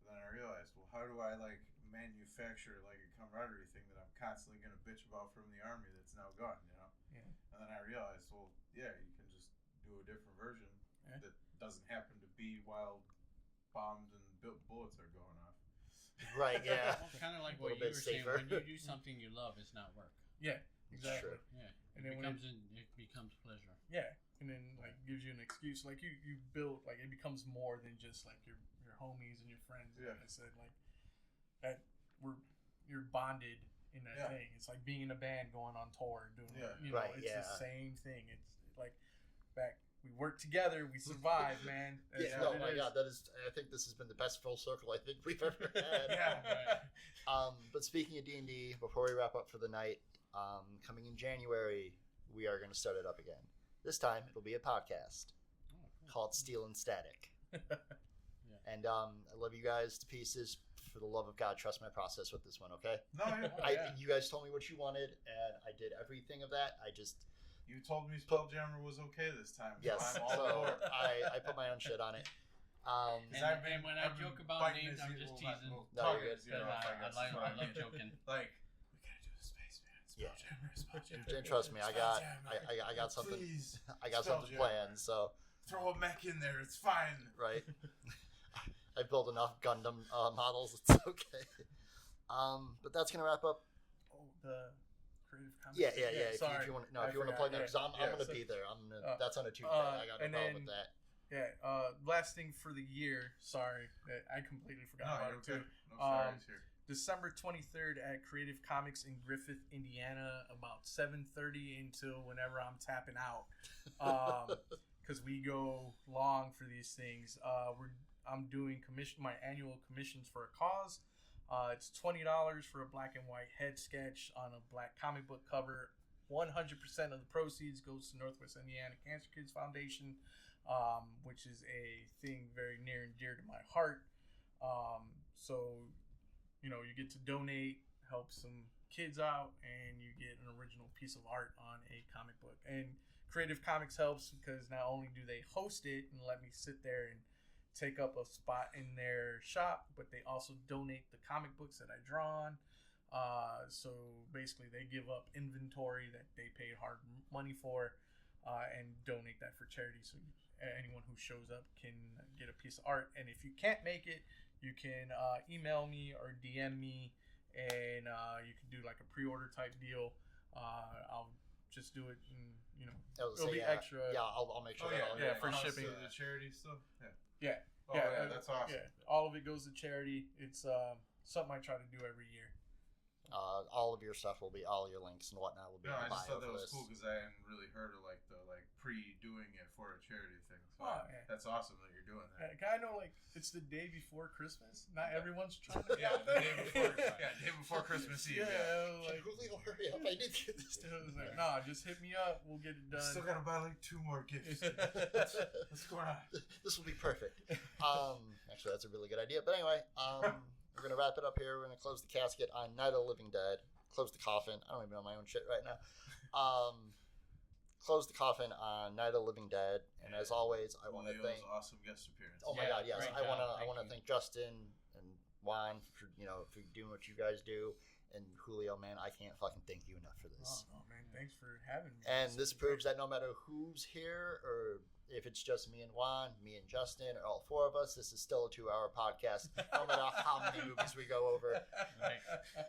Then I realized, well, how do I like manufacture like a camaraderie thing that I'm constantly gonna bitch about from the army that's now gone, you know? Yeah. And then I realized, well, yeah, you can just do a different version that doesn't happen to be while bombs and bullets are going off. Right. Yeah. Well, kind of like what you were saying. When you do something you love, it's not work. Yeah. Exactly. Yeah. And it then becomes pleasure. Yeah. And then like gives you an excuse. Like you build, like it becomes more than just like your homies and your friends. Like I said, like that you're bonded in that thing. It's like being in a band going on tour, doing it's the same thing. It's like we work together, we survive, man. My God, I think this has been the best full circle I think we've ever had. But speaking of D&D, before we wrap up for the night, coming in January, we are going to start it up again. This time, it'll be a podcast called Steel and Static. And I love you guys to pieces. For the love of God, trust my process with this one, okay? No, you guys told me what you wanted, and I did everything of that. You told me Spelljammer was okay this time. Yes, so I'm all aboard. I put my own shit on it. And when I joke about names, I'm just teasing. No, you're good. I love joking. Like, we gotta do the Spaceman. Spelljammer. Jen, trust me, I got something. Please, I got something planned. So throw a mech in there. It's fine. Right. I built enough Gundam models. It's okay. But that's gonna wrap up. Oh, the Creative Commons. Yeah. Sorry, if you want to plug that, because I'm gonna be there. That's on a Tuesday. I got no problem with that. Yeah. Last thing for the year. Sorry, I completely forgot about it too. No sorries here. December 23rd at Creative Comics in Griffith, Indiana, about 7:30 until whenever I'm tapping out. Because we go long for these things. I'm doing my annual commissions for a cause. It's $20 for a black and white head sketch on a black comic book cover. 100% of the proceeds goes to Northwest Indiana Cancer Kids Foundation, which is a thing very near and dear to my heart. So, you get to donate, help some kids out, and you get an original piece of art on a comic book. And Creative Comics helps because not only do they host it and let me sit there and take up a spot in their shop, but they also donate the comic books that I draw on. So basically they give up inventory that they paid hard money for and donate that for charity. So anyone who shows up can get a piece of art. And if you can't make it, you can email me or DM me, and you can do like a pre-order type deal. I'll just do it, and it'll be extra. Yeah, I'll make sure. For shipping the charity stuff. Yeah. Oh yeah, that's awesome. Yeah, all of it goes to charity. It's something I try to do every year. All of your stuff will be, all your links and whatnot will be No, in I the just bio thought that for was this. cool because I hadn't really heard of like the pre-doing it for a charity thing. So Yeah. that's awesome that you're doing that. I know, like, it's the day before Christmas. Not everyone's trying to Yeah, get the out day there. day before Christmas Eve. Yeah, Can like, Julio hurry up? I need to get this it done. was like, nah, just hit me up. We'll get it done. Still gotta buy like 2 more gifts. What's going on? This will be perfect. Actually, that's a really good idea. But anyway, we're gonna wrap it up here. We're gonna close the casket on Night of the Living Dead. Close the coffin. I don't even know my own shit right now. Close the coffin on Night of the Living Dead. And as always, I want to thank. Awesome guest appearance. Oh my Yeah, God, yes! great I want to. job. I want to Thank thank Justin and Juan for for doing what you guys do. And Julio, man, I can't fucking thank you enough for Oh, this. no, man. Thanks for having me. And this proves that no matter who's here, or if it's just me and Juan, me and Justin, or all 4 of us, this is still a 2-hour podcast, no matter how many movies we go over. Right.